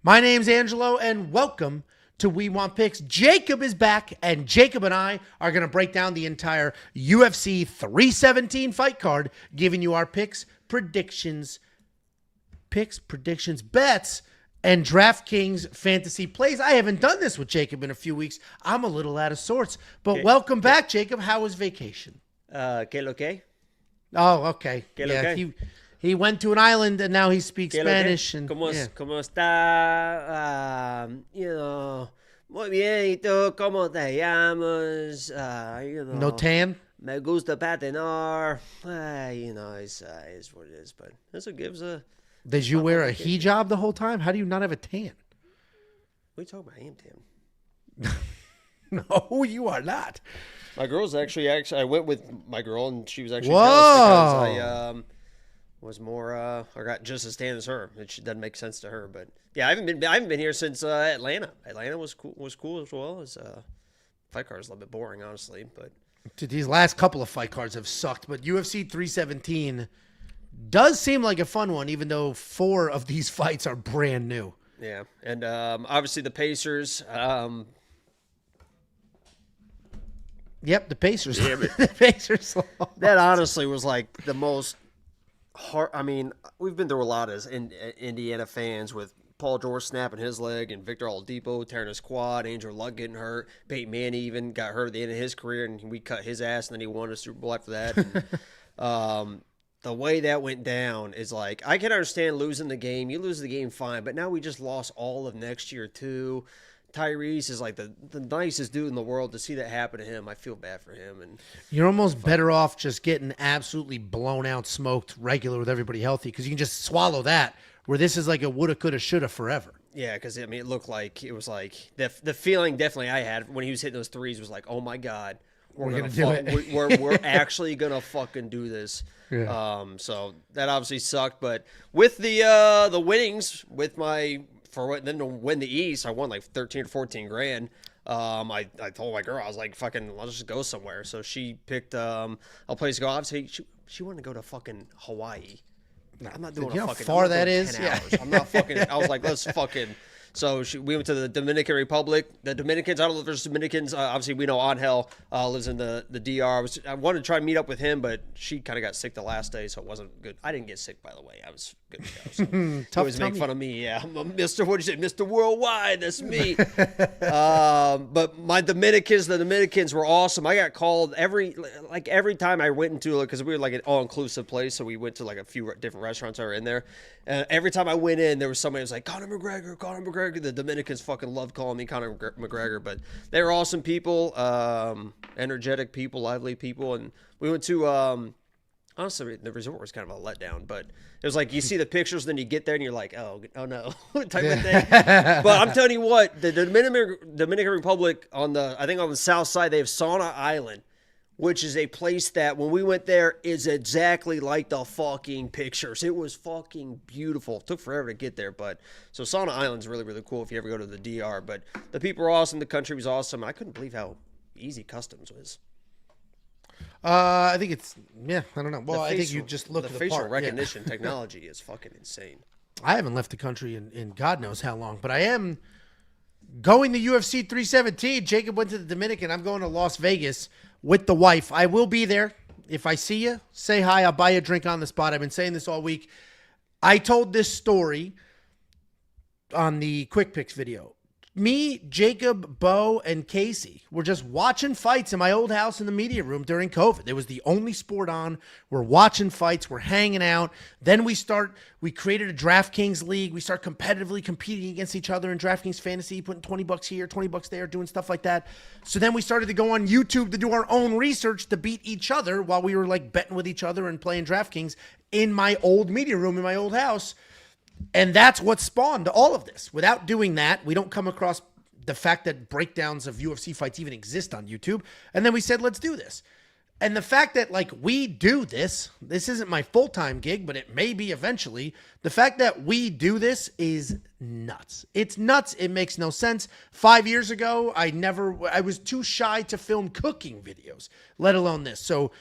My name's Angelo, and welcome to We Want Picks. Jacob is back, and Jacob and I are going to break down the entire UFC 317 fight card, giving you our picks, predictions, bets, and DraftKings Fantasy Plays. I haven't done this with Jacob in a few weeks. I'm a little out of sorts, but welcome back, Jacob. How was vacation? ¿Qué lo que? Oh, okay. ¿Qué lo que? He went to an island, and now he speaks Spanish. And, ¿Cómo está? Muy bien. ¿Y tú cómo te llamas? No tan? Me gusta patinar. It's what it is, but that's what gives a... Did you wear a hijab the whole time? How do you not have a tan? What are you talking about? I am tan. No, you are not. My girl's actually, I went with my girl, and she was actually Whoa. jealous because I was more, I got just as tan as her. It doesn't make sense to her, but yeah, I haven't been here since Atlanta. Atlanta was cool as well. As fight card is a little bit boring, honestly, but Dude, these last couple of fight cards have sucked, but UFC 317 does seem like a fun one, even though 4 of these fights are brand new. yeah, and obviously the Pacers. Yep, the Pacers. Yeah, the Pacers. That honestly was like the most hard. I mean, we've been through a lot as Indiana fans with Paul George snapping his leg and Victor Oladipo tearing his quad, Andrew Luck getting hurt, Peyton Manning even got hurt at the end of his career, and we cut his ass, and then he won a Super Bowl after that. And, the way that went down is like, I can understand losing the game. You lose the game, fine, but now we just lost all of next year too. Tyrese is like the nicest dude in the world. To see that happen to him, I feel bad for him. And you're almost better off just getting absolutely blown out, smoked regular with everybody healthy, because you can just swallow that, where this is like a woulda, coulda, shoulda forever. Yeah, because I mean, it looked like it was like the feeling definitely I had when he was hitting those threes was like, oh my God, we're gonna do it. We're actually gonna fucking do this. Yeah. So that obviously sucked, but with the winnings, with then to win the East, I won like 13 or 14 grand. I told my girl, I was like, fucking, let's just go somewhere. So she picked a place to go. Obviously, she wanted to go to fucking Hawaii. I'm not doing you know fucking. how far that is? 10 hours. I'm not fucking. I was like, let's fucking. So we went to the Dominican Republic. The Dominicans, I don't know if there's Dominicans. Obviously, we know Angel lives in the DR. I wanted to try and meet up with him, but she kind of got sick the last day, so it wasn't good. I didn't get sick, by the way. I was good to go. So Tough always make fun of me. Yeah, I'm a Mr. What'd you say? Mr. Worldwide. That's me. But the Dominicans were awesome. I got called every time I went into because we were like an all-inclusive place, so we went to like a few different restaurants that were in there. Every time I went in, there was somebody who was like, Conor McGregor. The Dominicans fucking love calling me Conor McGregor, but they were awesome people, energetic people, lively people. And we went to, honestly, the resort was kind of a letdown, but it was like you see the pictures, then you get there and you're like, oh no, type of thing. But I'm telling you what, the Dominican Republic I think on the south side, they have Sauna Island, which is a place that when we went there is exactly like the fucking pictures. It was fucking beautiful. It took forever to get there, but so Sauna Island's really, really cool if you ever go to the DR. But the people were awesome. The country was awesome. I couldn't believe how easy customs was. I think it's, I don't know. Well, I think you just look at the facial part. recognition technology is fucking insane. I haven't left the country in God knows how long, but I am going to UFC 317. Jacob went to the Dominican. I'm going to Las Vegas with the wife. I will be there. If I see you, say hi. I'll buy you a drink on the spot. I've been saying this all week. I told this story on the Quick Picks video. Me, Jacob, Bo, and Casey were just watching fights in my old house in the media room during COVID. It was the only sport on. We're watching fights. We're hanging out. Then we created a DraftKings league. We start competitively competing against each other in DraftKings Fantasy, putting $20 here, $20 there, doing stuff like that. So then we started to go on YouTube to do our own research to beat each other while we were like betting with each other and playing DraftKings in my old media room in my old house. And that's what spawned all of this. Without doing that, we don't come across the fact that breakdowns of UFC fights even exist on YouTube. And then we said, let's do this. And the fact that like we do this isn't my full-time gig, but it may be eventually. The fact that we do this is nuts. It's nuts. It makes no sense. 5 years ago, I was too shy to film cooking videos, let alone this. So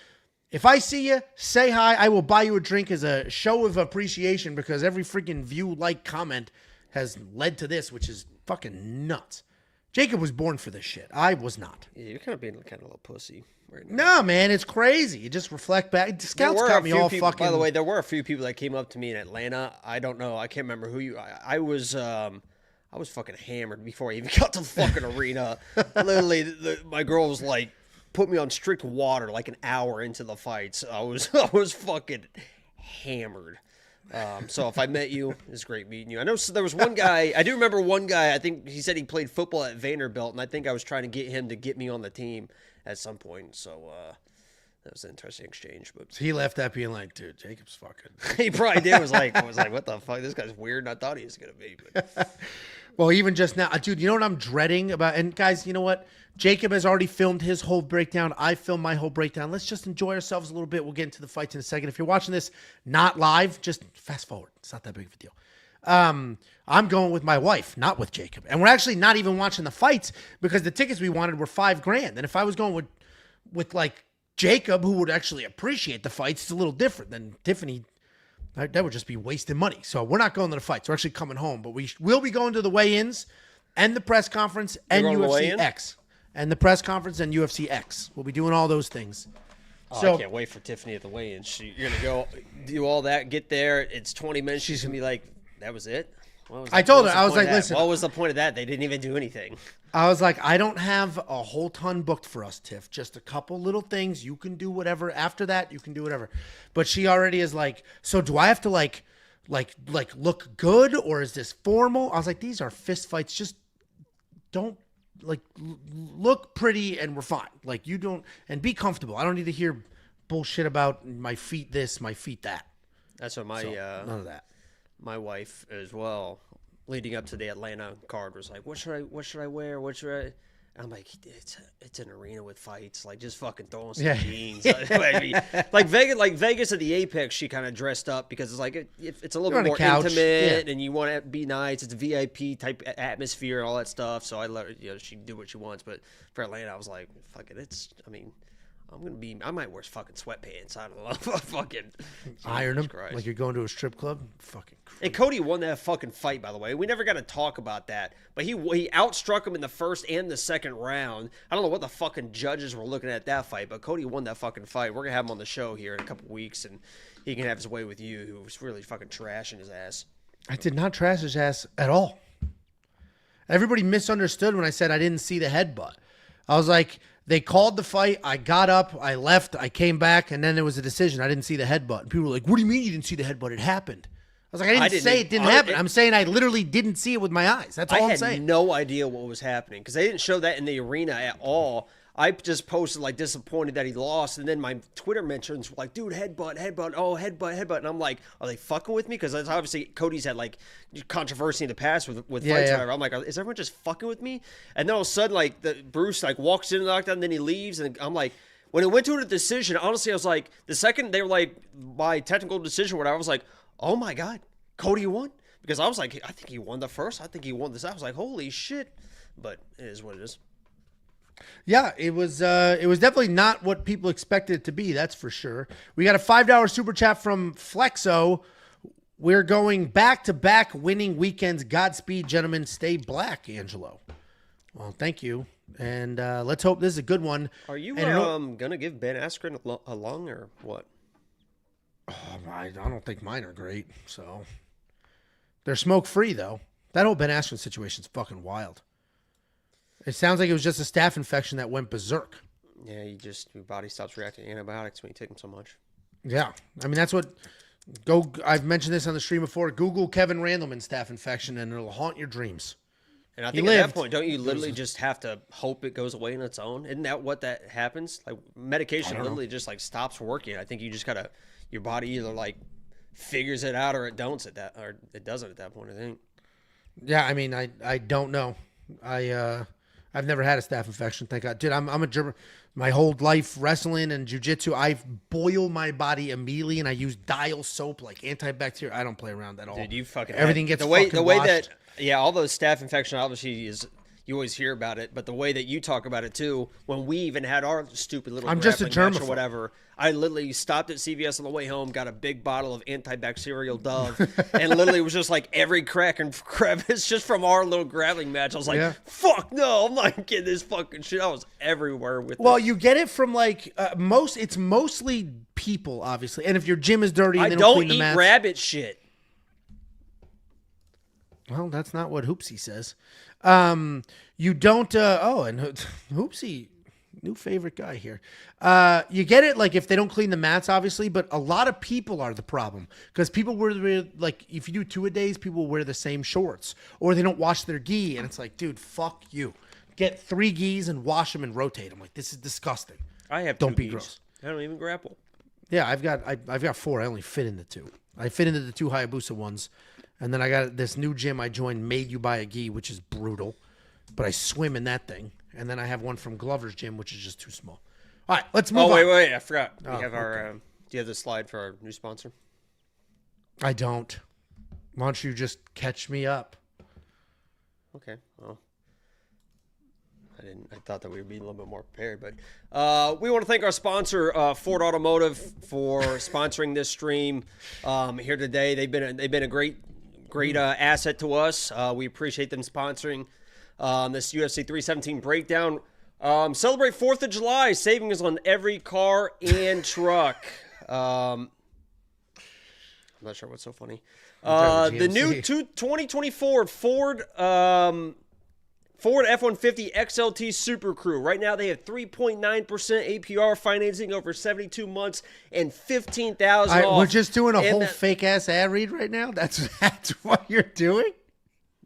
if I see you, say hi. I will buy you a drink as a show of appreciation because every freaking view, like, comment has led to this, which is fucking nuts. Jacob was born for this shit. I was not. Yeah, you're kind of being kind of a little pussy right now. No, man, it's crazy. You just reflect back. Scouts got me all people, fucking. By the way, there were a few people that came up to me in Atlanta. I don't know. I can't remember who you. I was fucking hammered before I even got to the fucking arena. Literally, my girl was like, put me on strict water like an hour into the fights. I was fucking hammered. So if I met you, it's great meeting you. I know there was one guy. I do remember one guy. I think he said he played football at Vanderbilt, and I think I was trying to get him to get me on the team at some point. So that was an interesting exchange. But he left that being like, dude, Jacob's fucking. He probably did. Was like, what the fuck? This guy's weird. And I thought he was gonna be. But. Well, even just now, dude, you know what I'm dreading about? And guys, you know what? Jacob has already filmed his whole breakdown. I filmed my whole breakdown. Let's just enjoy ourselves a little bit. We'll get into the fights in a second. If you're watching this not live, just fast forward. It's not that big of a deal. I'm going with my wife, not with Jacob. And we're actually not even watching the fights because the tickets we wanted were $5,000. And if I was going with like Jacob, who would actually appreciate the fights, it's a little different than Tiffany. That would just be wasting money. So we're not going to the fights. We're actually coming home. But we will be going to the weigh-ins and the press conference and UFC X. And the press conference and UFC X. We'll be doing all those things. Oh, so, I can't wait for Tiffany at the weigh-ins. You're going to go do all that, get there. It's 20 minutes. She's going to be like, that was it? I told her, I was like, listen. What was the point of that? They didn't even do anything. I was like, I don't have a whole ton booked for us, Tiff. Just a couple little things. You can do whatever. After that, you can do whatever. But she already is like, so do I have to like look good or is this formal? I was like, these are fist fights. Just don't like look pretty and we're fine. Like you don't, and be comfortable. I don't need to hear bullshit about my feet this, my feet that. That's what none of that. My wife as well, leading up to the Atlanta card, was like, what should I wear? What should I? And I'm like, it's an arena with fights. Like, just fucking throw on some jeans. like Vegas at the Apex, she kind of dressed up because it's like it's a little bit more intimate, and you want to be nice. It's a VIP type atmosphere and all that stuff. So I let her, she do what she wants. But for Atlanta, I was like, fuck it. I might wear fucking sweatpants. I don't know. Fucking iron them like you're going to a strip club. Fucking crazy. And Cody won that fucking fight, by the way. We never got to talk about that, but he outstruck him in the first and the second round. I don't know what the fucking judges were looking at that fight, but Cody won that fucking fight. We're gonna have him on the show here in a couple weeks, and he can have his way with you, who was really fucking trashing his ass. I did not trash his ass at all. Everybody misunderstood when I said I didn't see the headbutt. I was like, they called the fight. I got up. I left. I came back, and then there was a decision. I didn't see the headbutt. And people were like, what do you mean you didn't see the headbutt? It happened. I was like, I didn't say it didn't happen. I'm saying I literally didn't see it with my eyes. That's all I'm saying. I had no idea what was happening because they didn't show that in the arena at all. I just posted like disappointed that he lost, and then my Twitter mentions were like, dude, headbutt, oh, headbutt. And I'm like, are they fucking with me? Because obviously Cody's had like controversy in the past with fights. Whatever. I'm like, is everyone just fucking with me? And then all of a sudden, like Bruce like walks in the knockdown, and then he leaves, and I'm like, when it went to a decision, honestly, I was like, the second they were like by technical decision, whatever, I was like, oh my god, Cody won, because I was like, I think he won the first, I think he won this. I was like, holy shit, but it is what it is. Yeah, it was definitely not what people expected it to be, that's for sure. We got a $5 super chat from Flexo. We're going back-to-back winning weekends. Godspeed, gentlemen. Stay black, Angelo. Well, thank you. And let's hope this is a good one. Are you going to give Ben Askren a lung or what? Oh, I don't think mine are great, so. They're smoke-free, though. That whole Ben Askren situation's fucking wild. It sounds like it was just a staph infection that went berserk. Yeah, your body stops reacting to antibiotics when you take them so much. Yeah. I mean, that's what, I've mentioned this on the stream before. Google Kevin Randleman staph infection and it'll haunt your dreams. And I think at that point, don't you literally just have to hope it goes away on its own? Isn't that what that happens? Like medication literally just like stops working. I think you just gotta, your body either like figures it out or it doesn't at that point, I think. Yeah, I mean, I don't know. I've never had a staph infection, thank God. Dude, I'm a germ. My whole life wrestling and jiu-jitsu, I boil my body immediately, and I use Dial soap like antibacterial. I don't play around at all. Dude, you fucking everything gets the way washed. that all those staph infection obviously is you always hear about it, but the way that you talk about it too, when we even had our stupid little I'm just a grappling match or germaphobe. whatever, I literally stopped at CVS on the way home, got a big bottle of antibacterial Dove, and literally was just like every crack and crevice just from our little grappling match. I was like, fuck no, I'm not getting this fucking shit. I was everywhere with it. You get it from like it's mostly people, obviously. And if your gym is dirty and I they don't clean the eat mats, rabbit shit. well, that's not what Hoopsie says. You don't, and Hoopsie, new favorite guy here. You get it, like, if they don't clean the mats, obviously, but a lot of people are the problem. Because people wear, like, if you do 2-a-days, people wear the same shorts. Or they don't wash their gi, and it's like, dude, fuck you. Get 3 gis and wash them and rotate them. Like, this is disgusting. I have Don't 2 be gis. gross. I don't even grapple. Yeah, I've got 4. I only fit in the 2. I fit into the 2 Hayabusa ones. And then I got this new gym I joined, made you buy a gi, which is brutal. But I swim in that thing. And then I have one from Glover's gym, which is just too small. All right, let's move on. Wait. I forgot. We have our. Do you have the slide for our new sponsor? I don't. Why don't you just catch me up? Okay. Well, I thought that we would be a little bit more prepared, but we want to thank our sponsor, Ford Automotive, for sponsoring this stream here today. They've been a great asset to us. We appreciate them sponsoring this UFC 317 breakdown. Celebrate 4th of July. Savings on every car and truck. I'm not sure what's so funny. The new 2024 Ford F-150 XLT Super Crew. Right now they have 3.9% APR financing over 72 months and $15,000 off. We're just doing a whole fake-ass ad read right now? That's what you're doing?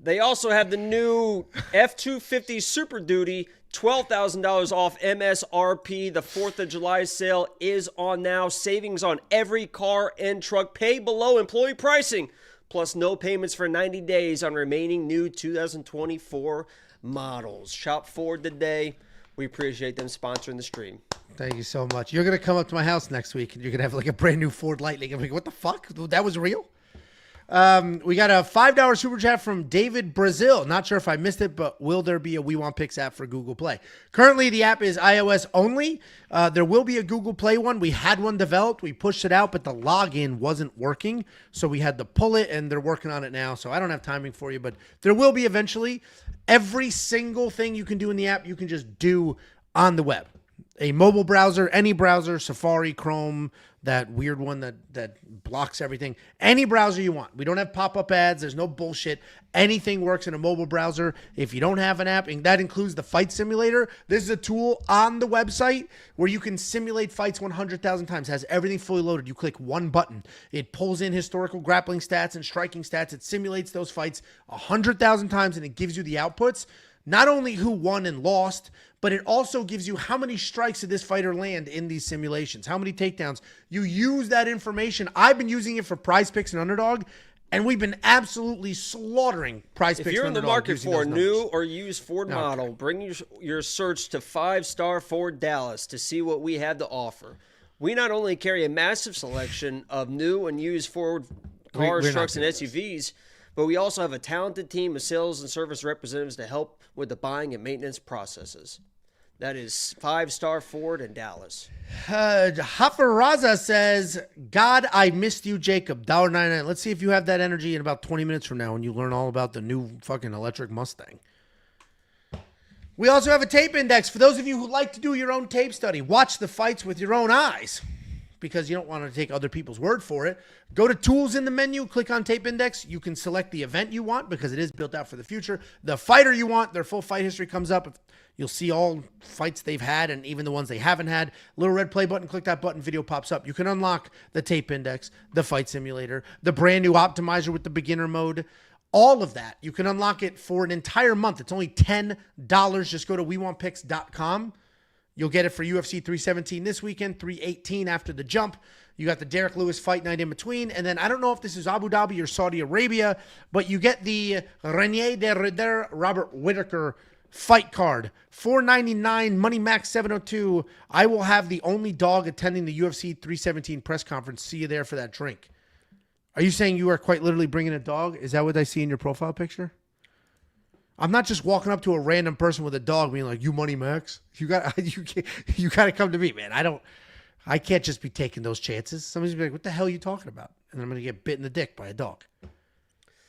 They also have the new F-250 Super Duty, $12,000 off MSRP. The 4th of July sale is on now. Savings on every car and truck. Pay below employee pricing, plus no payments for 90 days on remaining new 2024 models. Shop Ford today. We appreciate them sponsoring the stream. Thank you so much. You're going to come up to my house next week, and you're going to have like a brand new Ford Lightning. I'm like, what the fuck? That was real? We got a $5 super chat from David Brazil. Not sure if I missed it, but will there be a We Want Picks app for Google Play? Currently, the app is iOS only. There will be a Google Play one. We had one developed. We pushed it out, but the login wasn't working. So we had to pull it, and they're working on it now. So I don't have timing for you, but there will be eventually. Every single thing you can do in the app, you can just do on the web. A mobile browser, any browser, Safari, Chrome, that weird one that blocks everything. Any browser you want. We don't have pop-up ads. There's no bullshit. Anything works in a mobile browser. If you don't have an app, and that includes the fight simulator, this is a tool on the website where you can simulate fights 100,000 times. It has everything fully loaded. You click one button. It pulls in historical grappling stats and striking stats. It simulates those fights 100,000 times, and it gives you the outputs. Not only who won and lost, but it also gives you how many strikes did this fighter land in these simulations, how many takedowns. You use that information. I've been using it for Prize Picks and Underdog, and we've been absolutely slaughtering Prize Picks and Underdog. If you're in the market for a new or used Ford model, bring your search to 5-Star Ford Dallas to see what we have to offer. We not only carry a massive selection of new and used Ford cars, trucks, and SUVs, but we also have a talented team of sales and service representatives to help with the buying and maintenance processes. That is 5-Star Ford in Dallas. Hafaraza says, God, I missed you, Jacob. $1.99. Let's see if you have that energy in about 20 minutes from now when you learn all about the new fucking electric Mustang. We also have a tape index. For those of you who like to do your own tape study, watch the fights with your own eyes, because you don't want to take other people's word for it. Go to Tools in the menu, click on Tape Index. You can select the event you want because it is built out for the future. The fighter you want, their full fight history comes up. You'll see all fights they've had and even the ones they haven't had. Little red play button, click that button, video pops up. You can unlock the Tape Index, the Fight Simulator, the brand new optimizer with the beginner mode. All of that. You can unlock it for an entire month. It's only $10. Just go to WeWantPicks.com. You'll get it for UFC 317 this weekend, 318 after the jump. You got the Derek Lewis fight night in between. And then I don't know if this is Abu Dhabi or Saudi Arabia, but you get the Renier de Rider Robert Whittaker fight card. $4.99, Money Max 702. I will have the only dog attending the UFC 317 press conference. See you there for that drink. Are you saying you are quite literally bringing a dog? Is that what I see in your profile picture? I'm not just walking up to a random person with a dog being like, "You money Max." You got to come to me, man. I can't just be taking those chances. Somebody's gonna be like, "What the hell are you talking about?" And I'm gonna get bit in the dick by a dog.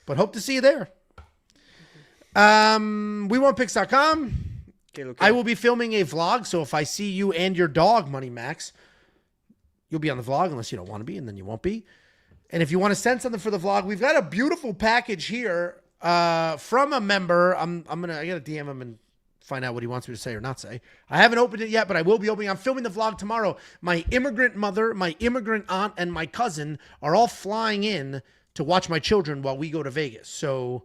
But hope to see you there. WeWantPicks.com. Okay. I will be filming a vlog, so if I see you and your dog, Money Max, you'll be on the vlog unless you don't want to be, and then you won't be. And if you want to send something for the vlog, we've got a beautiful package here from a member. I gotta DM him and find out what he wants me to say or not say. I haven't opened it yet, but I will be opening. I'm filming the vlog tomorrow. My immigrant mother, my immigrant aunt, and my cousin are all flying in to watch my children while we go to Vegas. So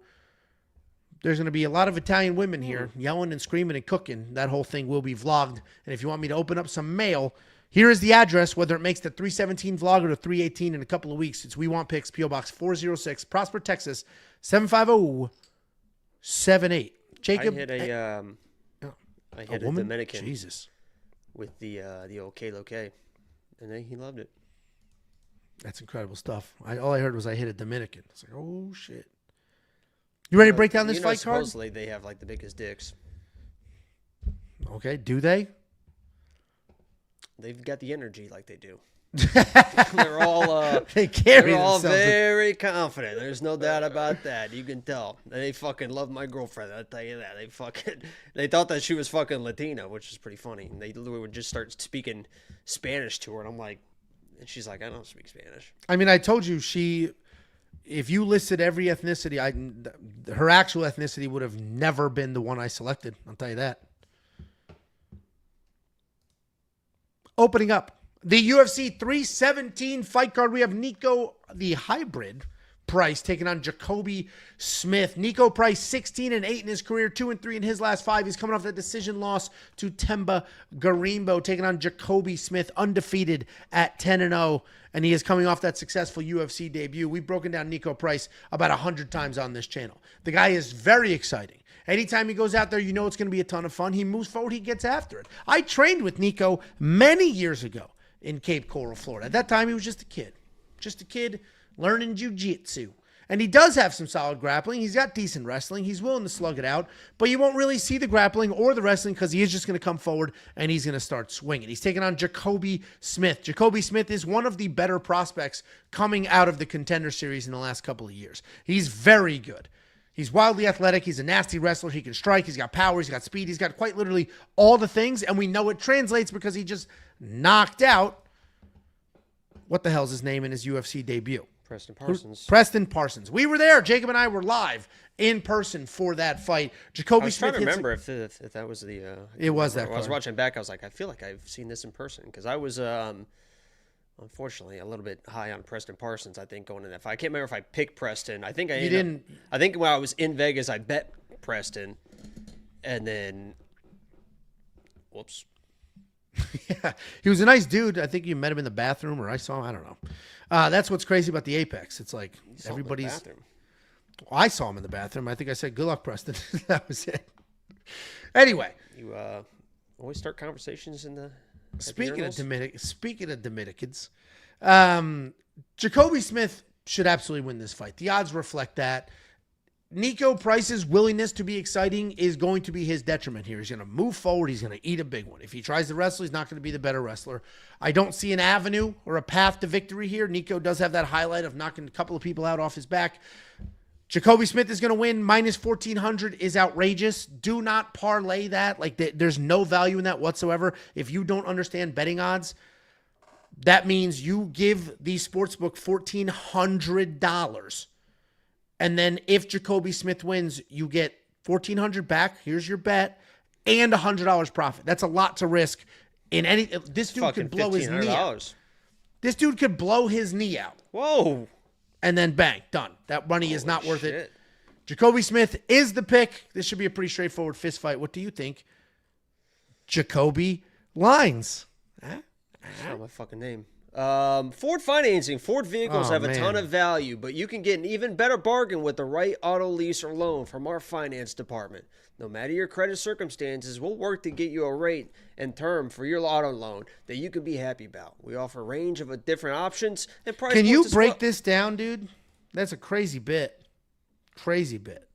there's going to be a lot of Italian women here yelling and screaming and cooking. That whole thing will be vlogged. And if you want me to open up some mail, here is the address, whether it makes the 317 vlog or the 318 in a couple of weeks. It's We Want Picks, P.O. Box 406, Prosper, Texas, 75078. Jacob? I hit a Dominican Jesus. with the old K-Lo-K, and he loved it. That's incredible stuff. All I heard was I hit a Dominican. It's like, oh, shit. You ready to break down this fight card? Supposedly they have like the biggest dicks. Okay, do they? They've got the energy like they do. They're all they're all very confident. There's no doubt about that. You can tell. They fucking love my girlfriend. I'll tell you that. They thought that she was fucking Latina, which is pretty funny. And they would just start speaking Spanish to her, and I'm like, and she's like, I don't speak Spanish. I mean, I told you if you listed every ethnicity, her actual ethnicity would have never been the one I selected. I'll tell you that. Opening up the UFC 317 fight card, we have Niko, the hybrid, Price taking on Jacobe Smith. Niko Price, 16-8 in his career, 2-3 in his last 5. He's coming off that decision loss to Temba Garimbo, taking on Jacobe Smith, undefeated at 10-0, and he is coming off that successful UFC debut. We've broken down Niko Price about 100 times on this channel. The guy is very exciting. Anytime he goes out there, you know it's going to be a ton of fun. He moves forward, he gets after it. I trained with Niko many years ago in Cape Coral, Florida. At that time, he was just a kid learning jiu-jitsu. And he does have some solid grappling. He's got decent wrestling. He's willing to slug it out. But you won't really see the grappling or the wrestling because he is just going to come forward and he's going to start swinging. He's taking on Jacobe Smith. Jacobe Smith is one of the better prospects coming out of the Contender Series in the last couple of years. He's very good. He's wildly athletic. He's a nasty wrestler. He can strike. He's got power. He's got speed. He's got quite literally all the things. And we know it translates because he just knocked out, what the hell's his name in his UFC debut? Preston Parsons. We were there. Jacob and I were live in person for that fight. Jacobe Smith. I was trying to remember if that was the. It was that. I was watching back. I was like, I feel like I've seen this in person because I was, unfortunately, a little bit high on Preston Parsons. I think going in that fight. I can't remember if I picked Preston. I think I didn't. I think when I was in Vegas, I bet Preston, and then, whoops. Yeah, he was a nice dude. I think you met him in the bathroom, or I saw him. I don't know. That's what's crazy about the Apex. It's like everybody's. Well, I saw him in the bathroom. I think I said, "Good luck, Preston." That was it. Anyway, you always start conversations in the. Speaking of Dominicans, Jacobe Smith should absolutely win this fight. The odds reflect that. Niko Price's willingness to be exciting is going to be his detriment here. He's going to move forward. He's going to eat a big one. If he tries to wrestle, he's not going to be the better wrestler. I don't see an avenue or a path to victory here. Niko does have that highlight of knocking a couple of people out off his back. Jacobe Smith is going to win. Minus 1,400 is outrageous. Do not parlay that. Like, there's no value in that whatsoever. If you don't understand betting odds, that means you give the sportsbook $1,400. And then if Jacobe Smith wins, you get $1,400 back. Here's your bet. And $100 profit. That's a lot to risk in any. This dude could blow his knee out. This dude could blow his knee out. Whoa. And then bang, done. That money is not worth it. Jacobe Smith is the pick. This should be a pretty straightforward fist fight. What do you think? Jacobe Lines. That's not my fucking name. Ford financing. Ford vehicles have a ton of value, but you can get an even better bargain with the right auto lease or loan from our finance department. No matter your credit circumstances, we'll work to get you a rate and term for your auto loan that you can be happy about. We offer a range of different options and price. Can you break this down, dude? That's a crazy bit. Crazy bit.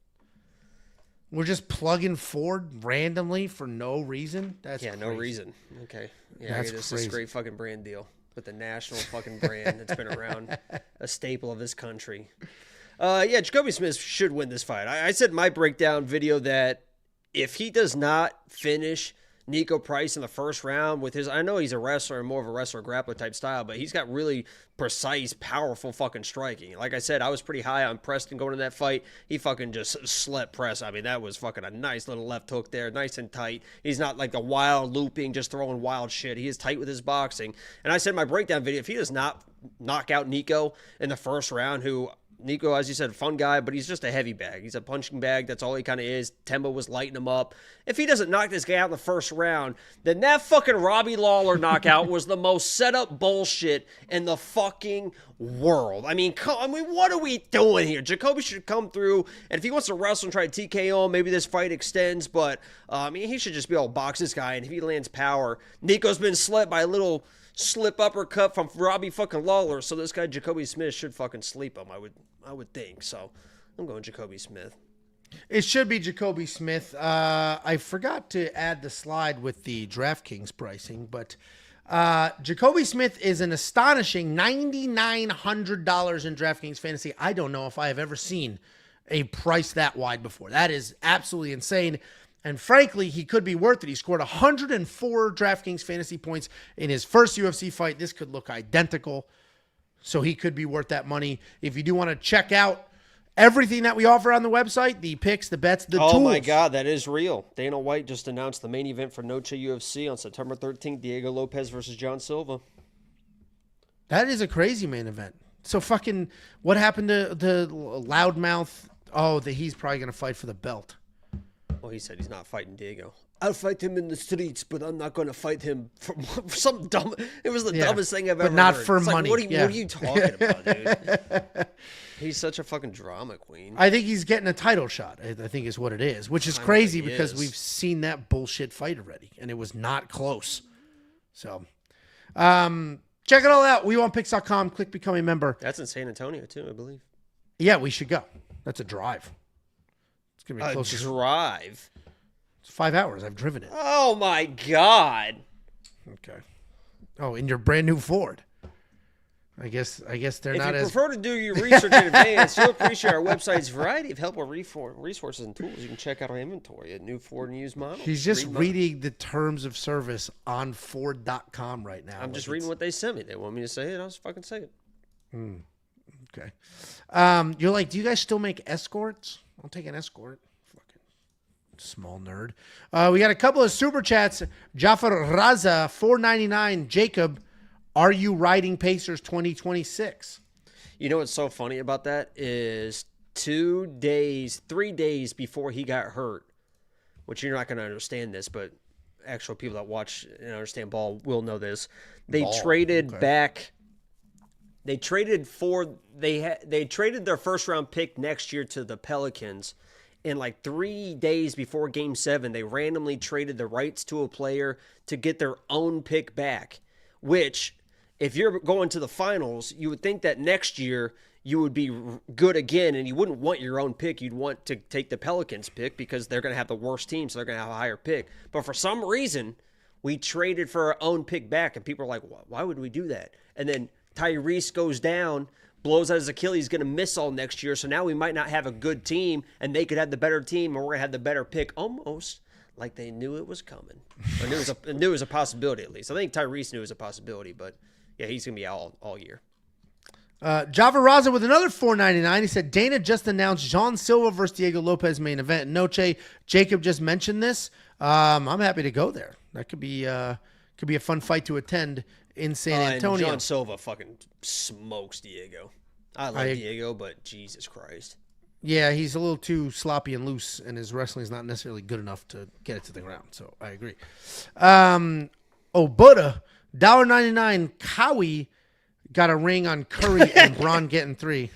We're just plugging Ford randomly for no reason. That's no crazy. reason. Okay. Yeah, That's this crazy. is a great fucking brand deal with the national fucking brand that's been around, a staple of this country. Jacobe Smith should win this fight. I said in my breakdown video that if he does not finish Niko Price in the first round with his, I know he's a wrestler and more of a wrestler grappler type style, but he's got really precise, powerful fucking striking. Like I said, I was pretty high on Preston going in that fight. He fucking just slept Press. I mean, that was fucking a nice little left hook there, nice and tight. He's not like the wild looping, just throwing wild shit. He is tight with his boxing. And I said in my breakdown video, if he does not knock out Niko in the first round, who Niko, as you said, fun guy, but he's just a heavy bag. He's a punching bag. That's all he kind of is. Tembo was lighting him up. If he doesn't knock this guy out in the first round, then that fucking Robbie Lawler knockout was the most set up bullshit in the fucking world. I mean, what are we doing here? Jacobe should come through, and if he wants to wrestle and try to TKO him, maybe this fight extends, but he should just be able to box this guy, and if he lands power, Niko's been slept by a little slip uppercut from Robbie fucking Lawler, so this guy Jacobe Smith should fucking sleep him, I would think. So I'm going Jacobe Smith. It should be Jacobe Smith. I forgot to add the slide with the DraftKings pricing, but Jacobe Smith is an astonishing $9,900 in DraftKings Fantasy. I don't know if I have ever seen a price that wide before. That is absolutely insane. And frankly, he could be worth it. He scored 104 DraftKings fantasy points in his first UFC fight. This could look identical. So he could be worth that money. If you do want to check out everything that we offer on the website, the picks, the bets, the tools. Oh my God, that is real. Dana White just announced the main event for Noche UFC on September 13th, Diego Lopez versus John Silva. That is a crazy main event. So fucking, what happened to the loudmouth? Oh, he's probably going to fight for the belt. Well, he said he's not fighting Diego. I'll fight him in the streets, but I'm not going to fight him for some dumb. It was the dumbest thing I've ever heard. But not for it's money. Like, what are you talking about, dude? He's such a fucking drama queen. I think he's getting a title shot, I think is what it is, which is crazy because we've seen that bullshit fight already, and it was not close. So, check it all out. WeWantPicks.com. Click Become a Member. That's in San Antonio, too, I believe. Yeah, we should go. That's a drive. It's going to be close. A drive? It's 5 hours. I've driven it. Oh, my God. Okay. Oh, in your brand new Ford. I guess they're not as... If you prefer to do your research in advance, you'll appreciate our website's variety of helpful resources and tools. You can check out our inventory at new Ford and used models. He's just reading the terms of service on Ford.com right now. I'm just reading what they sent me. They want me to say it. I'll just fucking say it. Okay. You're like, do you guys still make escorts? I'll take an escort. Fucking small nerd. We got a couple of super chats. Jafar Raza, $4.99. Jacob, are you riding Pacers 2026? You know what's so funny about that is 3 days before he got hurt, which you're not going to understand this, but actual people that watch and understand ball will know this. They traded back. They traded their first round pick next year to the Pelicans. And like 3 days before Game 7, they randomly traded the rights to a player to get their own pick back, which if you're going to the finals, you would think that next year you would be good again and you wouldn't want your own pick. You'd want to take the Pelicans pick because they're going to have the worst team, so they're going to have a higher pick. But for some reason, we traded for our own pick back, and people are like, why would we do that? And then Tyrese goes down, blows out his Achilles, going to miss all next year. So now we might not have a good team, and they could have the better team, and we're going to have the better pick. Almost like they knew it was coming. Or knew it was a possibility, at least. I think Tyrese knew it was a possibility, but yeah, he's going to be out all year. Java Raza with another $4.99. He said, Dana just announced John Silva versus Diego Lopez main event. Noche, Jacob just mentioned this. I'm happy to go there. That could be a fun fight to attend in San Antonio. And John Silva fucking smokes Diego. I like Diego, but Jesus Christ. Yeah, he's a little too sloppy and loose, and his wrestling is not necessarily good enough to get it to the ground. So I agree. Buddha, $1.99. Cowie got a ring on Curry and Braun getting 3.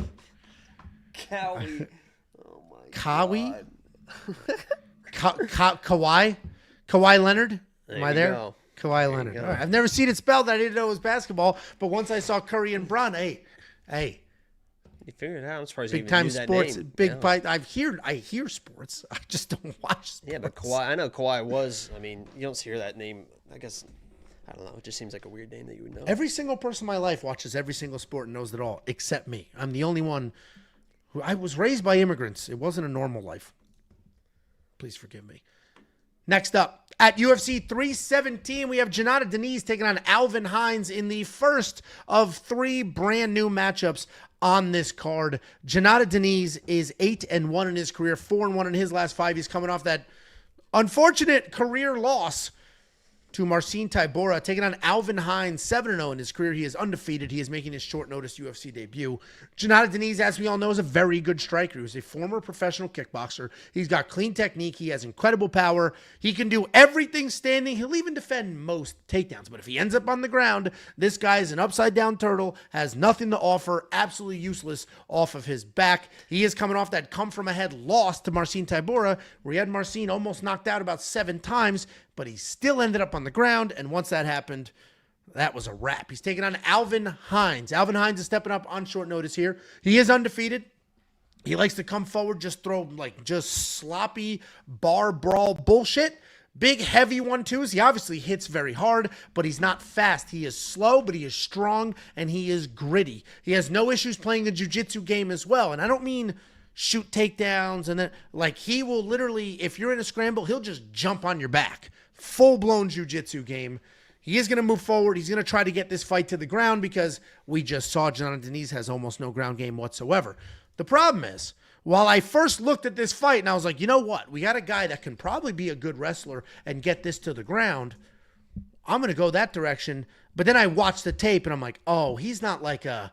Cowie. Oh my Cowie? God. Kawhi Leonard? Am I there? Go. Kawhi Leonard. All right. I've never seen it spelled. I didn't know it was basketball, but once I saw Curry and Braun, hey. You figured it out. I'm surprised you Big even time knew that sports. name. Big Yeah. bite. I hear sports. I just don't watch sports. Yeah, but Kawhi, I know Kawhi was. I mean, you don't hear that name. I guess, I don't know. It just seems like a weird name that you would know. Every single person in my life watches every single sport and knows it all, except me. I'm the only one who I was raised by immigrants. It wasn't a normal life. Please forgive me. Next up, at UFC 317, we have Jhonata Diniz taking on Alvin Hines in the first of 3 brand new matchups on this card. Jhonata Diniz is 8-1 in his career, 4-1 in his last 5. He's coming off that unfortunate career loss to Marcin Tybura, taking on Alvin Hines, 7-0 in his career. He is undefeated. He is making his short-notice UFC debut. Jhonata Diniz, as we all know, is a very good striker. He's a former professional kickboxer. He's got clean technique. He has incredible power. He can do everything standing. He'll even defend most takedowns. But if he ends up on the ground, this guy is an upside-down turtle, has nothing to offer, absolutely useless off of his back. He is coming off that come-from-ahead loss to Marcin Tybura, where he had Marcin almost knocked out about 7 times, but he still ended up on the ground, and once that happened, that was a wrap. He's taking on Alvin Hines. Alvin Hines is stepping up on short notice here. He is undefeated. He likes to come forward, just throw just sloppy bar brawl bullshit. Big, heavy 1-2s. He obviously hits very hard, but he's not fast. He is slow, but he is strong, and he is gritty. He has no issues playing the jiu-jitsu game as well, and I don't mean shoot takedowns and then, he will literally, if you're in a scramble, he'll just jump on your back. Full-blown jiu-jitsu game. He is going to move forward. He's going to try to get this fight to the ground because we just saw Jhonata Diniz has almost no ground game whatsoever. The problem is, while I first looked at this fight and I was like, you know what? We got a guy that can probably be a good wrestler and get this to the ground. I'm going to go that direction. But then I watched the tape and I'm like, oh, he's not like a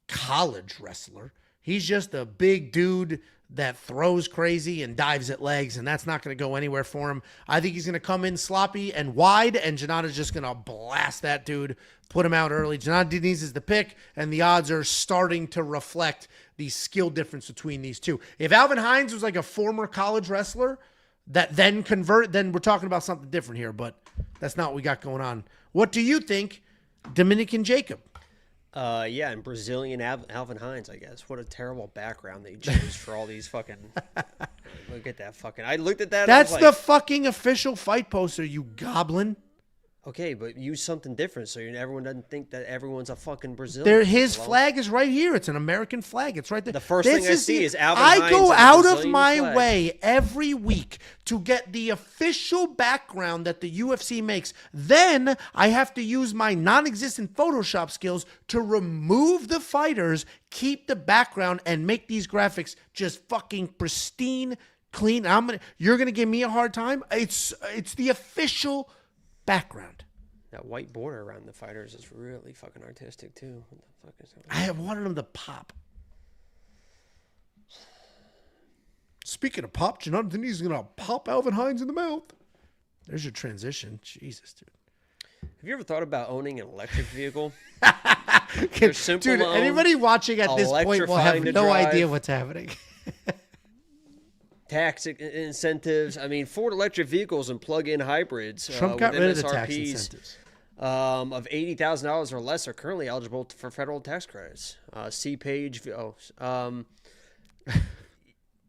college wrestler. He's just a big dude that throws crazy and dives at legs, and that's not going to go anywhere for him. I think he's going to come in sloppy and wide, and Jhonata's just going to blast that dude, put him out early. Jhonata Diniz is the pick, and the odds are starting to reflect the skill difference between these two. If Alvin Hines was like a former college wrestler that then converted, then we're talking about something different here, but that's not what we got going on. What do you think, Dominican Jacob? Yeah, and Brazilian Alvin Hines, I guess. What a terrible background they chose for all these fucking... Look at that fucking... I looked at that. That's the fucking official fight poster, you goblin. Okay, but use something different so everyone doesn't think that everyone's a fucking Brazilian. His flag is right here. It's an American flag. It's right there. The first thing I see is Alvin Hines. I go and out Brazilian of my flag. way every week to get the official background that the UFC makes. Then I have to use my non-existent Photoshop skills to remove the fighters, keep the background, and make these graphics just fucking pristine, clean. You're gonna give me a hard time? It's the official background. That white border around the fighters is really fucking artistic too. What the fuck is that? I have wanted them to pop. Speaking of pop, Jhonata Diniz is gonna pop Alvin Hines in the mouth. There's your transition. Jesus, dude. Have you ever thought about owning an electric vehicle? Dude, anybody watching at this point will have no idea what's happening. Tax incentives. I mean, Ford electric vehicles and plug-in hybrids. Trump got rid of the tax MSRPs, incentives. Of $80,000 or less are currently eligible for federal tax credits. See page.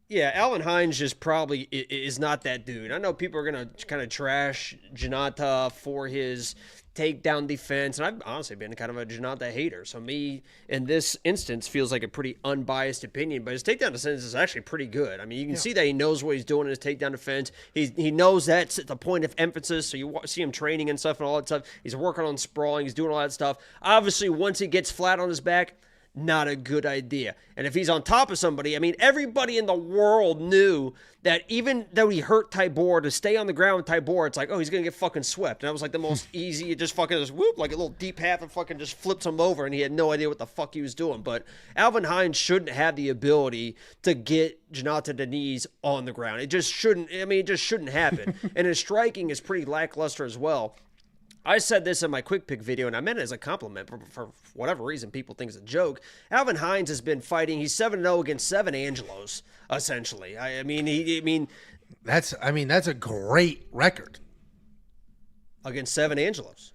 Yeah, Alvin Hines just probably is not that dude. I know people are going to kind of trash Jhonata for his takedown defense, and I've honestly been kind of a Jhonata hater. So me, in this instance, feels like a pretty unbiased opinion, but his takedown defense is actually pretty good. I mean, you can see that he knows what he's doing in his takedown defense. He knows that's the point of emphasis, so you see him training and stuff and all that stuff. He's working on sprawling. He's doing all that stuff. Obviously, once he gets flat on his back, not a good idea. And if he's on top of somebody, I mean, everybody in the world knew that even though he hurt Tybura, to stay on the ground with Tybura, it's like, oh, he's going to get fucking swept. And that was like the most easy. It just fucking just whoop, like a little deep half and fucking just flips him over, and he had no idea what the fuck he was doing. But Alvin Hines shouldn't have the ability to get Jhonata Diniz on the ground. It just shouldn't. I mean, it just shouldn't happen. And his striking is pretty lackluster as well. I said this in my quick pick video, and I meant it as a compliment. For whatever reason, people think it's a joke. Alvin Hines has been fighting. He's 7-0 against 7 Angelos, essentially. That's a great record against 7 Angelos.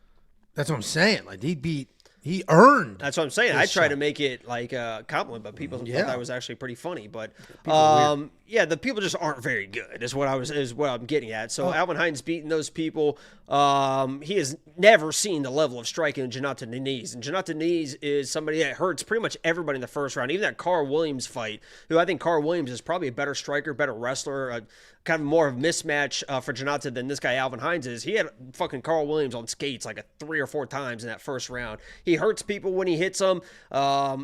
That's what I'm saying. Like he beat He earned. That's what I'm saying. this I try shot. to make it like a compliment, but people Yeah. thought that was actually pretty funny. But are yeah, the people just aren't very good. Is what I'm getting at. So Alvin Hines beating those people. He has never seen the level of striking in Jhonata Diniz, and Jhonata Diniz is somebody that hurts pretty much everybody in the first round. Even that Carl Williams fight, who I think Carl Williams is probably a better striker, better wrestler, kind of more of a mismatch for Jhonata than this guy Alvin Hines is. He had fucking Carl Williams on skates like 3 or 4 times in that first round. He hurts people when he hits them.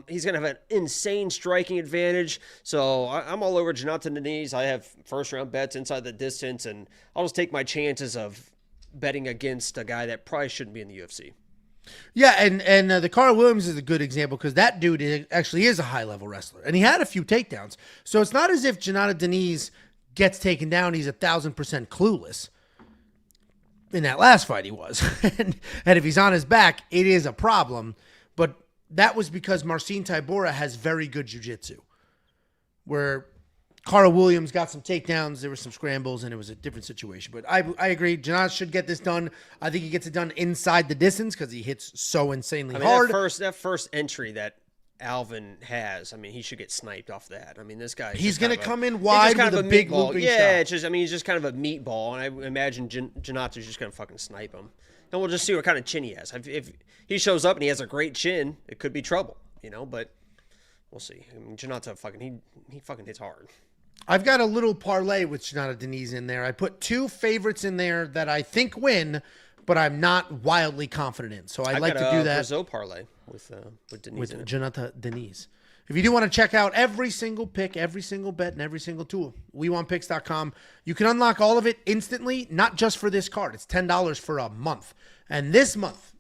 He's going to have an insane striking advantage. So I'm all over Jhonata Diniz. I have first round bets inside the distance, and I'll just take my chances of betting against a guy that probably shouldn't be in the UFC. Yeah, and the Carl Williams is a good example because that dude actually is a high-level wrestler, and he had a few takedowns. So it's not as if Jhonata Diniz gets taken down, he's 1,000% clueless. In that last fight, he was. and if he's on his back, it is a problem. But that was because Marcin Tybura has very good jiu-jitsu, where Carl Williams got some takedowns, there were some scrambles, and it was a different situation. But I agree, Jhonata should get this done. I think he gets it done inside the distance because he hits so insanely hard. That first entry that Alvin has, I mean, he should get sniped off that. I mean, this guy. He's going to come in wide with a big looping shot. Yeah, it's just, I mean, he's just kind of a meatball, and I imagine Jhonata's just going to fucking snipe him. And we'll just see what kind of chin he has. If he shows up and he has a great chin, it could be trouble, but we'll see. I mean, Jhonata he fucking hits hard. I've got a little parlay with Jhonata Diniz in there. I put 2 favorites in there that I think win, but I'm not wildly confident in. So I like to do that. Brazil parlay with Diniz with Jhonata Diniz. If you do want to check out every single pick, every single bet, and every single tool, WeWantPicks.com. You can unlock all of it instantly, not just for this card. It's $10 for a month. And this month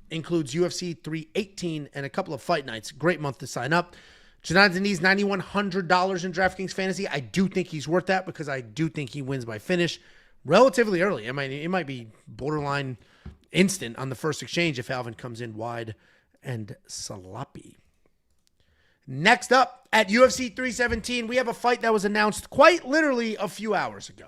includes UFC 318 and a couple of fight nights. Great month to sign up. Jhonata Diniz, $9,100 in DraftKings Fantasy. I do think he's worth that because I do think he wins by finish relatively early. It might be borderline instant on the first exchange if Alvin comes in wide and sloppy. Next up at UFC 317, we have a fight that was announced quite literally a few hours ago.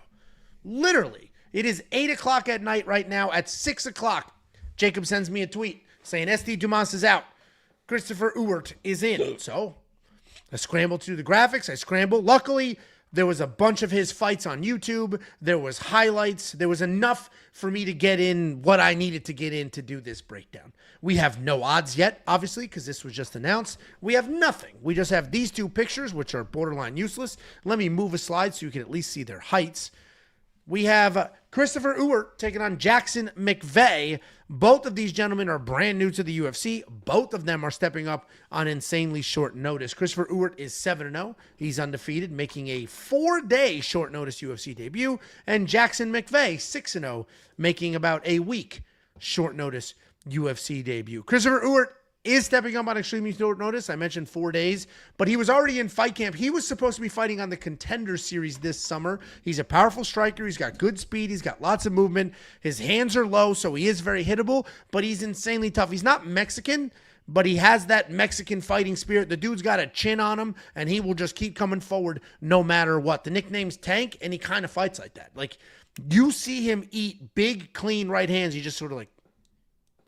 Literally. It is 8 o'clock at night right now. At 6 o'clock, Jacob sends me a tweet saying SD Dumas is out. Christopher Ewert is in. So I scrambled through the graphics. I scrambled. Luckily, there was a bunch of his fights on YouTube. There was highlights. There was enough for me to get in what I needed to get in to do this breakdown. We have no odds yet, obviously, because this was just announced. We have nothing. We just have these 2 pictures, which are borderline useless. Let me move a slide so you can at least see their heights. We have Christopher Ewert taking on Jackson McVey. Both of these gentlemen are brand new to the UFC. Both of them are stepping up on insanely short notice. Christopher Ewert is 7-0. He's undefeated, making a 4-day short notice UFC debut. And Jackson McVey, 6-0, making about a week short notice UFC debut. Christopher Ewert is stepping up on extremely short notice. I mentioned 4 days, but he was already in fight camp. He was supposed to be fighting on the Contender Series this summer. He's a powerful striker. He's got good speed. He's got lots of movement. His hands are low, so he is very hittable, but he's insanely tough. He's not Mexican, but he has that Mexican fighting spirit. The dude's got a chin on him, and he will just keep coming forward no matter what. The nickname's Tank, and he kind of fights like that. Like, you see him eat big, clean right hands. He just sort of like,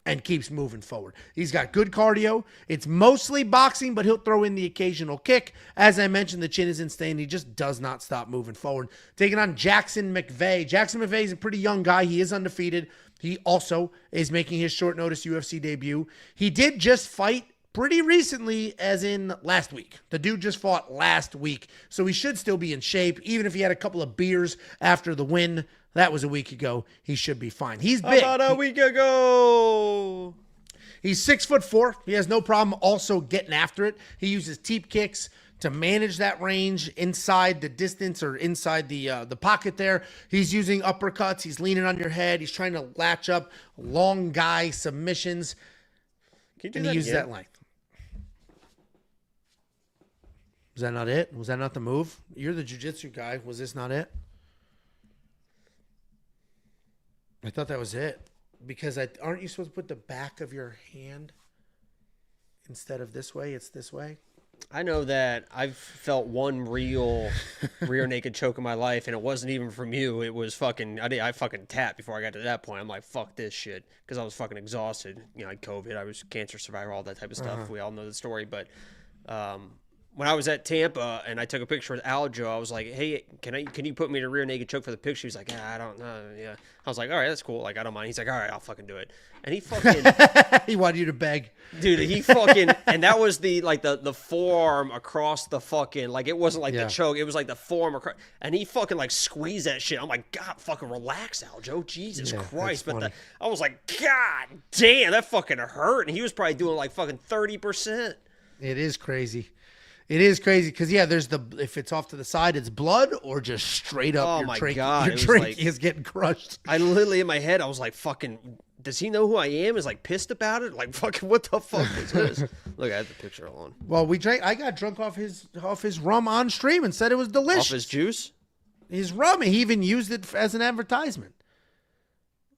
and keeps moving forward. He's got good cardio. It's mostly boxing, but he'll throw in the occasional kick. As I mentioned, the chin is insane. He just does not stop moving forward. Taking on Jackson McVey. Jackson McVey is a pretty young guy. He is undefeated. He also is making his short notice UFC debut. He did just fight pretty recently, as in last week. The dude just fought last week, so he should still be in shape. Even if he had a couple of beers after the win, that was a week ago, he should be fine. He's big. About a week ago. He's 6'4". He has no problem also getting after it. He uses teep kicks to manage that range inside the distance or inside the pocket there. He's using uppercuts. He's leaning on your head. He's trying to latch up long guy submissions. Can you do And that he uses again? that length. Was that not it? Was that not the move? You're the jiu-jitsu guy. Was this not it? I thought that was it. Because aren't you supposed to put the back of your hand instead of this way? It's this way. I know that I've felt one real rear naked choke in my life, and it wasn't even from you. It was fucking. I fucking tapped before I got to that point. I'm like, fuck this shit, because I was fucking exhausted. You know, I had COVID. I was a cancer survivor, all that type of stuff. We all know the story. But when I was at Tampa and I took a picture with Aljo, I was like, hey, can you put me in a rear naked choke for the picture? He's like, I don't know. Yeah. I was like, all right, that's cool. Like, I don't mind. He's like, all right, I'll fucking do it. And he fucking He wanted you to beg. dude, he fucking, and that was the forearm across the fucking, like, it wasn't like the choke, it was like the forearm across, and he fucking like squeezed that shit. I'm like, God, fucking relax, Aljo, Jesus Christ. But I was like, God damn, that fucking hurt. And he was probably doing like fucking 30%. It is crazy. It is crazy because there's if it's off to the side, it's blood or just straight up. Oh your my trachea, God, your trachea is getting crushed. I literally in my head, I was like, fucking, does he know who I am? Is like pissed about it? Like, fucking, what the fuck is this? Look, I had the picture on. Well, I got drunk off his rum on stream and said it was delicious. Off his juice? His rum. He even used it as an advertisement.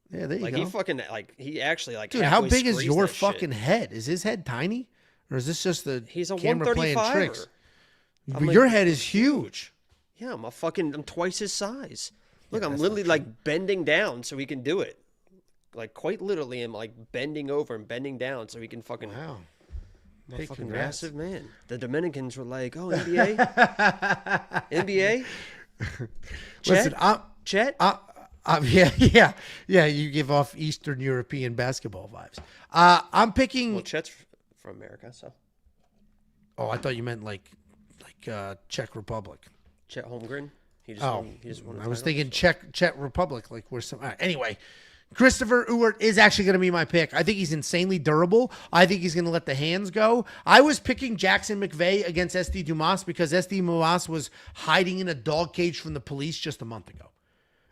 Yeah, there you like go. He fucking he actually like. Dude, how big is your fucking head? Is his head tiny, or is this just the He's a camera playing 135er. tricks? Like, your head is huge. Yeah, I'm twice his size. Look, I'm literally like bending down so he can do it. Like quite literally, I'm like bending over and bending down so he can fucking. Wow. I'm a Hey, fucking congrats. massive man. The Dominicans were like, "Oh, NBA, NBA." Listen, Chet. yeah. You give off Eastern European basketball vibes. I'm picking. Well, Chet's from America, so. Oh, I thought you meant like Czech Republic. Chet Holmgren. He just won I was thinking Czech Republic. Like we're some. Anyway, Christopher Ewert is actually going to be my pick. I think he's insanely durable. I think he's going to let the hands go. I was picking Jackson McVey against SD Dumas because SD Dumas was hiding in a dog cage from the police just a month ago.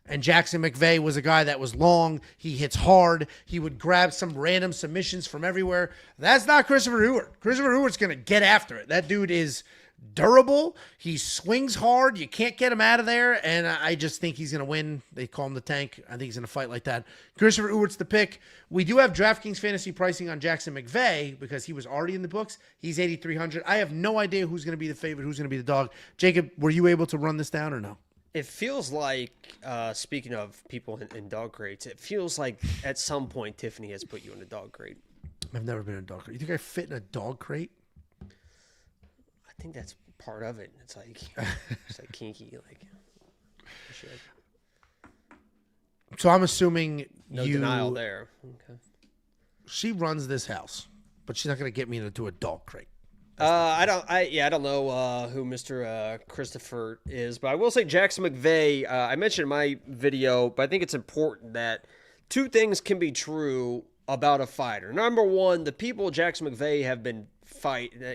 And Jackson McVey was a guy that was long. He hits hard. He would grab some random submissions from everywhere. That's not Christopher Ewert. Christopher Ewert's going to get after it. That dude is durable. He swings hard. You can't get him out of there. And I just think he's going to win. They call him the tank. I think he's going to fight like that. Christopher Ewert's the pick. We do have DraftKings fantasy pricing on Jackson McVey because he was already in the books. He's 8,300. I have no idea who's going to be the favorite, who's going to be the dog. Jacob, were you able to run this down or no? It feels like, speaking of people in dog crates, it feels like at some point Tiffany has put you in a dog crate. I've never been in a dog crate. You think I fit in a dog crate? I think that's part of it. It's like kinky, like shit. So I'm assuming No denial there. Okay. She runs this house, but she's not going to get me into a dog crate. I don't know who Mr. Christopher is, but I will say Jackson McVey. I mentioned in my video, but I think it's important that two things can be true about a fighter. Number one, the people Jackson McVey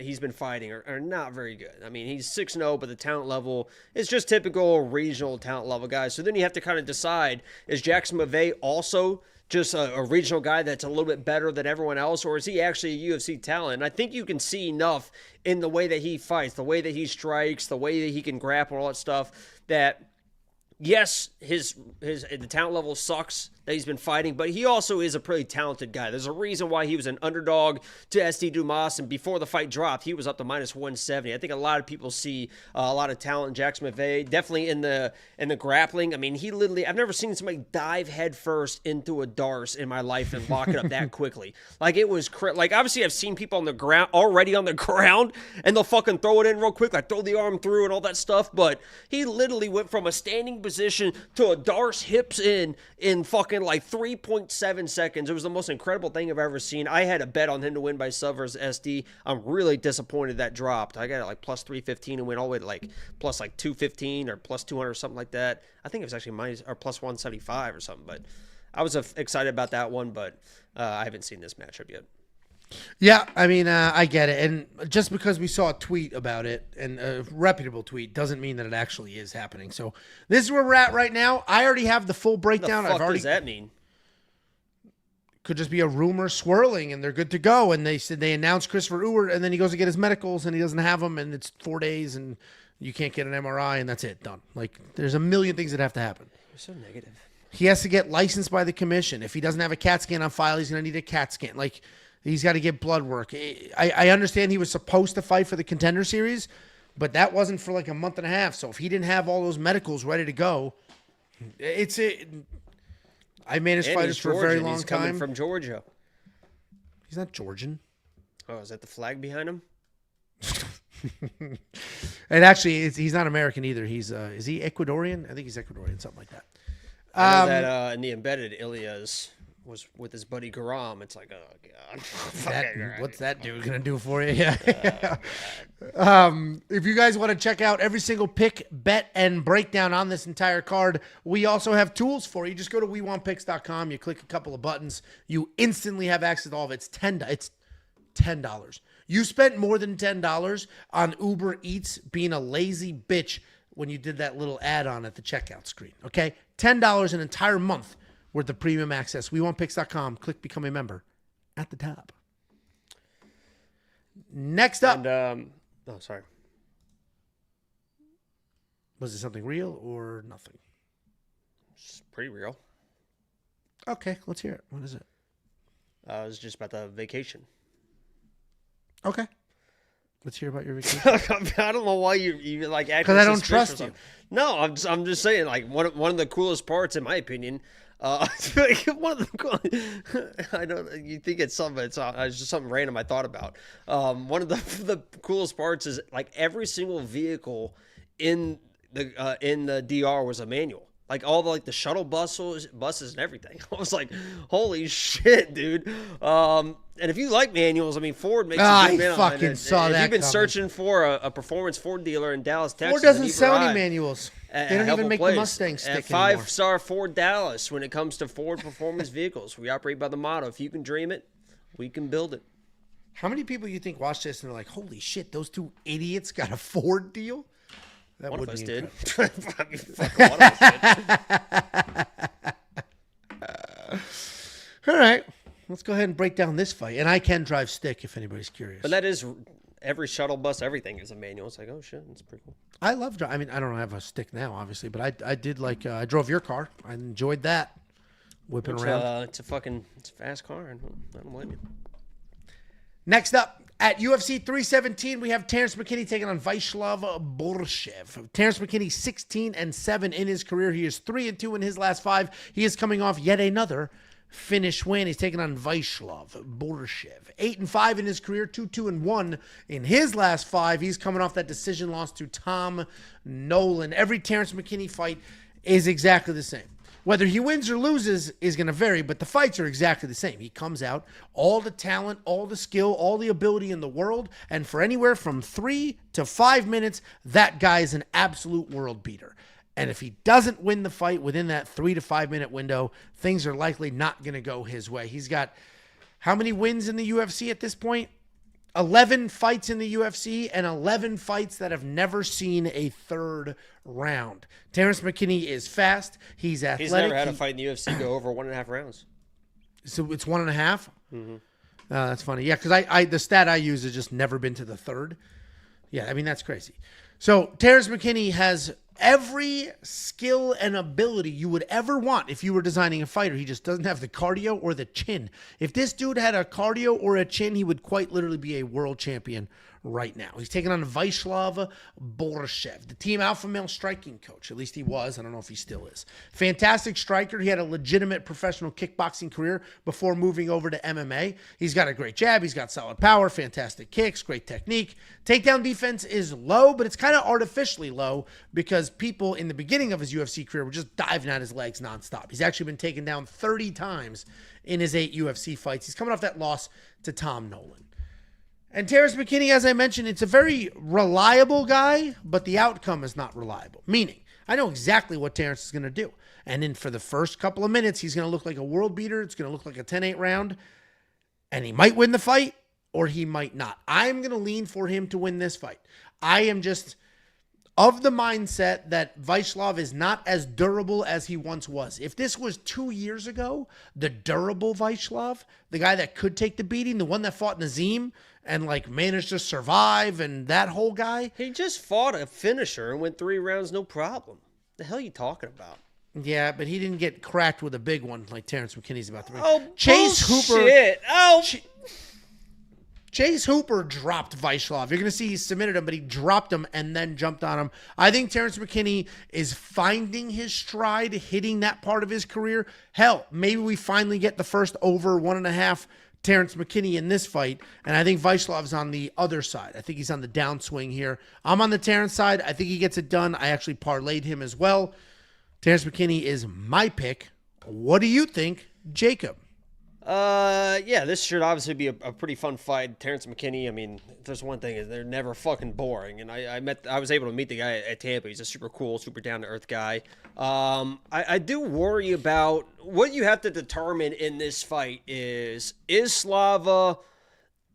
he's been fighting are not very good. I mean, he's 6-0, but the talent level is just typical regional talent level guys. So then you have to kind of decide, is Jackson McVey also just a regional guy that's a little bit better than everyone else, or is he actually a UFC talent? And I think you can see enough in the way that he fights, the way that he strikes, the way that he can grapple, all that stuff, that yes, the talent level sucks that he's been fighting, but he also is a pretty talented guy. There's a reason why he was an underdog to SD Dumas, and before the fight dropped, he was up to -170. I think a lot of people see a lot of talent in Jackson McVey, definitely in the grappling. I mean, I've never seen somebody dive headfirst into a darce in my life and lock it up that quickly. Like, it was like, obviously I've seen people already on the ground, and they'll fucking throw it in real quick, like throw the arm through and all that stuff, but he literally went from a standing position to a darce hips in fucking like 3.7 seconds. It was the most incredible thing I've ever seen. I had a bet on him to win by sub versus SD. I'm really disappointed that dropped. I got it like plus 315 and went all the way to like plus like 215 or plus 200 or something like that. I think it was actually plus 175 or something, but I was excited about that one, but I haven't seen this matchup yet. Yeah, I mean, I get it. And just because we saw a tweet about it, and a reputable tweet, doesn't mean that it actually is happening. So this is where we're at right now. I already have the full breakdown. What the fuck does that mean? Could just be a rumor swirling, and they're good to go. And they said they announced Christopher Ewert, and then he goes to get his medicals, and he doesn't have them, and it's 4 days, and you can't get an MRI, and that's it, done. Like, there's a million things that have to happen. You're so negative. He has to get licensed by the commission. If he doesn't have a CAT scan on file, he's going to need a CAT scan. Like, He's got to get blood work. I understand he was supposed to fight for the Contender Series, but that wasn't for like a month and a half. So if he didn't have all those medicals ready to go, I managed fighters for a very long He's time. coming from Georgia. He's not Georgian. Oh, is that the flag behind him? And actually, he's not American either. Is he Ecuadorian? I think he's Ecuadorian, something like that. I know that in the embedded, Ilya's was with his buddy Garam. It's like, oh god, What's that dude gonna do for you? Yeah. If you guys want to check out every single pick, bet, and breakdown on this entire card, we also have tools for you. Just go to WeWantPicks.com. You click a couple of buttons. You instantly have access to all of it. It's $10. You spent more than $10 on Uber Eats being a lazy bitch when you did that little add-on at the checkout screen. Okay, $10 an entire month worth of premium access. WeWantPicks.com. Click Become a Member at the top. Next up. And, oh, sorry. Was it something real or nothing? It's pretty real. Okay, let's hear it. What is it? It was just about the vacation. Okay. Let's hear about your vacation. I don't know why you like acting because I don't suspicious trust you. No, I'm just saying, like, one of the coolest parts, in my opinion. One of the I know you think it's something. It's just something random I thought about. One of the coolest parts is like every single vehicle in the DR was a manual. Like all the shuttle buses and everything. I was like, holy shit, dude. And if you like manuals, I mean, Ford makes a good I fucking saw that. If you've been coming. searching for a performance Ford dealer in Dallas, Texas, Ford doesn't sell any manuals. They don't even make the place. Mustang stick At anymore. 5-star Ford Dallas when it comes to Ford performance vehicles. We operate by the motto, if you can dream it, we can build it. How many people you think watch this and they're like, holy shit, those two idiots got a Ford deal? That One would of us be did. incredible. Fucking one of us did. All right. Let's go ahead and break down this fight. And I can drive stick if anybody's curious. But that is every shuttle bus, everything is a manual. It's like, oh shit, that's pretty cool. I love driving. I mean, I don't have a stick now, obviously, but I did like, I drove your car. I enjoyed that. Whipping around. It's a fast car. I don't blame you. Next up, at UFC 317, we have Terrance McKinney taking on Viacheslav Borshchev. Terrance McKinney 16-7 in his career. He is 3-2 in his last 5. He is coming off yet another finish win. He's taking on Viacheslav Borshchev. 8-5 in his career, 2-1 in his last 5. He's coming off that decision loss to Tom Nolan. Every Terrance McKinney fight is exactly the same. Whether he wins or loses is going to vary, but the fights are exactly the same. He comes out, all the talent, all the skill, all the ability in the world, and for anywhere from 3 to 5 minutes, that guy is an absolute world beater. And if he doesn't win the fight within that 3 to 5 minute window, things are likely not going to go his way. He's got how many wins in the UFC at this point? 11 fights in the UFC and 11 fights that have never seen a third round. Terrance McKinney is fast. He's athletic. He's never had a fight in the UFC go over 1.5 rounds. So it's 1.5? Mm-hmm. That's funny. Yeah, because I the stat I use has just never been to the third. Yeah, I mean, that's crazy. So Terrance McKinney has every skill and ability you would ever want if you were designing a fighter. He just doesn't have the cardio or the chin. If this dude had a cardio or a chin, he would quite literally be a world champion right now. He's taking on Viacheslav Borshchev, the team alpha male striking coach. At least he was. I don't know if he still is. Fantastic striker. He had a legitimate professional kickboxing career before moving over to MMA. He's got a great jab. He's got solid power, fantastic kicks, great technique. Takedown defense is low, but it's kind of artificially low because people in the beginning of his UFC career were just diving at his legs nonstop. He's actually been taken down 30 times in his 8 UFC fights. He's coming off that loss to Tom Nolan. And Terrance McKinney, as I mentioned, it's a very reliable guy, but the outcome is not reliable. Meaning, I know exactly what Terrance is going to do. And then for the first couple of minutes, he's going to look like a world beater. It's going to look like a 10-8 round. And he might win the fight, or he might not. I'm going to lean for him to win this fight. I am just of the mindset that Viacheslav is not as durable as he once was. If this was 2 years ago, the durable Viacheslav, the guy that could take the beating, the one that fought Nazim and like managed to survive and that whole guy. He just fought a finisher and went 3 rounds, no problem. The hell are you talking about? Yeah, but he didn't get cracked with a big one like Terrance McKinney's about to. Oh, Chase bullshit. Hooper. Oh, Chase Hooper dropped Viacheslav. You're going to see he submitted him, but he dropped him and then jumped on him. I think Terrance McKinney is finding his stride, hitting that part of his career. Hell, maybe we finally get the first over 1.5 Terrance McKinney in this fight, and I think Viacheslav's on the other side. I think he's on the downswing here. I'm on the Terrance side. I think he gets it done. I actually parlayed him as well. Terrance McKinney is my pick. What do you think, Jacob? Yeah, this should obviously be a pretty fun fight. Terrance McKinney, I mean, if there's one thing, is they're never fucking boring. And I was able to meet the guy at Tampa. He's a super cool, super down-to-earth guy. I do worry about what you have to determine in this fight is Slava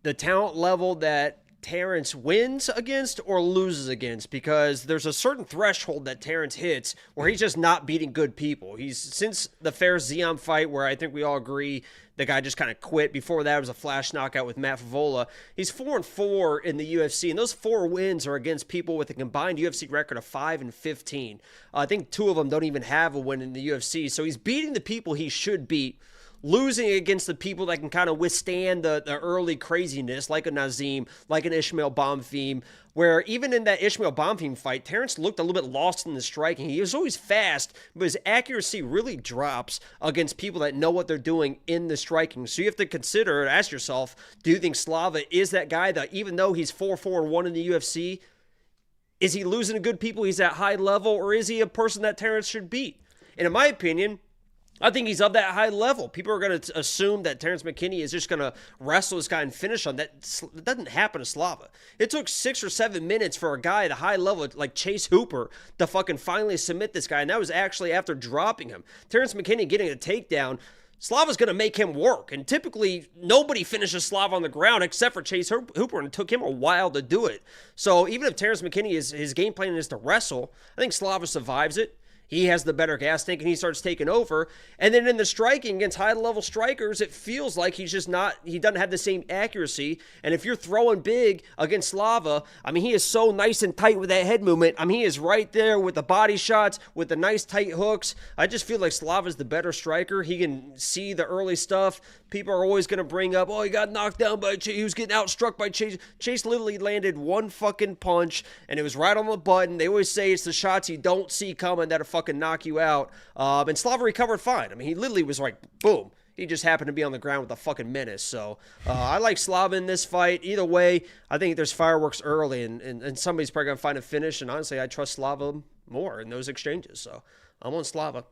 the talent level that Terrance wins against or loses against? Because there's a certain threshold that Terrance hits where he's just not beating good people. He's, since the Fair Zion fight, where I think we all agree the guy just kind of quit. Before that, it was a flash knockout with Matt Favola. He's 4-4 in the UFC, and those 4 wins are against people with a combined UFC record of 5-15. I think 2 of them don't even have a win in the UFC. So he's beating the people he should beat, losing against the people that can kind of withstand the early craziness, like a Nazim, like an Ishmael Bonfim, where even in that Ishmael Bonfim fight, Terrance looked a little bit lost in the striking. He was always fast, but his accuracy really drops against people that know what they're doing in the striking. So you have to consider, ask yourself, do you think Slava is that guy that even though he's 4-4-1 in the UFC, is he losing to good people? He's at high level, or is he a person that Terrance should beat? And in my opinion, I think he's of that high level. People are going to assume that Terrance McKinney is just going to wrestle this guy and finish on that. It doesn't happen to Slava. It took 6 or 7 minutes for a guy at a high level like Chase Hooper to fucking finally submit this guy, and that was actually after dropping him. Terrance McKinney getting a takedown, Slava's going to make him work, and typically nobody finishes Slava on the ground except for Chase Hooper, and it took him a while to do it. So even if Terrance McKinney, his game plan is to wrestle, I think Slava survives it. He has the better gas tank, and he starts taking over. And then in the striking against high-level strikers, it feels like he doesn't have the same accuracy. And if you're throwing big against Slava, I mean, he is so nice and tight with that head movement. I mean, he is right there with the body shots, with the nice tight hooks. I just feel like Slava's the better striker. He can see the early stuff. People are always going to bring up, oh, he got knocked down by Chase. He was getting outstruck by Chase. Chase literally landed one fucking punch, and it was right on the button. They always say it's the shots you don't see coming that are fucking knock you out. And Slava recovered fine. I mean, he literally was like, boom. He just happened to be on the ground with a fucking menace. So I like Slava in this fight. Either way, I think there's fireworks early, and somebody's probably going to find a finish. And honestly, I trust Slava more in those exchanges. So I'm on Slava.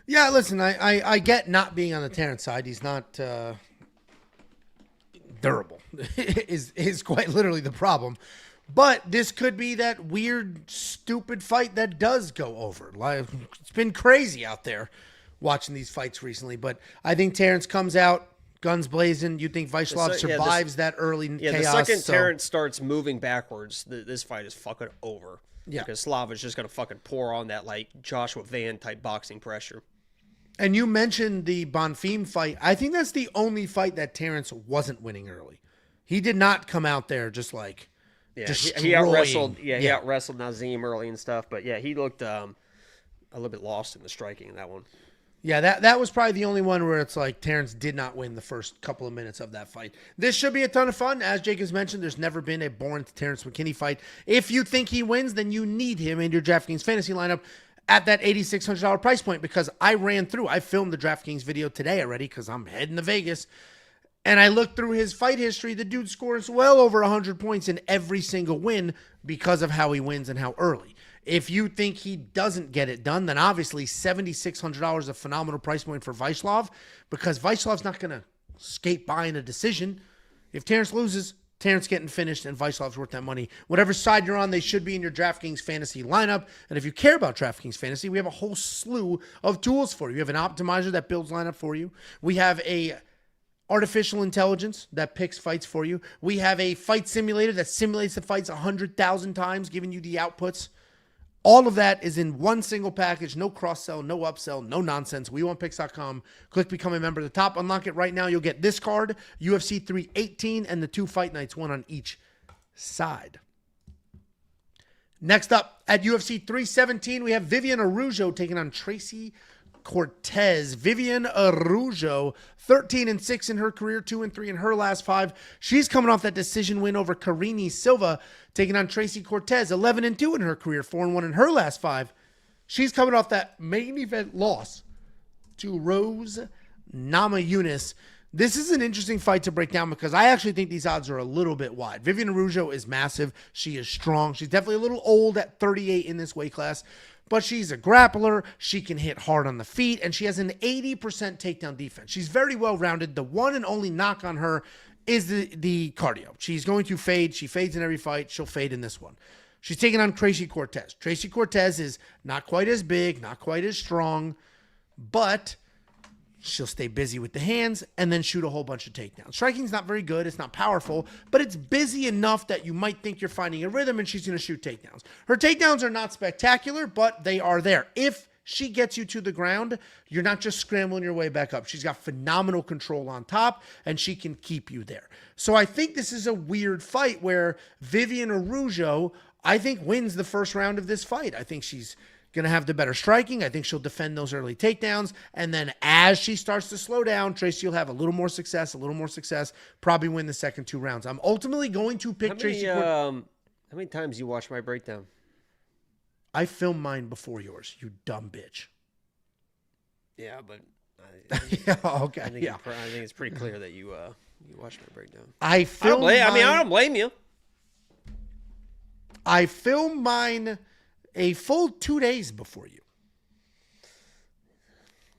Yeah, listen, I get not being on the Terrance side. He's not durable is quite literally the problem. But this could be that weird, stupid fight that does go over. Like, it's been crazy out there watching these fights recently. But I think Terrance comes out, guns blazing. You think Viacheslav survives that early chaos. Yeah, the second Terrance starts moving backwards, this fight is fucking over. Yeah. Because Slava's just going to fucking pour on that, like, Joshua Van type boxing pressure. And you mentioned the Bonfim fight. I think that's the only fight that Terrance wasn't winning early. He did not come out there just like... Yeah, he out-wrestled. Yeah, he out-wrestled Nazim early and stuff. But yeah, he looked a little bit lost in the striking in that one. Yeah, that was probably the only one where it's like Terrance did not win the first couple of minutes of that fight. This should be a ton of fun. As Jake has mentioned, there's never been a boring Terrance McKinney fight. If you think he wins, then you need him in your DraftKings fantasy lineup at that $8,600 price point, because I filmed the DraftKings video today already because I'm heading to Vegas. And I looked through his fight history. The dude scores well over 100 points in every single win because of how he wins and how early. If you think he doesn't get it done, then obviously $7,600 is a phenomenal price point for Viacheslav, because Viacheslav's not going to skate by in a decision. If Terrance loses, Terrance getting finished, and Viacheslav's worth that money. Whatever side you're on, they should be in your DraftKings fantasy lineup. And if you care about DraftKings fantasy, we have a whole slew of tools for you. We have an optimizer that builds lineup for you. We have a artificial intelligence that picks fights for you. We have a fight simulator that simulates the fights 100,000 times, giving you the outputs. All of that is in one single package. No cross-sell, no upsell, no nonsense. WeWantPicks.com. Click Become a Member at the top. Unlock it right now. You'll get this card, UFC 318, and the 2 fight nights, one on each side. Next up, at UFC 317, we have Viviane Araujo taking on Tracy Cortez. Viviane Araujo, 13-6 in her career, 2-3 in her last 5. She's coming off that decision win over Karine Silva, taking on Tracy Cortez, 11-2 in her career, 4-1 in her last 5. She's coming off that main event loss to Rose Namajunas. This is an interesting fight to break down because I actually think these odds are a little bit wide. Viviane Araujo is massive. She is strong. She's definitely a little old at 38 in this weight class, but she's a grappler. She can hit hard on the feet, and she has an 80% takedown defense. She's very well-rounded. The one and only knock on her is the cardio. She's going to fade. She fades in every fight. She'll fade in this one. She's taking on Tracy Cortez. Tracy Cortez is not quite as big, not quite as strong, but she'll stay busy with the hands and then shoot a whole bunch of takedowns. Striking's not very good. It's not powerful, but it's busy enough that you might think you're finding a rhythm, and she's going to shoot takedowns. Her takedowns are not spectacular, but they are there. If she gets you to the ground, you're not just scrambling your way back up. She's got phenomenal control on top, and she can keep you there. So I think this is a weird fight where Viviane Araujo, I think, wins the first round of this fight. I think she's going to have the better striking. I think she'll defend those early takedowns. And then as she starts to slow down, Tracy will have a little more success, probably win the second 2 rounds. I'm ultimately going to pick Tracy. How many times you watch my breakdown? I filmed mine before yours, you dumb bitch. Yeah, but yeah, okay. I think it's pretty clear that you watched my breakdown. I don't blame you. I filmed mine a full 2 days before you.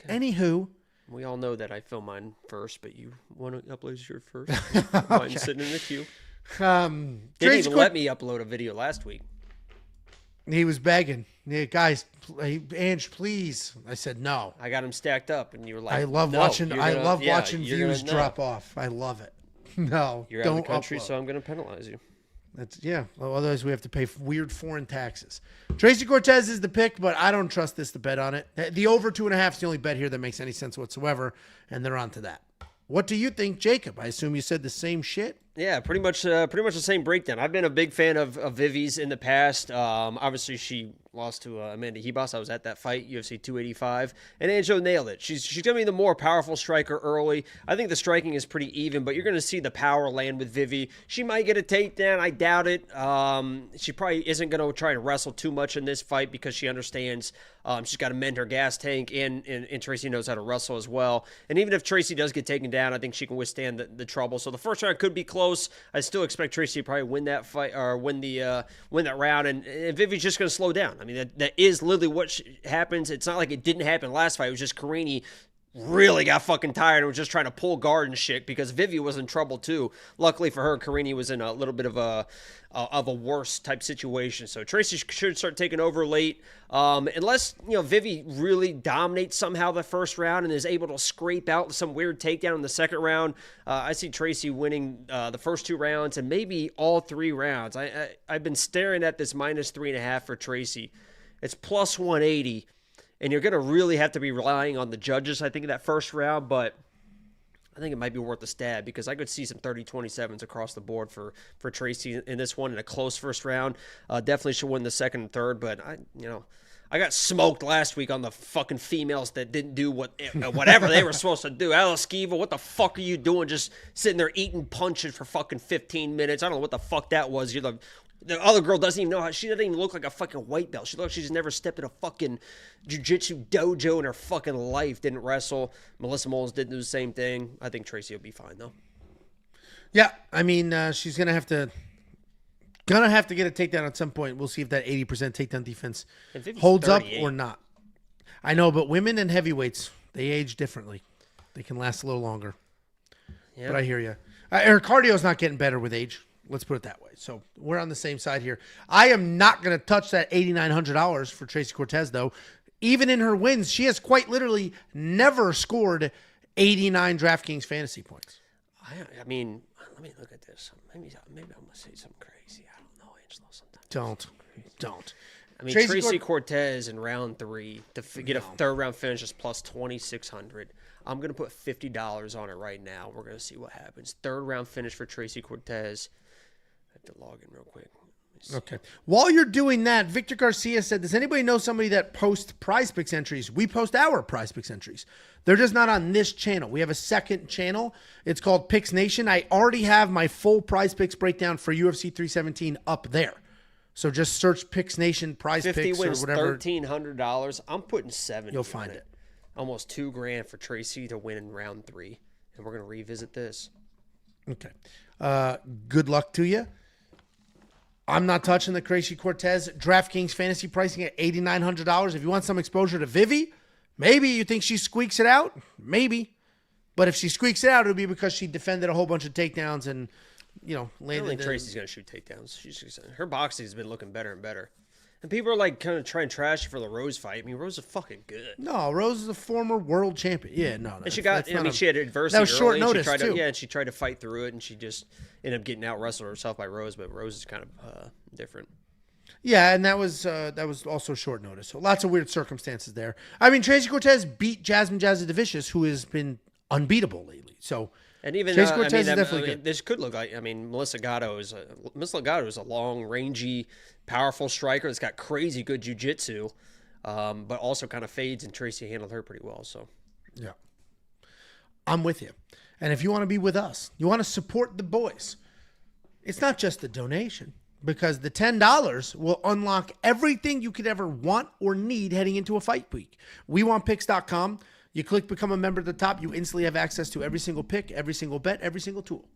Okay. Anywho. We all know that I film mine first, but you want to upload yours first. Okay. Mine's sitting in the queue. Didn't even let me upload a video last week. He was begging. Yeah, guys, Ange, please. I said no. I got him stacked up, and you were like, I love watching views drop off. I love it. No, you're out of the country, so I'm going to penalize you. Well, otherwise we have to pay weird foreign taxes. Tracy Cortez is the pick, but I don't trust this to bet on it. The over 2.5 is the only bet here that makes any sense whatsoever, and they're on to that. What do you think, Jacob? I assume you said the same shit. Yeah, pretty much the same breakdown. I've been a big fan of Vivi's in the past. Obviously, she lost to Amanda Ribas. I was at that fight, UFC 285, and Angelo nailed it. She's going to be the more powerful striker early. I think the striking is pretty even, but you're going to see the power land with Vivi. She might get a takedown. I doubt it. She probably isn't going to try to wrestle too much in this fight because she understands she's got to mend her gas tank, and Tracy knows how to wrestle as well. And even if Tracy does get taken down, I think she can withstand the trouble. So the first round could be close. I still expect Tracy to probably win that fight or win that round, and Vivi's just going to slow down. I mean, that is literally what happens. It's not like it didn't happen last fight. It was just Karine really got fucking tired and was just trying to pull guard and shit because Vivi was in trouble too. Luckily for her, Karine was in a little bit of a worse type situation. So Tracy should start taking over late. Unless, Vivi really dominates somehow the first round and is able to scrape out some weird takedown in the second round. I see Tracy winning the first 2 rounds and maybe all 3 rounds. I've been staring at this -3.5 for Tracy. It's plus 180. And you're going to really have to be relying on the judges, I think, in that first round. But I think it might be worth a stab because I could see some 30-27s across the board for Tracy in this one in a close first round. Definitely should win the second and third. But, I got smoked last week on the fucking females that didn't do whatever they were supposed to do. Alice Esquiva, what the fuck are you doing just sitting there eating punches for fucking 15 minutes? I don't know what the fuck that was. The other girl doesn't even know she doesn't even look like a fucking white belt. She looks like she's never stepped in a fucking jiu-jitsu dojo in her fucking life. Didn't wrestle. Melissa Mullins didn't do the same thing. I think Tracy will be fine though. Yeah, I mean, she's gonna have to get a takedown at some point. We'll see if that 80% takedown defense holds up or not. I know, but women and heavyweights, they age differently. They can last a little longer. Yeah. But I hear you. Her cardio's not getting better with age. Let's put it that way. So we're on the same side here. I am not going to touch that $8,900 for Tracy Cortez, though. Even in her wins, she has quite literally never scored 89 DraftKings fantasy points. I mean, let me look at this. Maybe I'm going to say something crazy. I don't know, Angelo. Sometimes Don't. I mean, Tracy Cortez in round 3 to get a third round finish is plus 2,600. I'm going to put $50 on it right now. We're going to see what happens. Third round finish for Tracy Cortez. I have to log in real quick. Let me DraftKings. Okay. While you're doing that, Victor Garcia said, does anybody know somebody that posts Prize Picks entries? We post our Prize Picks entries. They're just not on this channel. We have a second channel. It's called Picks Nation. I already have my full Prize Picks breakdown for UFC 317 up there. So just search Picks Nation Prize 50 Picks or wins whatever. $1,300. I'm putting 70. You'll find it. Almost $2,000 for Tracy to win in round 3, and we're gonna revisit this. Okay. Good luck to you. I'm not touching the Tracy Cortez DraftKings fantasy pricing at $8,900. If you want some exposure to Vivi, maybe you think she squeaks it out. Maybe. But if she squeaks it out, it'll be because she defended a whole bunch of takedowns and, I landed. don't think Tracy's going to shoot takedowns. Her boxing has been looking better and better. And people are like kind of trying to trash her for the Rose fight. I mean, Rose is fucking good. No, Rose is a former world champion. Yeah, no. And she got, she had adversity. That was short early, notice, too. And she tried to fight through it, and she just ended up getting out wrestled herself by Rose. But Rose is kind of different. Yeah, and that was also short notice. So lots of weird circumstances there. I mean, Tracy Cortez beat Jasmine Jasudavicius, who has been unbeatable lately. So and even Tracy Cortez is definitely good. This could look like. I mean, Melissa Gatto is a long, rangy, powerful striker that's got crazy good jiu-jitsu, but also kind of fades. And Tracy handled her pretty well. So yeah, I'm with you. And if you want to be with us, you want to support the boys. It's not just a donation. Because the $10 will unlock everything you could ever want or need heading into a fight week. WeWantPicks.com. You click Become a Member at the top. You instantly have access to every single pick, every single bet, every single tool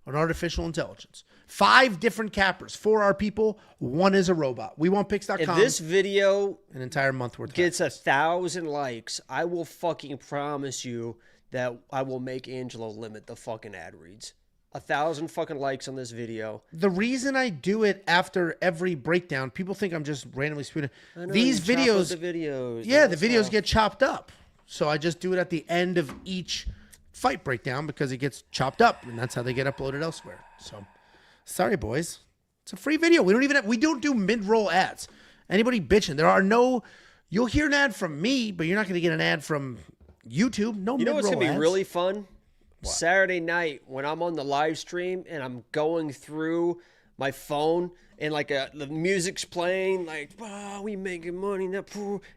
on artificial intelligence. 5 different cappers. 4 are people. 1 is a robot. WeWantPicks.com. if this video an entire month worth gets 1,000 likes, I will fucking promise you that I will make Angelo limit the fucking ad reads. 1,000 fucking likes on this video. The reason I do it after every breakdown, people think I'm just randomly spooning. These videos, yeah, the videos get chopped up. So I just do it at the end of each fight breakdown because it gets chopped up, and that's how they get uploaded elsewhere. So, sorry, boys, it's a free video. We don't do mid-roll ads. Anybody bitching? There are no. You'll hear an ad from me, but you're not going to get an ad from YouTube. No mid-roll ads. You know what's going to be really fun? What? Saturday night when I'm on the live stream and I'm going through my phone and like the music's playing, like, wow, we making money now,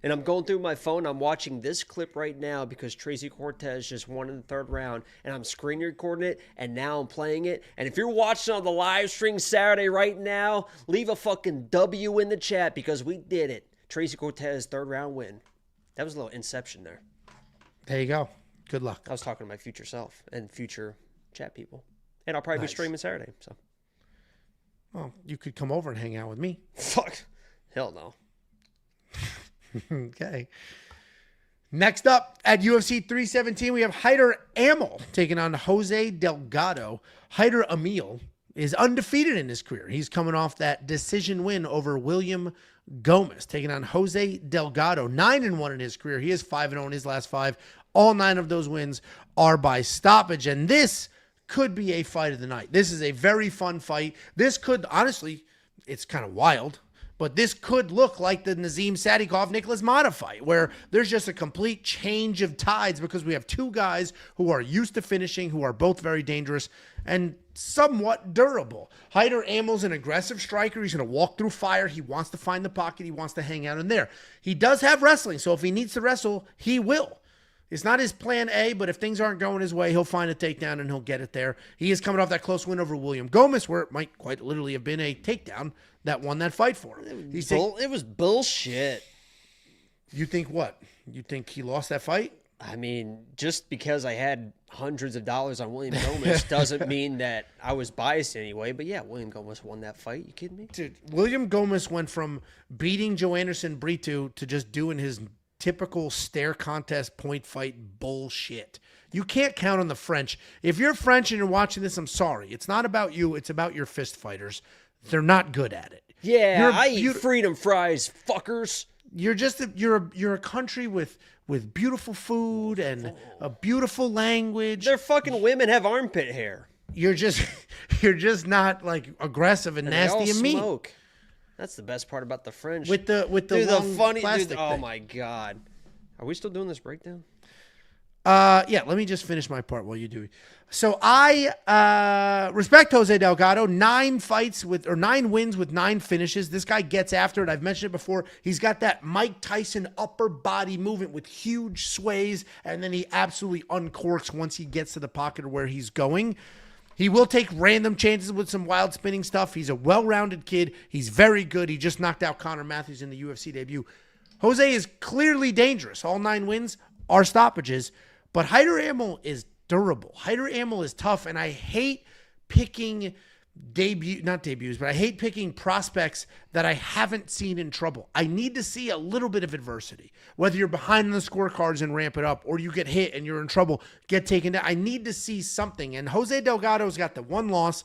and I'm going through my phone. I'm watching this clip right now because Tracy Cortez just won in the 3rd round, and I'm screen recording it, and now I'm playing it. And if you're watching on the live stream Saturday right now, leave a fucking W in the chat because we did it. Tracy Cortez 3rd round win. That was a little inception there. There you go. Good luck. I was talking to my future self and future chat people. And I'll probably be streaming Saturday. So, well, you could come over and hang out with me. Fuck. Hell no. Okay. Next up at UFC 317, we have Hyder Amil taking on Jose Delgado. Hyder Amil is undefeated in his career. He's coming off that decision win over William Gomez, taking on Jose Delgado. 9-1 in his career. He is 5-0 in his last 5. All 9 of those wins are by stoppage, and this could be a fight of the night. This is a very fun fight. This could, honestly, it's kind of wild, but this could look like the Nazim Sadikov-Nicholas Mata fight, where there's just a complete change of tides because we have 2 guys who are used to finishing, who are both very dangerous and somewhat durable. Hyder Amil's an aggressive striker. He's going to walk through fire. He wants to find the pocket. He wants to hang out in there. He does have wrestling, so if he needs to wrestle, he will. It's not his plan A, but if things aren't going his way, he'll find a takedown and he'll get it there. He is coming off that close win over William Gomez, where it might quite literally have been a takedown that won that fight for him. It was bullshit. You think what? You think he lost that fight? I mean, just because I had hundreds of dollars on William Gomez doesn't mean that I was biased anyway. But yeah, William Gomez won that fight. You kidding me? Dude, William Gomez went from beating Joe Anderson Brito to just doing his typical stare contest point fight bullshit. You can't count on the French. If you're French and you're watching this, I'm sorry. It's not about you. It's about your fist fighters. They're not good at it. Yeah, I eat freedom fries, fuckers. You're just you're a country with beautiful food and a beautiful language. Their fucking women have armpit hair. You're just not like aggressive and nasty and mean. Smoke. That's the best part about the French. With the dude, long the funny plastic dude, oh thing. my god. Are we still doing this breakdown? Yeah, let me just finish my part while you do it. So I respect Jose Delgado. 9 wins with 9 finishes. This guy gets after it. I've mentioned it before. He's got that Mike Tyson upper body movement with huge sways, and then he absolutely uncorks once he gets to the pocket of where he's going. He will take random chances with some wild spinning stuff. He's a well-rounded kid. He's very good. He just knocked out Conor Matthews in the UFC debut. Jose is clearly dangerous. All 9 wins are stoppages. But Hyder Amil is durable. Hyder Amil is tough, and I hate picking I hate picking prospects that I haven't seen in trouble. I need to see a little bit of adversity. Whether you're behind in the scorecards and ramp it up, or you get hit and you're in trouble, get taken down. I need to see something. And Jose Delgado's got the 1 loss.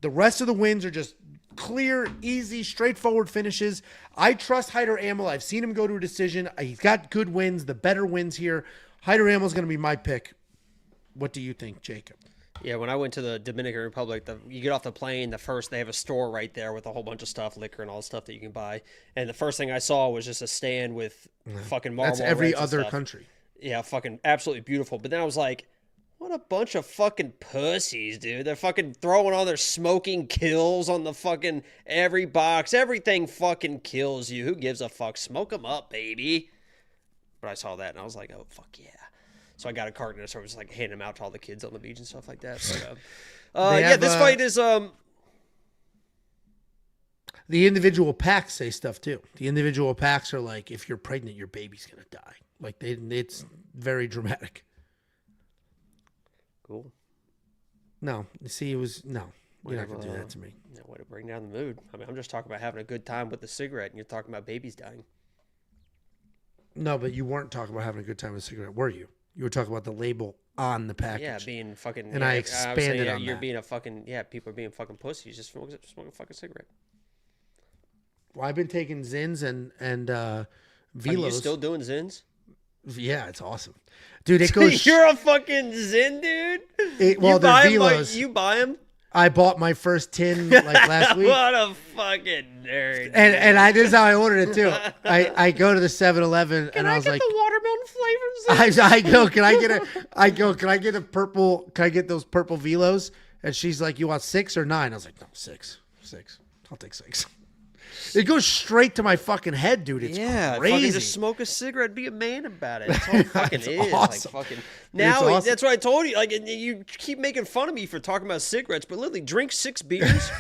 The rest of the wins are just clear, easy, straightforward finishes. I trust Hyder Amil. I've seen him go to a decision. He's got good wins, the better wins here. Hyder Amil is going to be my pick. What do you think, Jacob? Yeah, when I went to the Dominican Republic, you get off the plane, they have a store right there with a whole bunch of stuff, liquor and all the stuff that you can buy. And the first thing I saw was just a stand with fucking marble. That's every reds and other stuff. country. Yeah, fucking absolutely beautiful. But then I was like, what a bunch of fucking pussies, dude. They're fucking throwing all their smoking kills on the fucking every box. Everything fucking kills you. Who gives a fuck? Smoke them up, baby. But I saw that and I was like, oh, fuck yeah. So I got a carton and I was like handing them out to all the kids on the beach and stuff like that. But, this fight is the individual packs say stuff too. The individual packs are like, if you're pregnant, your baby's gonna die. Like it's very dramatic. Cool. No, you see, you're not gonna do that to me. No way to bring down the mood. I mean, I'm just talking about having a good time with the cigarette, and you're talking about babies dying. No, but you weren't talking about having a good time with a cigarette, were you? You were talking about the label on the package. Yeah, being fucking. And I expanded on you're that. being a fucking. Yeah, people are being fucking pussies. Just smoke a fucking cigarette. Well, I've been taking Zins and Velos. Are you still doing Zins? Yeah, it's awesome, dude. It goes. You're a fucking Zin, dude. They're Velos. You buy them? I bought my first tin like last week. What a fucking nerd! And this is how I ordered it too. I go to the 7-Eleven and I was like, the watermelon flavors? I go, can I get a purple? Can I get those purple Velos? And she's like, you want 6 or 9? I was like, no, 6. I'll take 6. It goes straight to my fucking head, dude. It's crazy. Fucking just smoke a cigarette, be a man about it. That's all it fucking is. Awesome. Like fucking now, that's what I told you. Like, you keep making fun of me for talking about cigarettes, but literally drink 6 beers,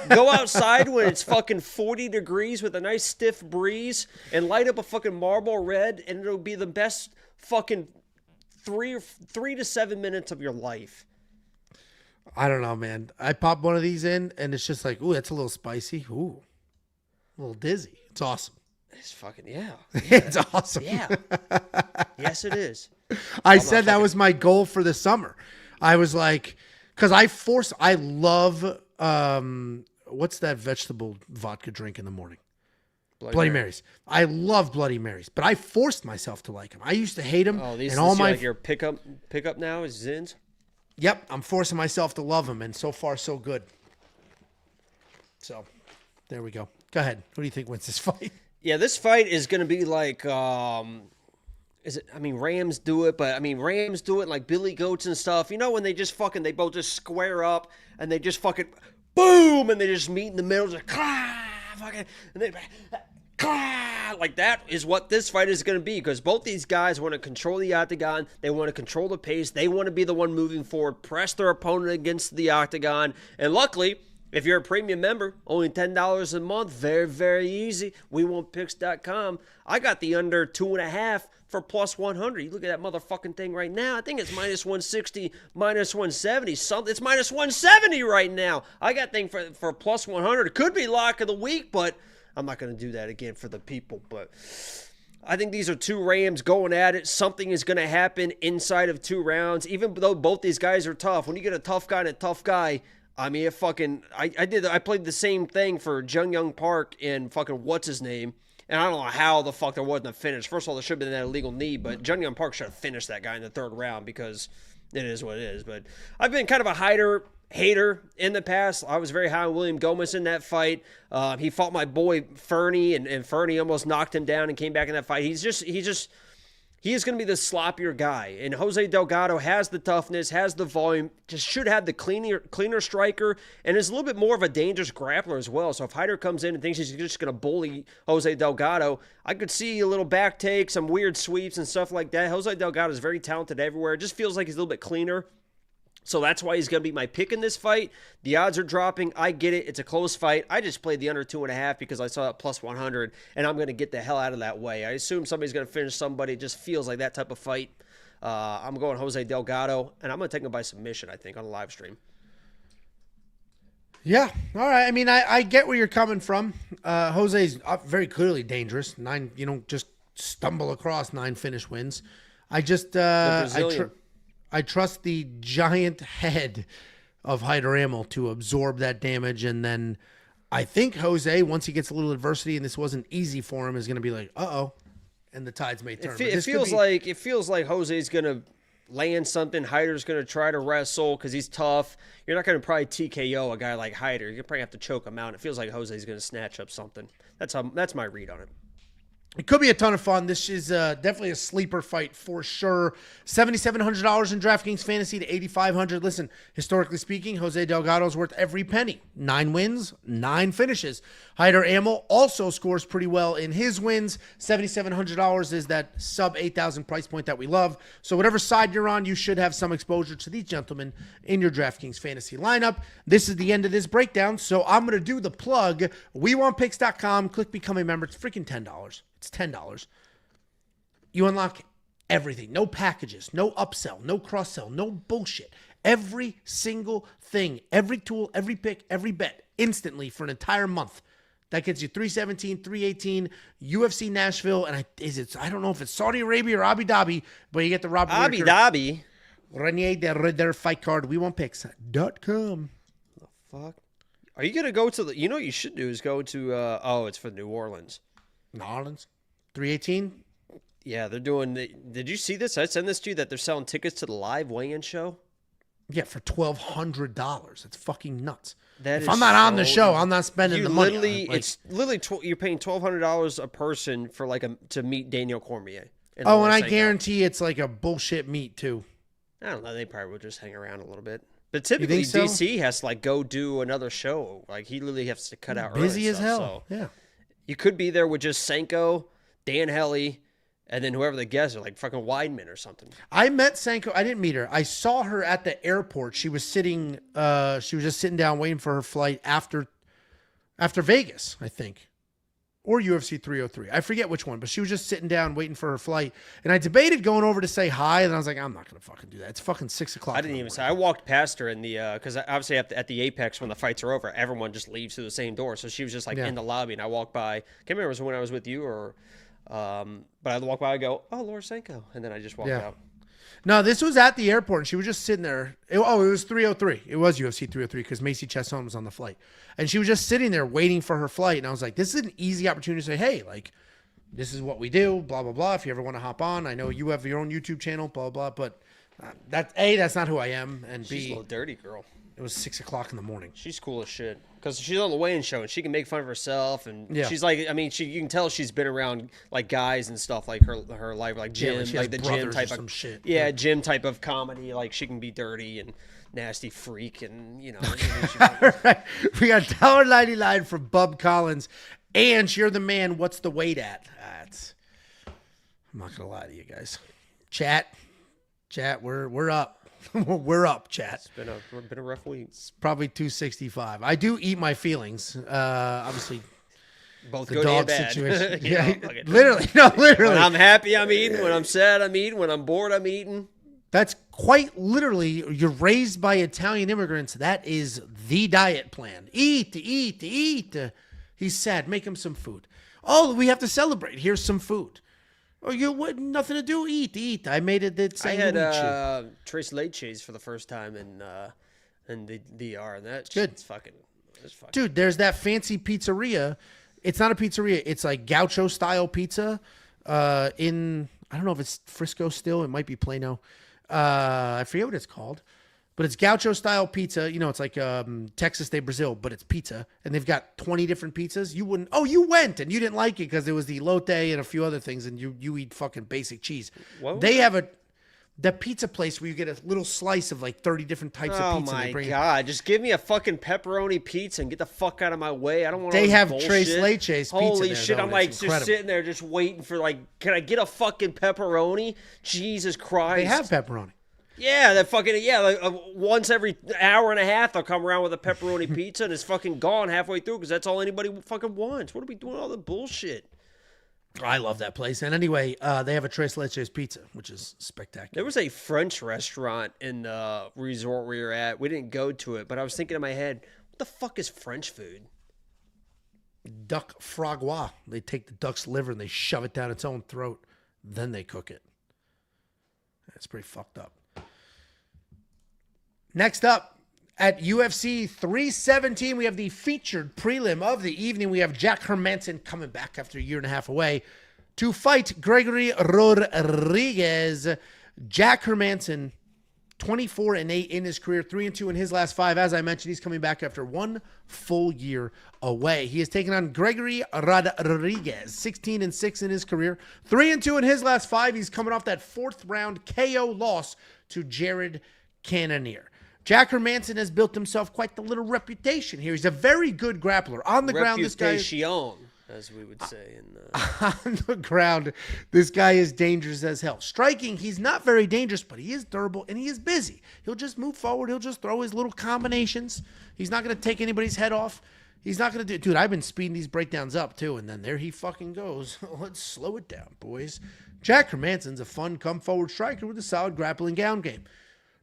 go outside when it's fucking 40 degrees with a nice stiff breeze, and light up a fucking Marlboro Red, and it'll be the best fucking 3 to 7 minutes of your life. I don't know, man. I pop one of these in, and it's just like, ooh, that's a little spicy. Ooh. A little dizzy. It's awesome. It's fucking, yeah. It's awesome. Yeah. Yes, it is. I said that was my goal for the summer. I was like, because I love, what's that vegetable vodka drink in the morning? Bloody Marys. I love Bloody Marys, but I forced myself to like them. I used to hate them. Oh, these and all my like your pickup now is Zins? Yep, I'm forcing myself to love them, and so far so good. So, there we go. Go ahead. What do you think wins this fight? Yeah, this fight is going to be like, Rams do it, but Rams do it like Billy Goats and stuff. You know, when they both just square up and they just fucking boom, and they just meet in the middle, just fucking, and then like that is what this fight is going to be, because both these guys want to control the octagon. They want to control the pace. They want to be the one moving forward, press their opponent against the octagon, and luckily, if you're a premium member, only $10 a month, very, very easy. WeWantPicks.com. I got the under 2.5 for plus 100. You look at that motherfucking thing right now. I think it's minus 160, minus 170. Something. It's minus 170 right now. I got thing for plus 100. It could be lock of the week, but I'm not going to do that again for the people. But I think these are 2 Rams going at it. Something is going to happen inside of 2 rounds, even though both these guys are tough. When you get a tough guy and a tough guy, I mean, I played the same thing for Jung Park and fucking what's his name, and I don't know how the fuck there wasn't a finish. First of all, there should have been that illegal knee, but Jung Park should have finished that guy in the 3rd round, because it is what it is. But I've been kind of a Hyder hater in the past. I was very high on William Gomez in that fight. He fought my boy Fernie, and Fernie almost knocked him down and came back in that fight. He's just he is going to be the sloppier guy. And Jose Delgado has the toughness, has the volume, just should have the cleaner striker, and is a little bit more of a dangerous grappler as well. So if Hyder comes in and thinks he's just going to bully Jose Delgado, I could see a little back take, some weird sweeps and stuff like that. Jose Delgado is very talented everywhere. It just feels like he's a little bit cleaner. So that's why he's going to be my pick in this fight. The odds are dropping. I get it. It's a close fight. I just played the under 2.5 because I saw it plus 100, and I'm going to get the hell out of that way. I assume somebody's going to finish somebody. It just feels like that type of fight. I'm going Jose Delgado, and I'm going to take him by submission, I think, on a live stream. Yeah. All right. I mean, I get where you're coming from. Jose's very clearly dangerous. You don't just stumble across 9 finish wins. I just I trust the giant head of Hyder Amil to absorb that damage. And then I think Jose, once he gets a little adversity and this wasn't easy for him, is going to be like, uh-oh, and the tides may turn. It feels like Jose's going to land something. Hyder's going to try to wrestle because he's tough. You're not going to probably TKO a guy like Hyder. You're probably have to choke him out. It feels like Jose's going to snatch up something. That's my read on it. It could be a ton of fun. This is definitely a sleeper fight for sure. $7,700 in DraftKings Fantasy to $8,500. Listen, historically speaking, Jose Delgado's worth every penny. 9 wins, 9 finishes. Hyder Amil also scores pretty well in his wins. $7,700 is that sub 8,000 price point that we love. So whatever side you're on, you should have some exposure to these gentlemen in your DraftKings Fantasy lineup. This is the end of this breakdown, so I'm going to do the plug. WeWantPicks.com. Click Become a Member. It's freaking $10. It's $10. You unlock everything. No packages, no upsell, no cross-sell, no bullshit. Every single thing, every tool, every pick, every bet, instantly for an entire month. That gets you 317, 318, UFC Nashville, and I don't know if it's Saudi Arabia or Abu Dhabi, but you get the Rob Abu Dhabi. Renier de Redder fight card. WeWantPicks.com. The fuck? Are you gonna go to the? You know what you should do is go to. It's for New Orleans. New Orleans, 318. Yeah, they're doing. Did you see this? I sent this to you that they're selling tickets to the live weigh-in show. Yeah, for $1,200. It's fucking nuts. If I'm not on the show, I'm not spending the money. It's literally you're paying $1,200 a person for to meet Daniel Cormier. And I guarantee it's like a bullshit meet too. I don't know. They probably will just hang around a little bit. But typically, DC has to go do another show. He literally has to cut out busy as hell. So yeah, you could be there with just Sanko, Dan Helly, and then whoever the guests are, like fucking Weidman or something. I met Sanko. I didn't meet her. I saw her at the airport. She was sitting. She was just sitting down waiting for her flight after Vegas, I think, or UFC 303. I forget which one, but she was just sitting down waiting for her flight. And I debated going over to say hi, and I was like, I'm not gonna fucking do that. It's fucking 6 o'clock. I didn't even say. I walked past her in the because obviously at the Apex when the fights are over, everyone just leaves through the same door. So she was just in the lobby, and I walked by. I can't remember if it was when I was with you or. But I walk by, I go, oh, Laura Sanko, and then I just walked out. No, this was at the airport, and she was just sitting there. It was 303. It was UFC 303 because Macy Chesson was on the flight, and she was just sitting there waiting for her flight. And I was like, this is an easy opportunity to say, hey, this is what we do, blah blah blah. If you ever want to hop on, I know you have your own YouTube channel, blah blah. But that's not who I am, and she's B, a little dirty girl. It was 6 o'clock in the morning. She's cool as shit because she's on the weigh-in show and she can make fun of herself and she's you can tell she's been around guys and stuff her life gym, the gym type of shit. Yeah, gym type of comedy. She can be dirty and nasty freak and All right, we got $1.99 from Bub Collins, and you're the man. What's the weight at? I'm not gonna lie to you guys. Chat, we're up. We're up, chat. It's been a rough week. It's probably 265. I do eat my feelings. Obviously, both the good dog and bad. situation. Yeah, literally. When I'm happy, I'm eating. When I'm sad, I'm eating. When I'm bored, I'm eating. That's quite literally. You're raised by Italian immigrants. That is the diet plan. Eat. He's sad. Make him some food. Oh, we have to celebrate. Here's some food. Oh, nothing to do. Eat. I made it. That I had Tracy late cheese for the first time in the DR, and that's good. It's fucking. Dude, there's that fancy pizzeria. It's not a pizzeria. It's like gaucho style pizza. I don't know if it's Frisco still. It might be Plano. I forget what it's called. But it's gaucho style pizza. You know, it's like Texas de Brazil, but it's pizza. And they've got 20 different pizzas. You wouldn't. Oh, you went and you didn't like it because there was the elote and a few other things, and you eat fucking basic cheese. They have the pizza place where you get a little slice of like 30 different types of pizza. Oh my God. Just give me a fucking pepperoni pizza and get the fuck out of my way. I don't want They have bullshit. Tres Leches pizza. Holy there, shit. though, I'm like it's just incredible. sitting there just waiting for like, can I get a fucking pepperoni? Jesus Christ. They have pepperoni. Yeah, that fucking, like once every hour and a half, they'll come around with a pepperoni pizza and it's fucking gone halfway through because that's all anybody fucking wants. What are we doing all the bullshit? I love that place. And anyway, they have a Tres Leches pizza, which is spectacular. There was a French restaurant in the resort we were at. We didn't go to it, but I was thinking in my head, what the fuck is French food? Duck frogois. They take the duck's liver and they shove it down its own throat. Then they cook it. That's pretty fucked up. Next up, at UFC 317, we have the featured prelim of the evening. We have Jack Hermansson coming back after a year and a half away to fight Gregory Rodrigues. Jack Hermansson, 24-8 in his career, 3-2 in his last 5. As I mentioned, he's coming back after 1 full year away. He is taking on Gregory Rodrigues, 16-6 in his career, 3-2 in his last 5. He's coming off that 4th round KO loss to Jared Cannonier. Jack Hermansson has built himself quite the little reputation here. He's a very good grappler. On the ground, this guy is, as we would say. on the ground, this guy is dangerous as hell. Striking, he's not very dangerous, but he is durable and he is busy. He'll just move forward. He'll just throw his little combinations. He's not going to take anybody's head off. He's not going to do... Dude, I've been speeding these breakdowns up, too, and then there he fucking goes. Let's slow it down, boys. Jack Hermansson's a fun, come-forward striker with a solid grappling down game.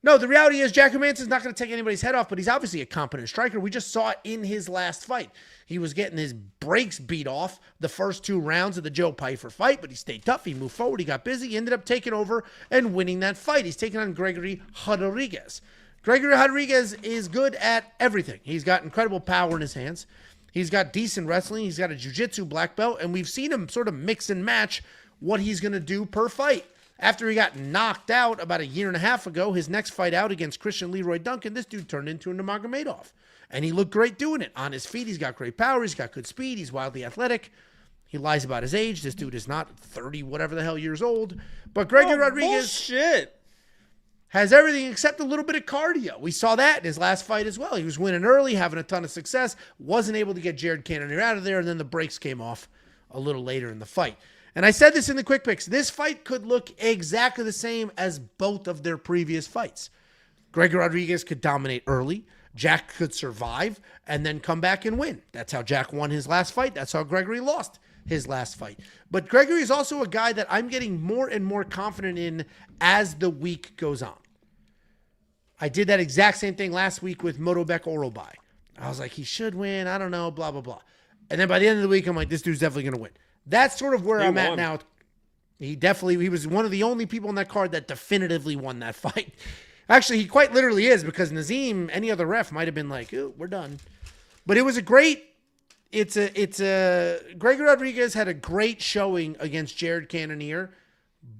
No, the reality is Jack Hermansson's not going to take anybody's head off, but he's obviously a competent striker. We just saw it in his last fight. He was getting his brakes beat off the first 2 rounds of the Joe Pyfer fight, but he stayed tough. He moved forward. He got busy. He ended up taking over and winning that fight. He's taking on Gregory Rodrigues. Gregory Rodrigues is good at everything. He's got incredible power in his hands. He's got decent wrestling. He's got a jiu-jitsu black belt, and we've seen him sort of mix and match what he's going to do per fight. After he got knocked out about a year and a half ago, his next fight out against Christian Leroy Duncan, this dude turned into a Nurmagomedov. And he looked great doing it. On his feet, he's got great power. He's got good speed. He's wildly athletic. He lies about his age. This dude is not 30 whatever the hell years old. But Gregory Rodrigues has everything except a little bit of cardio. We saw that in his last fight as well. He was winning early, having a ton of success, wasn't able to get Jared Cannonier out of there, and then the brakes came off a little later in the fight. And I said this in the quick picks. This fight could look exactly the same as both of their previous fights. Gregory Rodrigues could dominate early. Jack could survive and then come back and win. That's how Jack won his last fight. That's how Gregory lost his last fight. But Gregory is also a guy that I'm getting more and more confident in as the week goes on. I did that exact same thing last week with Motobek Orobai. I was like, he should win. I don't know, blah, blah, blah. And then by the end of the week, I'm like, this dude's definitely going to win. That's sort of where I'm at now. He was one of the only people on that card that definitively won that fight. Actually, he quite literally is, because Nazim, any other ref, might have been like, oh, we're done. But it was Gregory Rodrigues had a great showing against Jared Cannonier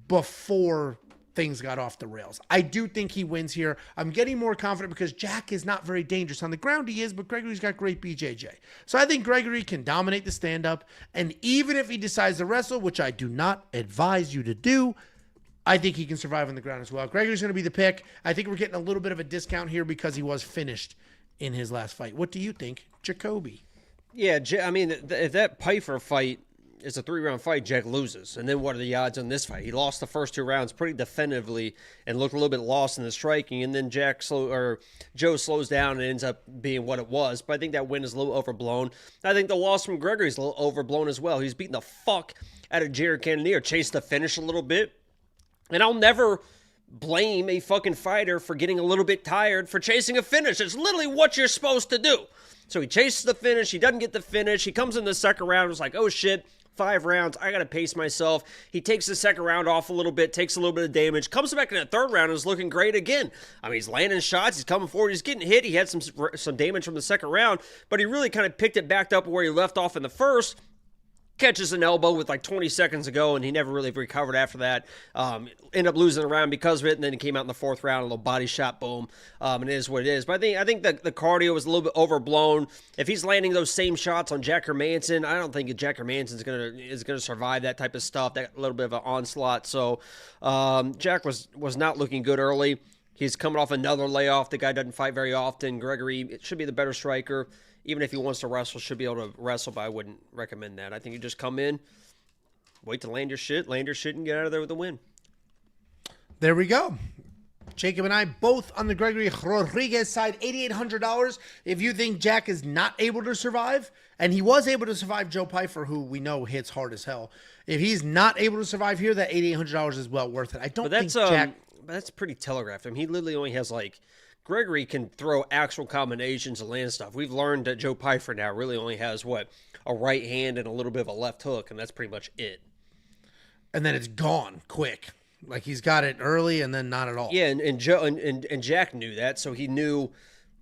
before things got off the rails. I do think he wins here. I'm getting more confident because Jack is not very dangerous. On the ground he is, but Gregory's got great BJJ. So I think Gregory can dominate the stand-up, and even if he decides to wrestle, which I do not advise you to do, I think he can survive on the ground as well. Gregory's going to be the pick. I think we're getting a little bit of a discount here because he was finished in his last fight. What do you think, Jacobe? Yeah, I mean, if that Pyfer fight is a 3-round fight, Jack loses. And then what are the odds on this fight? He lost the first 2 rounds pretty definitively and looked a little bit lost in the striking. And then Joe slows down and ends up being what it was. But I think that win is a little overblown. I think the loss from Gregory is a little overblown as well. He's beating the fuck out of Jared Cannonier, chased the finish a little bit. And I'll never blame a fucking fighter for getting a little bit tired for chasing a finish. It's literally what you're supposed to do. So he chases the finish. He doesn't get the finish. He comes in the second round. It's like, oh shit, 5 rounds. I got to pace myself. He takes the second round off a little bit, takes a little bit of damage, comes back in the third round and is looking great again. I mean, he's landing shots. He's coming forward. He's getting hit. He had some damage from the second round, but he really kind of picked it back up where he left off in the first. catches an elbow with like 20 seconds ago, and he never really recovered after that. Ended up losing the round because of it, and then he came out in the fourth round, a little body shot, boom, and it is what it is. But I think that the cardio was a little bit overblown. If he's landing those same shots on Jack Hermansson, I don't think Jack Hermansson is gonna survive that type of stuff, that little bit of an onslaught. So Jack was not looking good early. He's coming off another layoff. The guy doesn't fight very often. Gregory should be the better striker. Even if he wants to wrestle, should be able to wrestle, but I wouldn't recommend that. I think you just come in, wait to land your shit, and get out of there with a win. There we go. Jacob and I both on the Gregory Rodrigues side, $8,800. If you think Jack is not able to survive, and he was able to survive Joe Pyfer, who we know hits hard as hell. If he's not able to survive here, that $8,800 is well worth it. I don't think Jack... But that's pretty telegraphed. I mean, he literally only has Gregory can throw actual combinations and land stuff. We've learned that Joe Pyfer now really only has, a right hand and a little bit of a left hook, and that's pretty much it. And then it's gone quick. Like, he's got it early and then not at all. Yeah, and Jack knew that, so he knew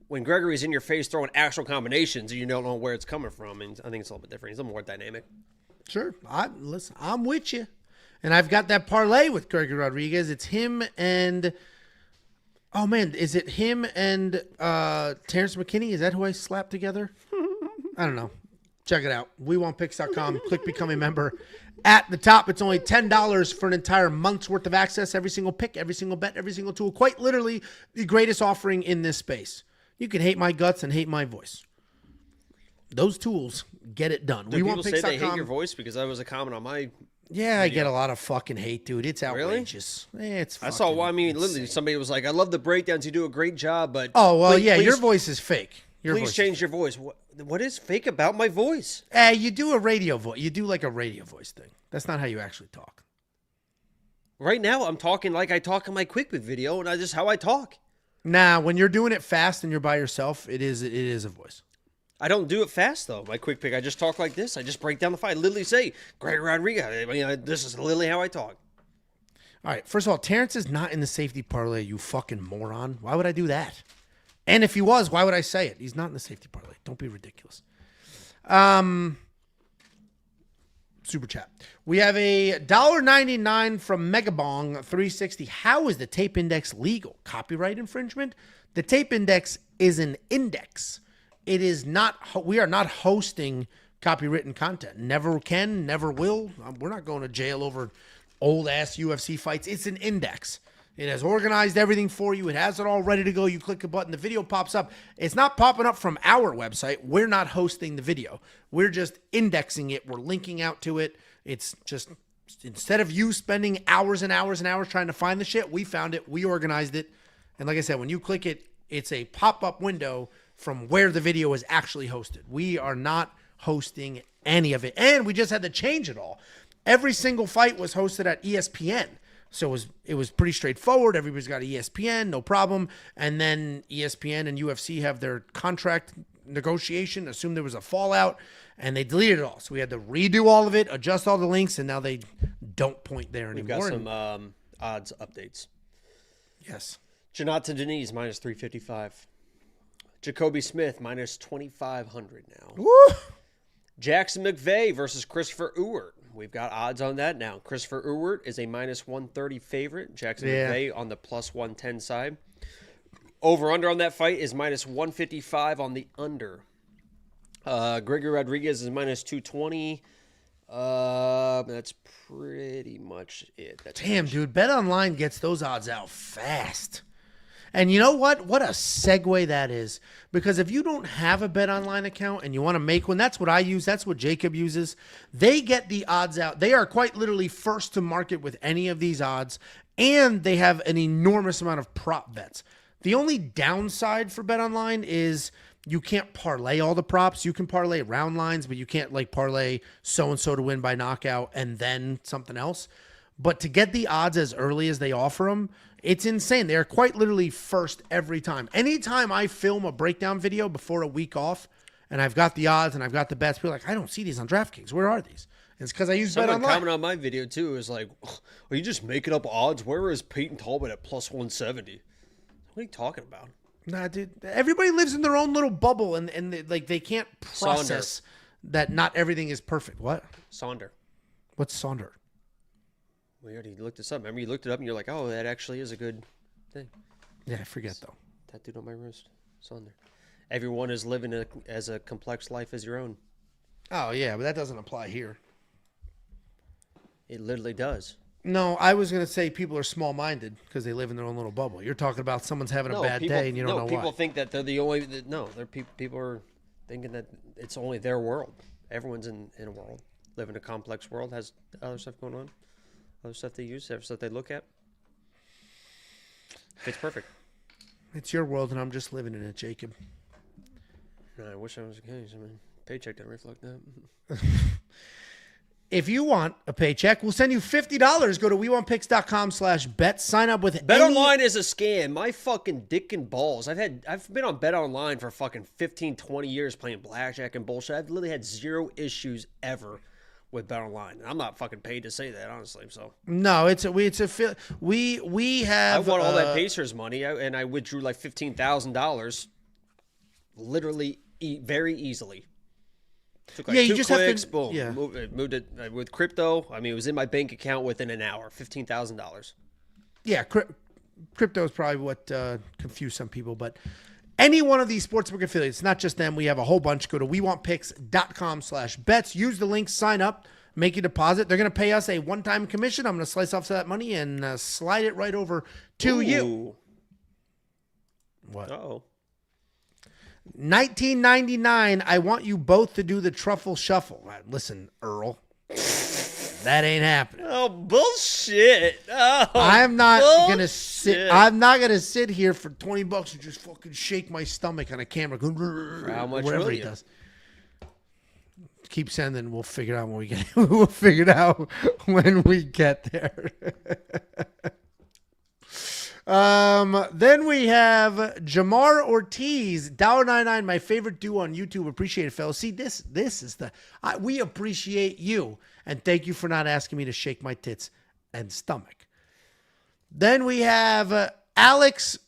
when Gregory's in your face throwing actual combinations, you don't know where it's coming from, and I think it's a little bit different. He's a little more dynamic. Sure. Listen, I'm with you. And I've got that parlay with Gregory Rodrigues. It's him and... Oh, man, is it him and Terrance McKinney? Is that who I slapped together? I don't know. Check it out. WeWantPicks.com. Click Become a Member. At the top, it's only $10 for an entire month's worth of access. Every single pick, every single bet, every single tool. Quite literally the greatest offering in this space. You can hate my guts and hate my voice. Those tools get it done. Do people say they hate your voice? Because that was a comment on my... Yeah, I get a lot of fucking hate, dude. It's outrageous. Really? It's I saw. Well, I mean, literally, somebody was like, "I love the breakdowns. You do a great job." But your voice is fake. Please change your voice. What is fake about my voice? You do a radio voice. You do like a radio voice thing. That's not how you actually talk. Right now, I'm talking like I talk in my quick pick video, and that's just how I talk. Nah, when you're doing it fast and you're by yourself, it is a voice. I don't do it fast, though. My quick pick, I just talk like this. I just break down the fight. I literally say, Gregory Rodrigues. I mean, this is literally how I talk. All right. First of all, Terrance is not in the safety parlay, you fucking moron. Why would I do that? And if he was, why would I say it? He's not in the safety parlay. Don't be ridiculous. Super chat. We have a $1.99 from Megabong 360. How is the tape index legal? Copyright infringement? The tape index is an index. It is not, we are not hosting copywritten content. Never can, never will. We're not going to jail over old ass UFC fights. It's an index. It has organized everything for you. It has it all ready to go. You click a button, the video pops up. It's not popping up from our website. We're not hosting the video. We're just indexing it. We're linking out to it. It's just, instead of you spending hours and hours and hours trying to find the shit, we found it. We organized it. And like I said, when you click it, it's a pop-up window from where the video is actually hosted. We are not hosting any of it. And we just had to change it all. Every single fight was hosted at ESPN. So it was pretty straightforward. Everybody's got ESPN, no problem. And then ESPN and UFC have their contract negotiation, assume there was a fallout, and they deleted it all. So we had to redo all of it, adjust all the links, and now they don't point there anymore. We've got some odds updates. Yes. Jhonata Diniz, minus 355. Jacobe Smith, minus 2,500 now. Woo! Jackson McVey versus Christopher Ewert. We've got odds on that now. Christopher Ewert is a minus 130 favorite. Jackson McVey on the plus 110 side. Over-under on that fight is minus 155 on the under. Gregory Rodrigues is minus 220. That's pretty much it. Damn, dude. BetOnline gets those odds out fast. And you know what? What a segue that is. Because if you don't have a BetOnline account and you want to make one, that's what I use. That's what Jacob uses. They get the odds out. They are quite literally first to market with any of these odds. And they have an enormous amount of prop bets. The only downside for BetOnline is you can't parlay all the props. You can parlay round lines, but you can't like parlay so-and-so to win by knockout and then something else. But to get the odds as early as they offer them, it's insane. They're quite literally first every time. Anytime I film a breakdown video before a week off and I've got the odds and I've got the bets, people are like, I don't see these on DraftKings. Where are these? And it's because I use BetOnline. Someone commented on my video too is like, are you just making up odds? Where is Payton Talbott at plus 170? What are you talking about? Nah, dude. Everybody lives in their own little bubble and they can't process that not everything is perfect. What? Sonder. What's Sonder? We already looked this up. Remember, you looked it up and you're like, oh, that actually is a good thing. Yeah, I forget though. Tattooed on my wrist. Sonder. Everyone is living as a complex life as your own. Oh yeah, but that doesn't apply here. It literally does. No, I was going to say people are small-minded because they live in their own little bubble. You're talking about someone's having a bad day and you don't know why. People think that they're the only. No, people are thinking that it's only their world. Everyone's in a world, live in a complex world, has other stuff going on, other stuff they use, other stuff they look at. It's perfect. It's your world, and I'm just living in it, Jacob. I wish I was the case. I mean, paycheck didn't reflect that. If you want a paycheck, we'll send you $50. Go to WeWantPicks.com/bet. Sign up with BetOnline is a scam. My fucking dick and balls. I've been on BetOnline for fucking 15, 20 years playing blackjack and bullshit. I've literally had zero issues ever with BetOnline. I'm not fucking paid to say that, honestly. So no, we have. I won all that Pacers money, and I withdrew like $15,000, literally very easily. Took like two clicks, boom. Yeah. Moved it with crypto. I mean, it was in my bank account within an hour. $15,000. Yeah, crypto is probably what confused some people, but any one of these sportsbook affiliates, not just them, we have a whole bunch. Go to WeWantPicks.com/bets. Use the link, sign up, make a deposit. They're going to pay us a one-time commission. I'm going to slice off that money and slide it right over to you. What? Uh-oh. 1999, I want you both to do the truffle shuffle. Listen, Earl, that ain't happening. Oh, bullshit. Oh, I'm not gonna sit. I'm not gonna sit here for $20 and just fucking shake my stomach on a camera. How much whatever will he you? does. Keep sending. We'll figure it out when we get. We'll figure it out when we get there. Then we have Jamar Ortiz, $1.99, my favorite duo on YouTube. Appreciate it, fellas. See, this is we appreciate you, and thank you for not asking me to shake my tits and stomach. Then we have Alex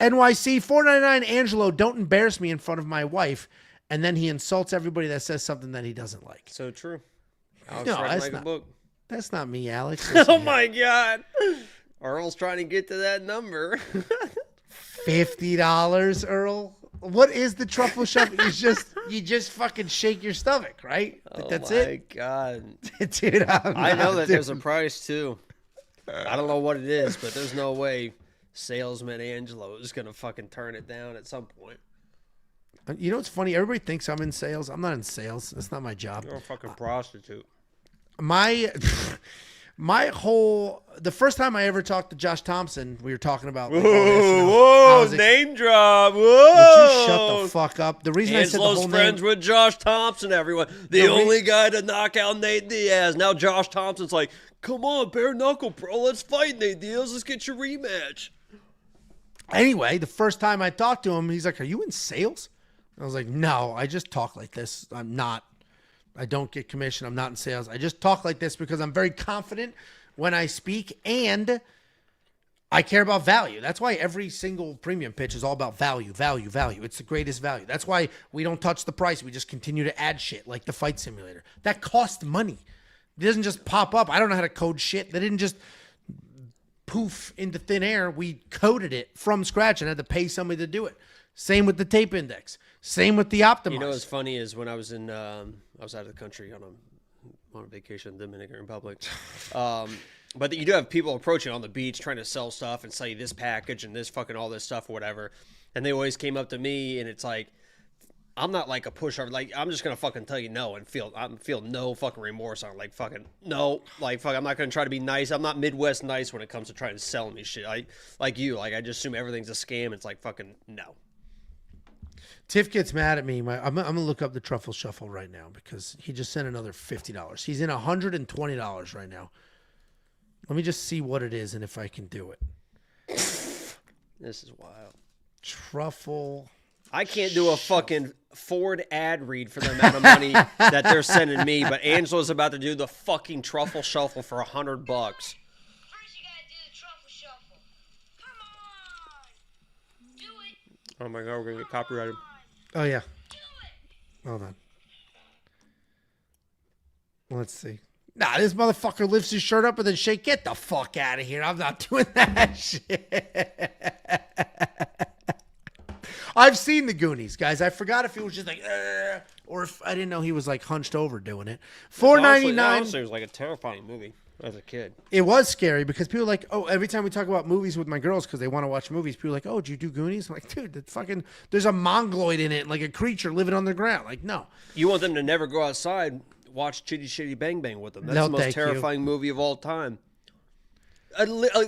NYC, $4.99, Angelo, don't embarrass me in front of my wife, and then he insults everybody that says something that he doesn't like. So true. Alex No, writing that's like a book. That's not me, Alex. Oh my God. Earl's trying to get to that number. $50, Earl. What is the truffle shuffle? You just fucking shake your stomach, right? That's it. Oh my God. Dude, I know that there's a price too. I don't know what it is, but there's no way salesman Angelo is going to fucking turn it down at some point. You know what's funny? Everybody thinks I'm in sales. I'm not in sales. That's not my job. You're a fucking prostitute. The first time I ever talked to Josh Thompson, we were talking about. Like, whoa, name drop. Whoa. Would you shut the fuck up? The reason I said the whole friends name, with Josh Thompson, everyone. The only guy to knock out Nate Diaz. Now Josh Thompson's like, come on, bare knuckle, bro. Let's fight, Nate Diaz. Let's get your rematch. Anyway, the first time I talked to him, he's like, are you in sales? I was like, no, I just talk like this. I'm not. I don't get commission. I'm not in sales. I just talk like this because I'm very confident when I speak and I care about value. That's why every single premium pitch is all about value, value, value. It's the greatest value. That's why we don't touch the price. We just continue to add shit like the fight simulator. That costs money. It doesn't just pop up. I don't know how to code shit. They didn't just poof into thin air. We coded it from scratch and had to pay somebody to do it. Same with the tape index. Same with the optimize. You know what's funny is when I was in, I was out of the country on a vacation in the Dominican Republic. But you do have people approaching on the beach trying to sell stuff and sell you this package and this fucking all this stuff or whatever. And they always came up to me and it's like, I'm not like a pushover. Like, I'm just going to fucking tell you no and feel no fucking remorse on like fucking no. Like, fuck, I'm not going to try to be nice. I'm not Midwest nice when it comes to trying to sell me shit. I just assume everything's a scam. It's like fucking no. Tiff gets mad at me. I'm going to look up the truffle shuffle right now because he just sent another $50. He's in $120 right now. Let me just see what it is and if I can do it. This is wild. Truffle. I can't do a fucking Ford ad read for the amount of money that they're sending me, but Angelo's about to do the fucking truffle shuffle for $100. First, you gotta do the truffle shuffle. Come on, do it. Oh my God, we're gonna get copyrighted. Oh, yeah. Do it. Hold on. Let's see. Nah, this motherfucker lifts his shirt up and then shake. Get the fuck out of here. I'm not doing that shit. I've seen the Goonies, guys. I forgot if he was just like, or if I didn't know he was like hunched over doing it. $4.99. Honestly, it was like a terrifying movie as a kid. It was scary because people are like, oh, every time we talk about movies with my girls because they want to watch movies, people are like, oh, did you do Goonies? I'm like, dude, that fucking, there's a mongoloid in it, like a creature living on the ground. Like, no. You want them to never go outside, watch Chitty Chitty Bang Bang with them. That's No, the most thank you. terrifying movie of all time. A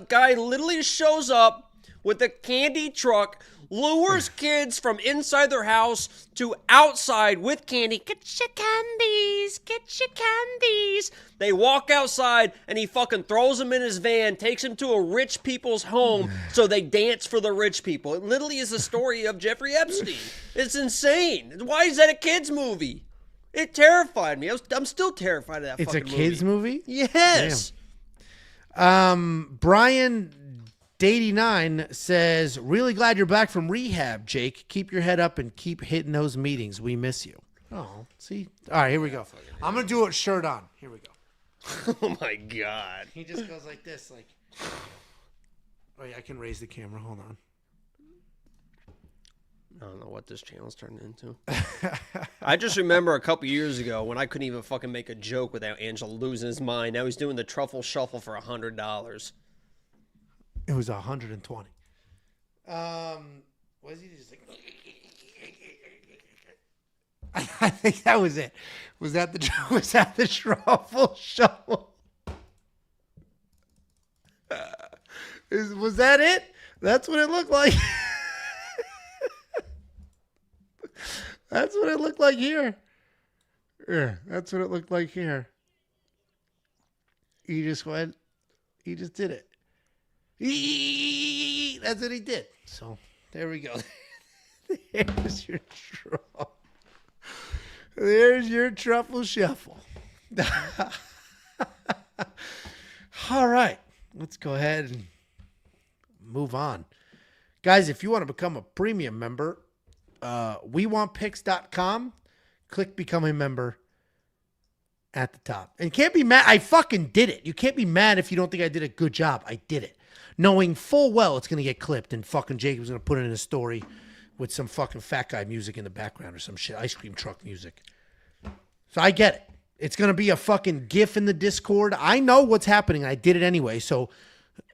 guy literally shows up with a candy truck, lures kids from inside their house to outside with candy. Get your candies, get your candies. They walk outside and he fucking throws them in his van, takes them to a rich people's home so they dance for the rich people. It literally is the story of Jeffrey Epstein. It's insane. Why is that a kid's movie? It terrified me. I'm still terrified of that It's a fucking kid's movie? Yes. Brian Day89 says, really glad you're back from rehab, Jake. Keep your head up and keep hitting those meetings. We miss you. Oh, see? All right, here we go. I'm going to do it shirt on. Here we go. Oh, my God. He just goes like this, like. Oh, yeah, I can raise the camera. Hold on. I don't know what this channel's turned into. I just remember a couple years ago when I couldn't even fucking make a joke without Angelo losing his mind. Now he's doing the truffle shuffle for $100. It was 120. Was he just like? I think that was it. Was that the truffle shuffle? Was that it? That's what it looked like. That's what it looked like here. Yeah, that's what it looked like here. He just went. He just did it. That's what he did. So there we go. There's your truffle. There's your truffle shuffle. All right. Let's go ahead and move on. Guys, if you want to become a premium member, wewantpicks.com. Click become a member at the top. And you can't be mad. I fucking did it. You can't be mad if you don't think I did a good job. I did it. Knowing full well it's going to get clipped and fucking Jacob's going to put it in a story with some fucking fat guy music in the background or some shit. Ice cream truck music. So I get it. It's going to be a fucking GIF in the Discord. I know what's happening. I did it anyway. So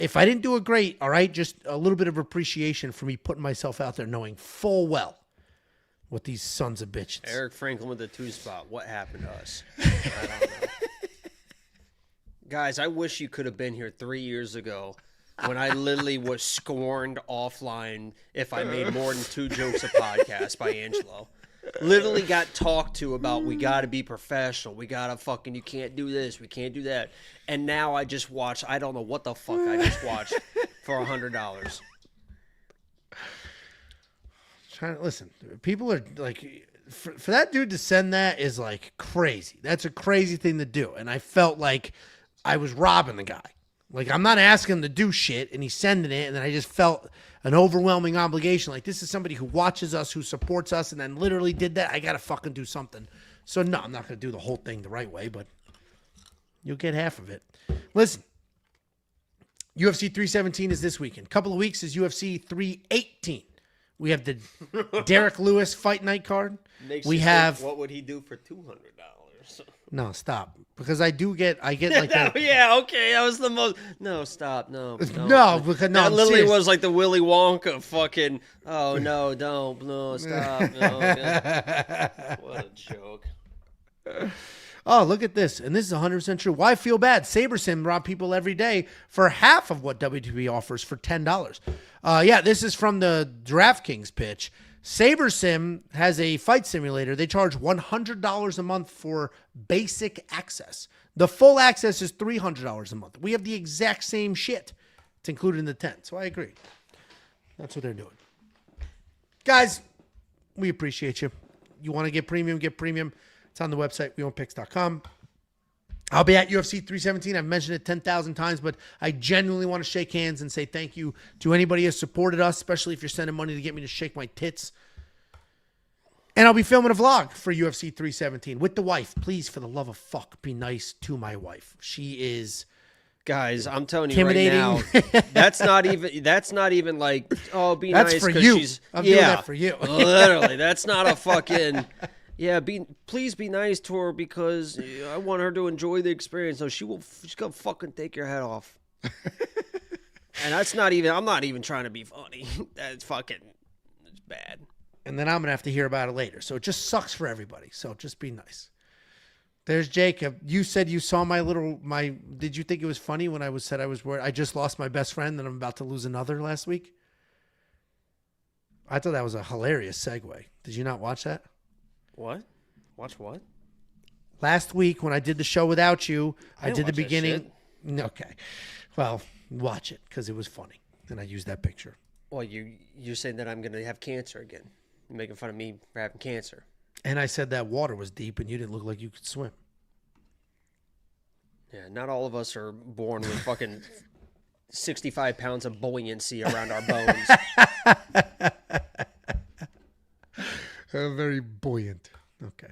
if I didn't do it great, all right, just a little bit of appreciation for me putting myself out there knowing full well what these sons of bitches. Eric Franklin with the 2-spot. What happened to us? I don't know. Guys, I wish you could have been here 3 years ago when I literally was scorned offline if I made more than 2 jokes a podcast by Angelo. Literally got talked to about we got to be professional. We got to fucking, you can't do this. We can't do that. And now I just watched, I don't know what the fuck I just watched for $100. Trying to listen. People are like, for that dude to send that is like crazy. That's a crazy thing to do. And I felt like I was robbing the guy. Like, I'm not asking him to do shit, and he's sending it, and then I just felt an overwhelming obligation. Like, this is somebody who watches us, who supports us, and then literally did that. I got to fucking do something. So, no, I'm not going to do the whole thing the right way, but you'll get half of it. Listen, UFC 317 is this weekend. Couple of weeks is UFC 318. We have the Derek Lewis fight night card. We have... What would he do for $200? No, stop. Because I get like that. Yeah, okay, that was the most. No, stop, no. No, because no, that I'm literally serious. was like the Willy Wonka fucking. Oh no, don't, no, stop, no. Yeah. What a joke. Oh, look at this. And this is 100% true. Why feel bad? SaberSim rob people every day for half of what WWE offers for $10. Yeah, this is from the DraftKings pitch. SaberSim has a fight simulator. They charge $100 a month for basic access. The full access is $300 a month. We have the exact same shit. It's included in the 10. So I agree. That's what they're doing. Guys, we appreciate you. You want to get premium, get premium. It's on the website, weownpicks.com. I'll be at UFC 317. I've mentioned it 10,000 times, but I genuinely want to shake hands and say thank you to anybody who has supported us, especially if you're sending money to get me to shake my tits. And I'll be filming a vlog for UFC 317 with the wife. Please, for the love of fuck, be nice to my wife. She is Guys, I'm telling you right now, intimidating. that's not even like, oh, be That's nice for because you. she's I'm doing that for you. Literally, that's not a fucking please be nice to her because I want her to enjoy the experience. So she's gonna fucking take your head off. And that's not even. I'm not even trying to be funny. That's fucking. It's bad. And then I'm going to have to hear about it later. So it just sucks for everybody. So just be nice. There's Jacob. You said you saw did you think it was funny when I said I was worried? I just lost my best friend and I'm about to lose another last week. I thought that was a hilarious segue. Did you not watch that? What? Watch what? Last week when I did the show without you, I didn't did the watch that beginning. shit. Okay. Well, watch it because it was funny. And I used that picture. Well, you're saying that I'm gonna have cancer again. You're making fun of me for having cancer. And I said that water was deep and you didn't look like you could swim. Yeah, not all of us are born with fucking 65 pounds of buoyancy around our bones. Very buoyant. Okay.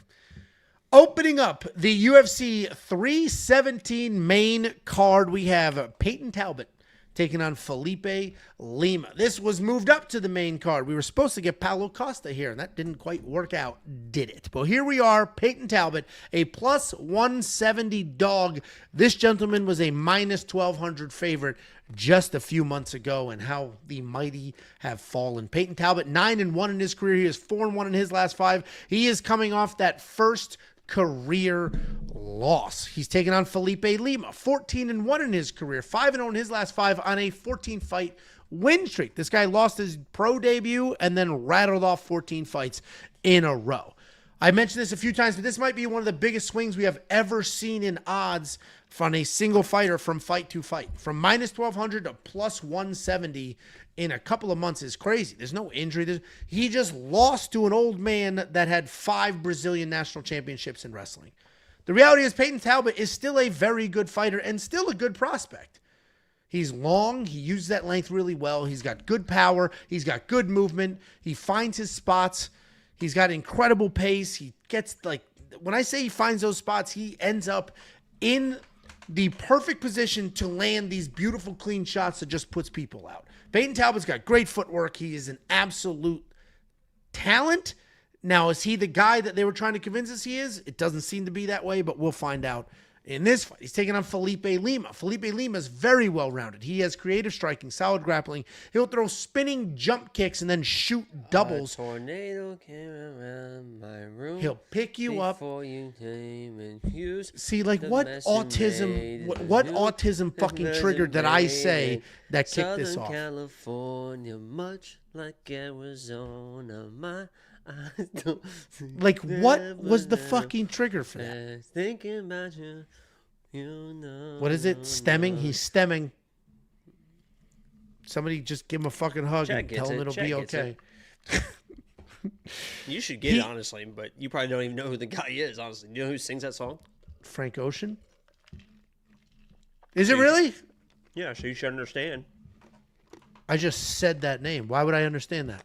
Opening up the UFC 317 main card, we have Payton Talbott taking on Felipe Lima. This was moved up to the main card. We were supposed to get Paulo Costa here, and that didn't quite work out, did it? But here we are, Payton Talbott, a plus 170 dog. This gentleman was a minus 1,200 favorite just a few months ago, and how the mighty have fallen. Payton Talbott, 9-1 in his career. He is 4-1 in his last 5. He is coming off that first career loss. He's taken on Felipe Lima, 14-1 in his career, 5-0 in his last 5 on a 14-fight win streak. This guy lost his pro debut and then rattled off 14 fights in a row. I mentioned this a few times, but this might be one of the biggest swings we have ever seen in odds from a single fighter from fight to fight. From minus 1,200 to plus 170 in a couple of months is crazy. There's no injury. He just lost to an old man that had 5 Brazilian national championships in wrestling. The reality is Payton Talbott is still a very good fighter and still a good prospect. He's long. He uses that length really well. He's got good power. He's got good movement. He finds his spots. He's got incredible pace. He gets, like, when I say he finds those spots, he ends up in the perfect position to land these beautiful, clean shots that just puts people out. Payton Talbott's got great footwork. He is an absolute talent. Now, is he the guy that they were trying to convince us he is? It doesn't seem to be that way, but we'll find out in this fight. He's taking on Felipe Lima. Felipe Lima is very well-rounded. He has creative striking, solid grappling. He'll throw spinning jump kicks and then shoot doubles. A tornado came around my room. He'll pick you up. You came and used See, like, what autism, what autism fucking triggered that I say that kicked this off? Southern California, much like Arizona, my like, what was the fucking trigger for that? Thinking about you, you know. What is it? Stemming? He's stemming. Somebody just give him a fucking hug Check and tell him it'll be okay. You should get it, honestly, but you probably don't even know who the guy is, honestly. Do you know who sings that song? Frank Ocean? Is it really? Yeah, so you should understand. I just said that name. Why would I understand that?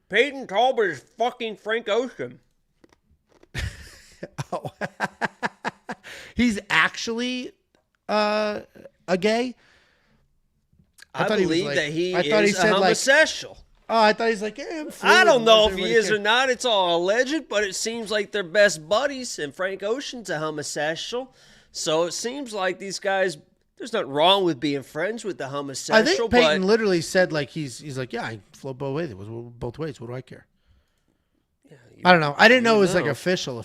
Payton Talbott is fucking Frank Ocean. Oh. He's actually a gay? I thought he was believe like- that he I thought he is a said, like, homosexual. Oh, I thought he's like, yeah, I'm fluid. I don't know if Everybody he is cares. or not. It's all alleged, but it seems like they're best buddies, and Frank Ocean's a homosexual. So it seems like these guys, there's nothing wrong with being friends with the homosexual. I think Payton literally said, like, he's like, yeah, I float both ways. It was both ways. What do I care? Yeah, I don't know. I didn't know it was like know. official.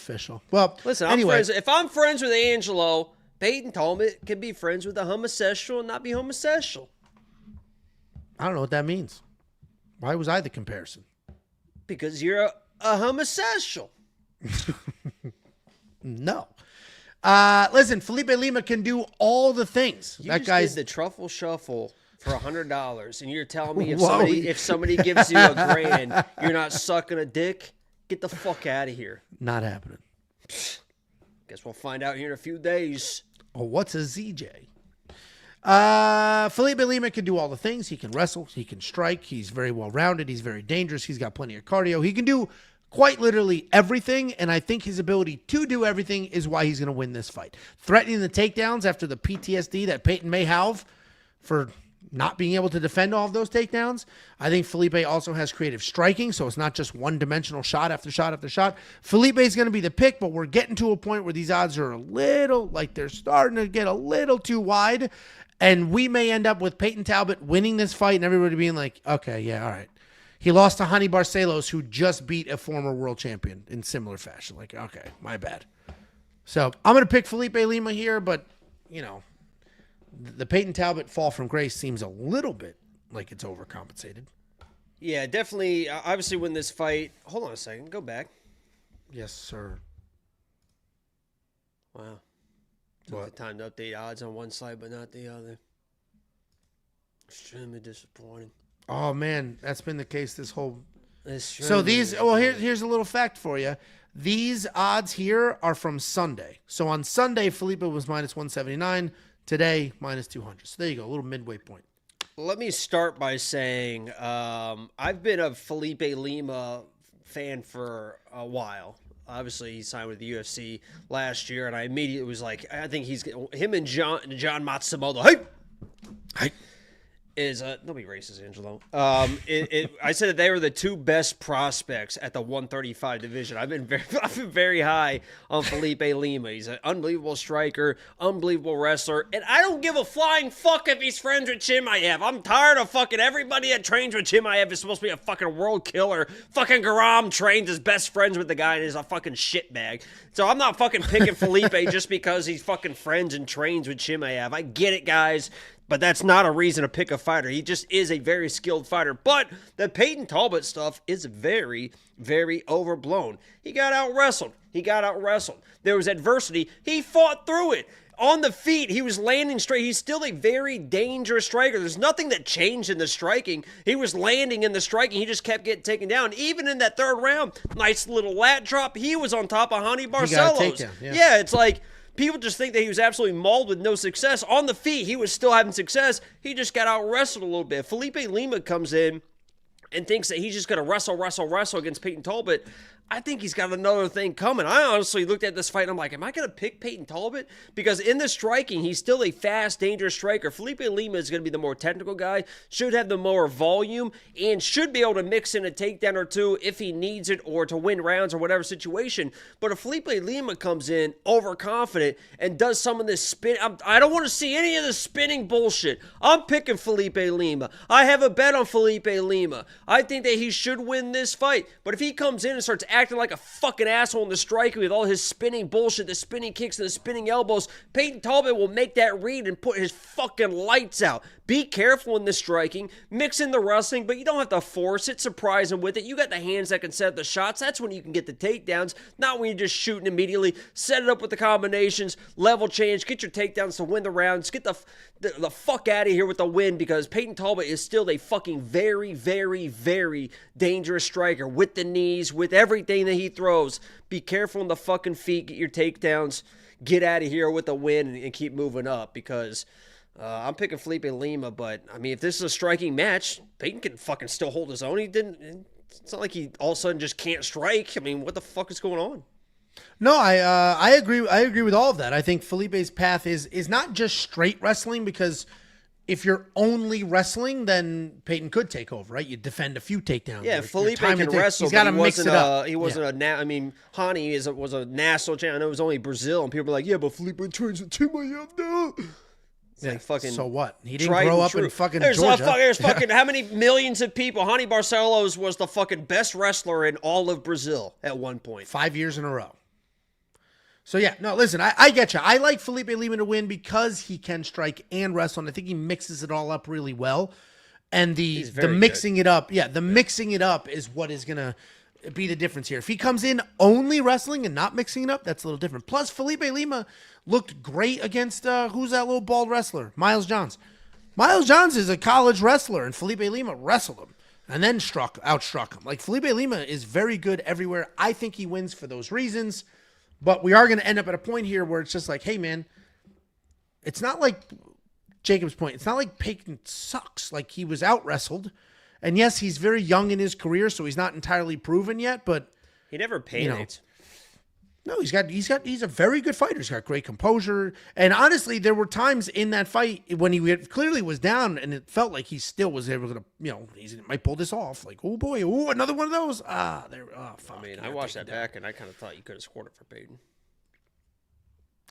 Well, Listen, anyway, if I'm friends with Angelo, Payton Talbott can be friends with a homosexual and not be homosexual. I don't know what that means. Why was I the comparison? Because you're a homosexual. No. Listen, Felipe Lima can do all the things. You That just guy's did the truffle shuffle for $100, and you're telling me Whoa. if somebody gives you $1,000, you're not sucking a dick? Get the fuck out of here. not happening. Guess we'll find out here in a few days. Oh, what's a ZJ? Felipe Lima can do all the things. He can wrestle. He can strike. He's very well-rounded. He's very dangerous. He's got plenty of cardio. He can do quite literally everything, and I think his ability to do everything is why he's going to win this fight. Threatening the takedowns after the PTSD that Payton may have for not being able to defend all of those takedowns. I think Felipe also has creative striking, so it's not just one-dimensional shot after shot after shot. Felipe is going to be the pick, but we're getting to a point where these odds are a little, like they're starting to get a little too wide, and we may end up with Payton Talbott winning this fight and everybody being like, okay, yeah, all right. He lost to Hines Barcelos, who just beat a former world champion in similar fashion. Like, okay, my bad. So I'm going to pick Felipe Lima here, but, you know, the Payton Talbot fall from grace seems a little bit like it's overcompensated. Yeah, definitely. Obviously, win this fight. Hold on a second. Go back. Yes, sir. Wow. Took the time to update odds on one side, but not the other. Extremely disappointing. Oh, man, that's been the case this whole... So here's a little fact for you. These odds here are from Sunday. So on Sunday, Felipe was minus 179. Today, minus 200. So there you go, a little midway point. Let me start by saying I've been a Felipe Lima fan for a while. Obviously, he signed with the UFC last year, and I immediately was like, I think him and John Matsumoto. Hey! Is don't be racist, Angelo. I said that they were the two best prospects at the 135 division. I've been very high on Felipe Lima. He's an unbelievable striker, unbelievable wrestler, and I don't give a flying fuck if he's friends with Chimaev. I'm tired of fucking everybody that trains with Chimaev is supposed to be a fucking world killer. Fucking Garam trains his best friends with the guy and is a fucking shitbag. So I'm not fucking picking Felipe just because he's fucking friends and trains with Chimaev. I get it, guys. But that's not a reason to pick a fighter. He just is a very skilled fighter. But the Payton Talbott stuff is very, very overblown. He got out-wrestled. There was adversity. He fought through it. On the feet, he was landing straight. He's still a very dangerous striker. There's nothing that changed in the striking. He was landing in the striking. He just kept getting taken down. Even in that third round, nice little lat drop. He was on top of Hines Barcelos. He got a takedown, yeah, it's like... People just think that he was absolutely mauled with no success. On the feet, he was still having success. He just got out-wrestled a little bit. Felipe Lima comes in and thinks that he's just going to wrestle against Payton Talbott. I think he's got another thing coming. I honestly looked at this fight and I'm like, am I going to pick Payton Talbott? Because in the striking, he's still a fast, dangerous striker. Felipe Lima is going to be the more technical guy, should have the more volume, and should be able to mix in a takedown or two if he needs it or to win rounds or whatever situation. But if Felipe Lima comes in overconfident and does some of this spin, I don't want to see any of the spinning bullshit. I'm picking Felipe Lima. I have a bet on Felipe Lima. I think that he should win this fight. But if he comes in and starts acting like a fucking asshole in the striking with all his spinning bullshit, the spinning kicks and the spinning elbows, Payton Talbott will make that read and put his fucking lights out. Be careful in the striking, mix in the wrestling, but you don't have to force it, surprise him with it. You got the hands that can set the shots. That's when you can get the takedowns, not when you're just shooting immediately. Set it up with the combinations, level change, get your takedowns to win the rounds, get the fuck out of here with the win, because Payton Talbott is still a fucking very, very, very dangerous striker with the knees, with everything that he throws. Be careful on the fucking feet, get your takedowns, get out of here with a win and keep moving up, because I'm picking Felipe Lima, but I mean, if this is a striking match, Payton can fucking still hold his own. It's not like he all of a sudden just can't strike. I mean, what the fuck is going on? No, I agree. I agree with all of that. I think Felipe's path is not just straight wrestling, because if you're only wrestling, then Payton could take over, right? You defend a few takedowns. Yeah, Felipe can wrestle. He's got to mix it up. He wasn't I mean, Hines was a national champion. I know it was only Brazil, and people were like, yeah, but Felipe trains with Chimaev now. Yeah, like fucking, so what? He didn't grow up in fucking Georgia. There's fucking how many millions of people? Hines Barcelos was the fucking best wrestler in all of Brazil at one point. 5 years in a row. So yeah, no, listen, I get you. I like Felipe Lima to win because he can strike and wrestle, and I think he mixes it all up really well. And the mixing it up, the mixing it up is what is gonna be the difference here. If he comes in only wrestling and not mixing it up, that's a little different. Plus, Felipe Lima looked great against who's that little bald wrestler? Miles Johns. Miles Johns is a college wrestler, and Felipe Lima wrestled him and then outstruck him. Like, Felipe Lima is very good everywhere. I think he wins for those reasons. But we are going to end up at a point here where it's just like, hey, man, it's not like Jacob's point. It's not like Payton sucks. Like, he was out-wrestled. And yes, he's very young in his career, so he's not entirely proven yet. But He never panicked. No, he's a very good fighter. He's got great composure. And honestly, there were times in that fight when he clearly was down and it felt like he still was able to, he might pull this off. Like, oh boy, another one of those. Fuck. I mean, I watched that back and I kind of thought you could have scored it for Payton.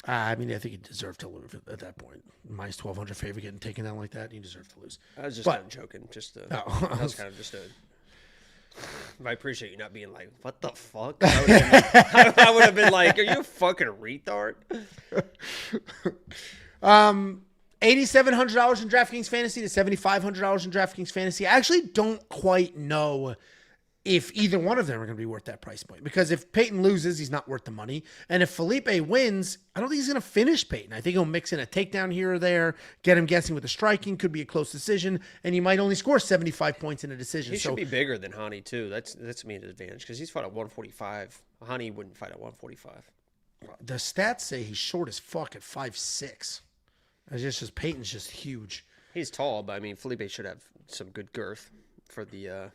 I mean, I think he deserved to lose at that point. Minus 1,200 favorite getting taken down like that, he deserved to lose. I was just kind of joking. That was kind of just a... I appreciate you not being like, what the fuck? I would have been like, are you a fucking retard? $8,700 in DraftKings Fantasy to $7,500 in DraftKings Fantasy. I actually don't quite know if either one of them are going to be worth that price point. Because if Payton loses, he's not worth the money. And if Felipe wins, I don't think he's going to finish Payton. I think he'll mix in a takedown here or there, get him guessing with the striking, could be a close decision, and he might only score 75 points in a decision. He should be bigger than Hani, too. That's me an advantage, because he's fought at 145. Hani wouldn't fight at 145. The stats say he's short as fuck at 5'6". It's just Payton's just huge. He's tall, but I mean, Felipe should have some good girth for the...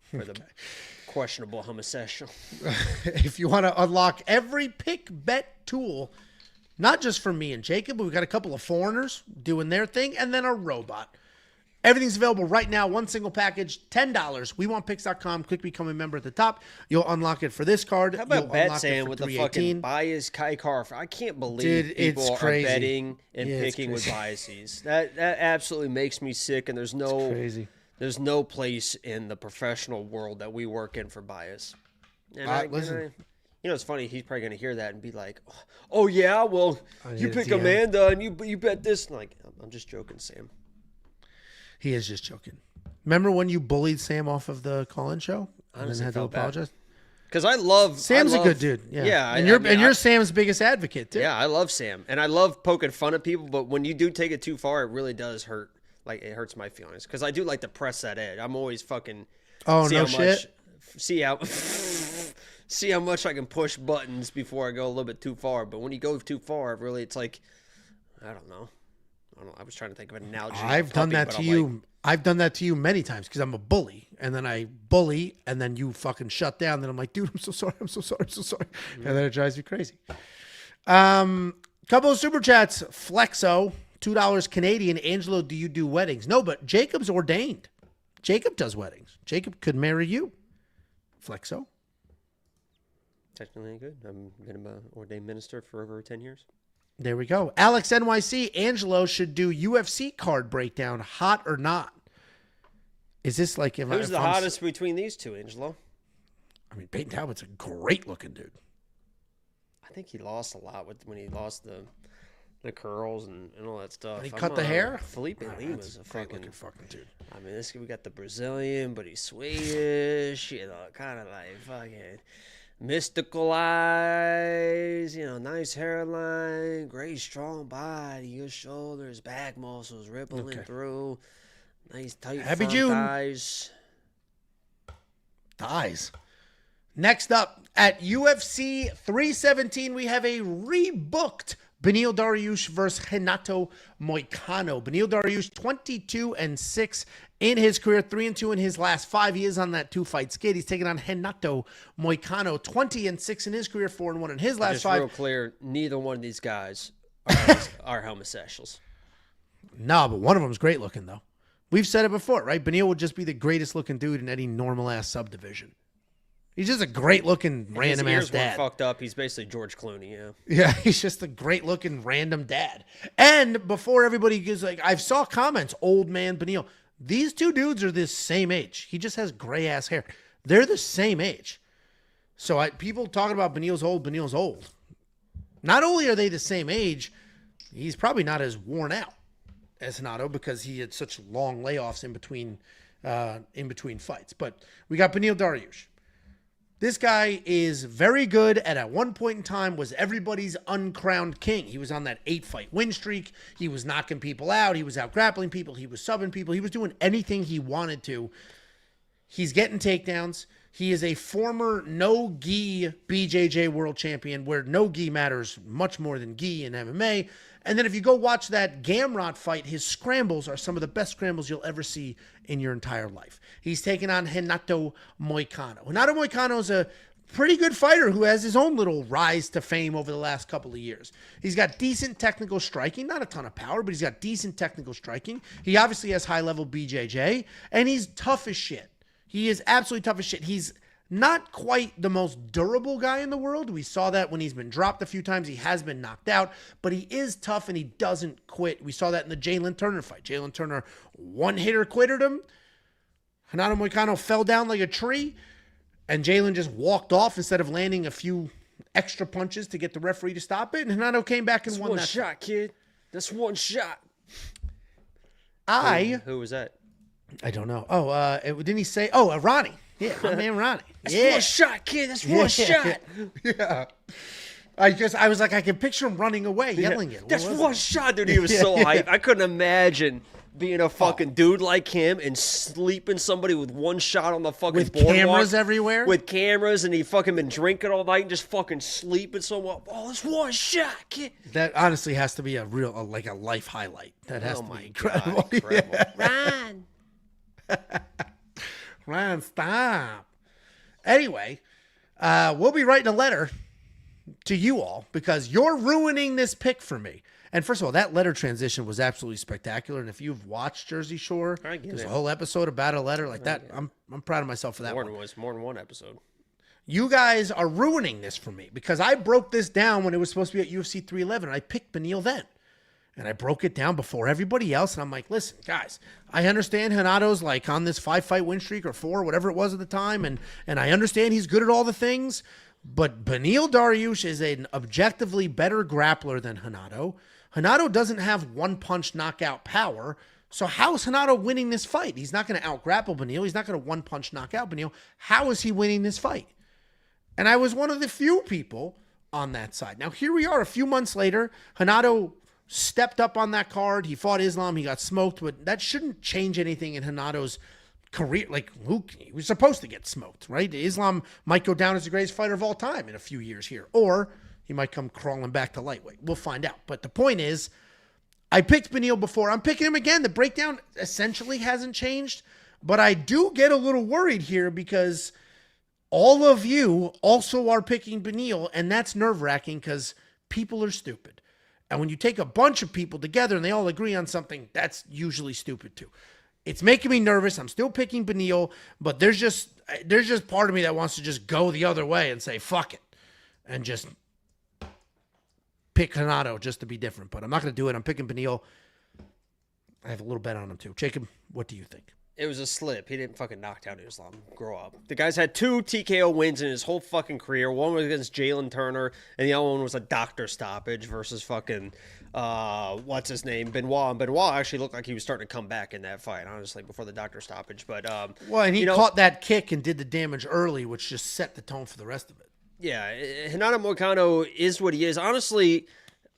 For the questionable homosexual. If you want to unlock every pick bet tool, not just for me and Jacob, but we've got a couple of foreigners doing their thing, and then a robot. Everything's available right now. One single package, $10. WeWantPicks.com. Click become a member at the top. You'll unlock it for this card. How about Bet Sam with the fucking bias Kai Car? I can't believe people are betting and picking with biases. That absolutely makes me sick, and there's There's no place in the professional world that we work in for bias. And listen. It's funny. He's probably going to hear that and be like, oh, yeah, well, you pick Amanda and you bet this. And like, I'm just joking, Sam. He is just joking. Remember when you bullied Sam off of the call-in show? And then had to apologize? Because Sam's a good dude. Yeah. And you're Sam's biggest advocate, too. Yeah, I love Sam. And I love poking fun at people. But when you do take it too far, it really does hurt. Like, it hurts my feelings because I do like to press that edge. I'm always fucking. Oh, no shit. See how much I can push buttons before I go a little bit too far. But when you go too far, really, it's like, I don't know. I was trying to think of an analogy. I've done that to you. I've done that to you many times because I'm a bully, and then I bully, and then you fucking shut down. Then I'm like, dude, I'm so sorry. Mm-hmm. And then it drives me crazy. Couple of super chats. Flexo. $2 Canadian. Angelo, do you do weddings? No, but Jacob's ordained. Jacob does weddings. Jacob could marry you. Flexo. Technically good. I've been an ordained minister for over 10 years. There we go. Alex NYC. Angelo should do UFC card breakdown. Hot or not? Is this like... Who's the hottest between these two, Angelo? I mean, Payton Talbott's a great looking dude. I think he lost a lot when he lost the curls and all that stuff. And he cut the hair? Felipe Lima's a fucking dude. I mean, we got the Brazilian, but he's Swedish, kind of like fucking mystical eyes, nice hairline, great strong body, good shoulders, back muscles rippling through, nice tight Happy front June. Thighs. Next up, at UFC 317, we have a rebooked Beneil Dariush versus Renato Moicano. Beneil Dariush, 22-6 in his career, 3-2 in his last 5 years on that 2-fight skid. He's taking on Renato Moicano, 20-6 in his career, 4-1 in his last 5. Just real clear, neither one of these guys are homosexuals. No, but one of them's great looking, though. We've said it before, right? Beneil would just be the greatest looking dude in any normal-ass subdivision. He's just a great-looking, random-ass dad. His ears fucked up. He's basically George Clooney, yeah. Yeah, he's just a great-looking, random dad. And before everybody gets like, I saw comments, old man Beneil. These two dudes are the same age. He just has gray-ass hair. They're the same age. So people talking about Beneil's old. Not only are they the same age, he's probably not as worn out as Renato because he had such long layoffs in between fights. But we got Beneil Dariush. This guy is very good and at one point in time was everybody's uncrowned king. He was on that 8-fight win streak. He was knocking people out. He was out grappling people. He was subbing people. He was doing anything he wanted to. He's getting takedowns. He is a former no-gi BJJ world champion where no gi matters much more than gi in MMA. And then if you go watch that Gamrot fight, his scrambles are some of the best scrambles you'll ever see in your entire life. He's taking on Renato Moicano. Renato Moicano is a pretty good fighter who has his own little rise to fame over the last couple of years. He's got decent technical striking, not a ton of power, but he's got decent technical striking. He obviously has high-level BJJ, and he's tough as shit. He is absolutely tough as shit. He's not quite the most durable guy in the world. We saw that when he's been dropped a few times. He has been knocked out, but he is tough and he doesn't quit. We saw that in the Jalen Turner fight. Jalen Turner one-hitter quitted him. Renato Moicano fell down like a tree, and Jalen just walked off instead of landing a few extra punches to get the referee to stop it. And Renato came back and won that. One shot, kid. That's one shot. Who was that? I don't know. Oh, didn't he say? Oh, Ronnie. Yeah, my man Ronnie. That's one shot, kid. That's one shot. Yeah. I was like, I can picture him running away, yelling it. That's one shot, dude. He was so hyped. I couldn't imagine being a fucking dude like him and sleeping somebody with one shot on the fucking with boardwalk. Cameras everywhere. With cameras, and he fucking been drinking all night and just fucking sleeping somewhat. Oh, that's one shot, kid. That honestly has to be a real, like a life highlight. That has to be incredible. God, incredible. Run. Ryan, stop. Anyway, we'll be writing a letter to you all because you're ruining this pick for me. And first of all, that letter transition was absolutely spectacular. And if you've watched Jersey Shore, there's a whole episode about a letter like that. I'm proud of myself for that one. More than one episode. You guys are ruining this for me because I broke this down when it was supposed to be at UFC 311. And I picked Beneil then. And I broke it down before everybody else. And I'm like, listen, guys, I understand Renato's like on this 5-fight win streak or 4, whatever it was at the time. And I understand he's good at all the things. But Beneil Dariush is an objectively better grappler than Renato. Renato doesn't have one-punch knockout power. So how is Renato winning this fight? He's not going to out-grapple Beneil. He's not going to one-punch knock out Beneil. How is he winning this fight? And I was one of the few people on that side. Now, here we are a few months later. Renato stepped up on that card. He fought Islam. He got smoked, but that shouldn't change anything in Renato's career. Like, he was supposed to get smoked, right? Islam might go down as the greatest fighter of all time in a few years here, or he might come crawling back to lightweight. We'll find out. But the point is, I picked Beneil before. I'm picking him again. The breakdown essentially hasn't changed, but I do get a little worried here because all of you also are picking Beneil, and that's nerve-wracking because people are stupid. And when you take a bunch of people together and they all agree on something, that's usually stupid too. It's making me nervous. I'm still picking Beneil, but there's just part of me that wants to just go the other way and say, fuck it. And just pick Renato just to be different. But I'm not going to do it. I'm picking Beneil. I have a little bet on him too. Jacob, what do you think? It was a slip. He didn't fucking knock down Islam. Grow up. The guy's had 2 TKO wins in his whole fucking career. One was against Jalen Turner, and the other one was a doctor stoppage versus fucking, what's his name? Benoit. And Benoit actually looked like he was starting to come back in that fight, honestly, before the doctor stoppage. But, well, and he caught that kick and did the damage early, which just set the tone for the rest of it. Yeah, Renato Moicano is what he is. Honestly,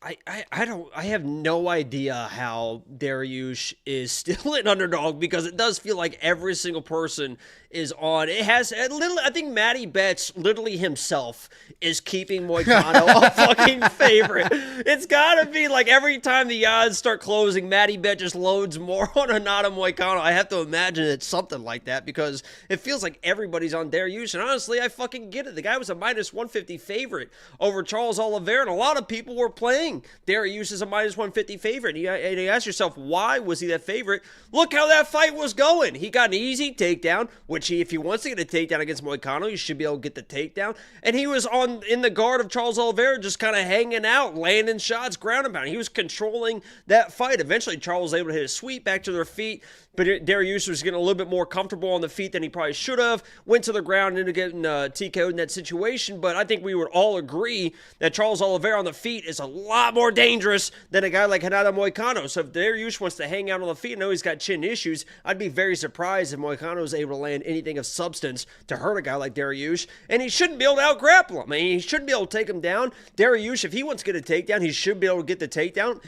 I have no idea how Dariush is still an underdog because it does feel like every single person is on. It has a little. I think Matty Betts, literally himself, is keeping Moicano a fucking favorite. It's got to be like every time the odds start closing, Matty Betts just loads more on Renato Moicano. I have to imagine it's something like that because it feels like everybody's on Dariush. And honestly, I fucking get it. The guy was a minus 150 favorite over Charles Oliveira, and a lot of people were playing Dariush as a minus 150 favorite. And you ask yourself, why was he that favorite? Look how that fight was going. He got an easy takedown, which if he wants to get a takedown against Moicano, he should be able to get the takedown. And he was in the guard of Charles Oliveira, just kind of hanging out, landing shots, ground and pound. He was controlling that fight. Eventually, Charles was able to hit a sweep back to their feet, but Dariush was getting a little bit more comfortable on the feet than he probably should have. Went to the ground and ended up getting TKO'd in that situation. But I think we would all agree that Charles Oliveira on the feet is a lot more dangerous than a guy like Renato Moicano. So if Dariush wants to hang out on the feet, I know he's got chin issues. I'd be very surprised if Moicano was able to land anything of substance to hurt a guy like Dariush. And he shouldn't be able to out-grapple him. I mean, he shouldn't be able to take him down. Dariush, if he wants to get a takedown, he should be able to get the takedown,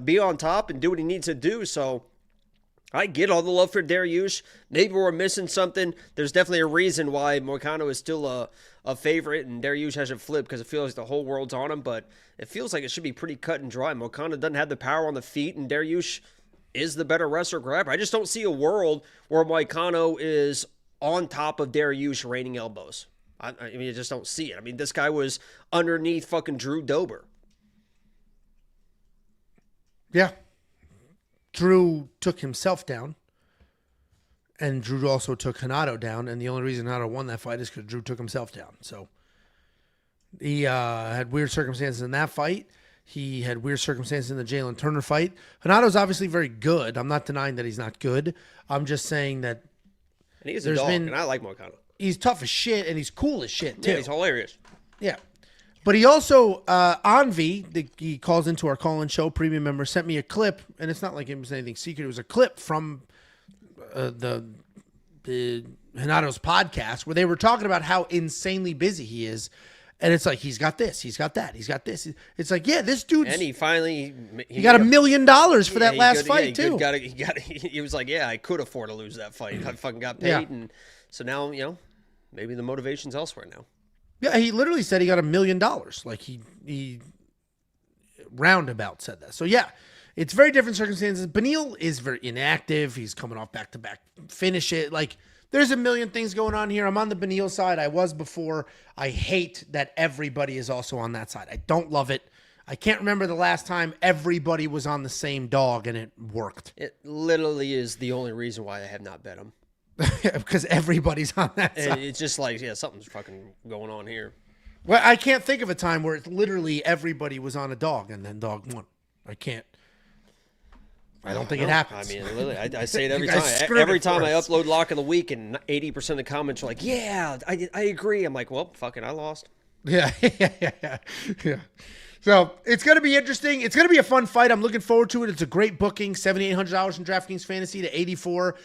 be on top, and do what he needs to do. So I get all the love for Dariush. Maybe we're missing something. There's definitely a reason why Moicano is still a favorite and Dariush hasn't flipped because it feels like the whole world's on him, but it feels like it should be pretty cut and dry. Moicano doesn't have the power on the feet, and Dariush is the better wrestler grabber. I just don't see a world where Moicano is on top of Dariush raining elbows. I mean, you just don't see it. I mean, this guy was underneath fucking Drew Dober. Yeah. Drew took himself down. And Drew also took Jhonata down. And the only reason Jhonata won that fight is because Drew took himself down. So he had weird circumstances in that fight. He had weird circumstances in the Jalen Turner fight. Jhonata's obviously very good. I'm not denying that he's not good. I'm just saying that And he's a dog, and I like Moicano. He's tough as shit, and he's cool as shit, too. Yeah, he's hilarious. Yeah. But he also, Anvi, he calls into our call-in show, premium member, sent me a clip, and it's not like it was anything secret. It was a clip from the Hernato's podcast where they were talking about how insanely busy he is. And it's like, he's got this, he's got that, he's got this. It's like, yeah, this dude's... And he finally... He got $1 million for that last fight, too. He was like, yeah, I could afford to lose that fight. I fucking got paid. And so now, maybe the motivation's elsewhere now. Yeah, he literally said he got $1 million. Like, he roundabout said that. So, yeah, it's very different circumstances. Beneil is very inactive. He's coming off back-to-back finish it. Like, there's a million things going on here. I'm on the Beneil side. I was before. I hate that everybody is also on that side. I don't love it. I can't remember the last time everybody was on the same dog and it worked. It literally is the only reason why I have not bet him. Because everybody's on that side. It's just like, yeah, something's fucking going on here. Well, I can't think of a time where it's literally everybody was on a dog and then dog won. I can't. I don't think it happens. I mean, literally, I say it every time. Every time I upload Lock of the Week, and 80% of the comments are like, yeah, I agree. I'm like, well, fucking, I lost. Yeah. So it's going to be interesting. It's going to be a fun fight. I'm looking forward to it. It's a great booking, $7,800 in DraftKings Fantasy to 84.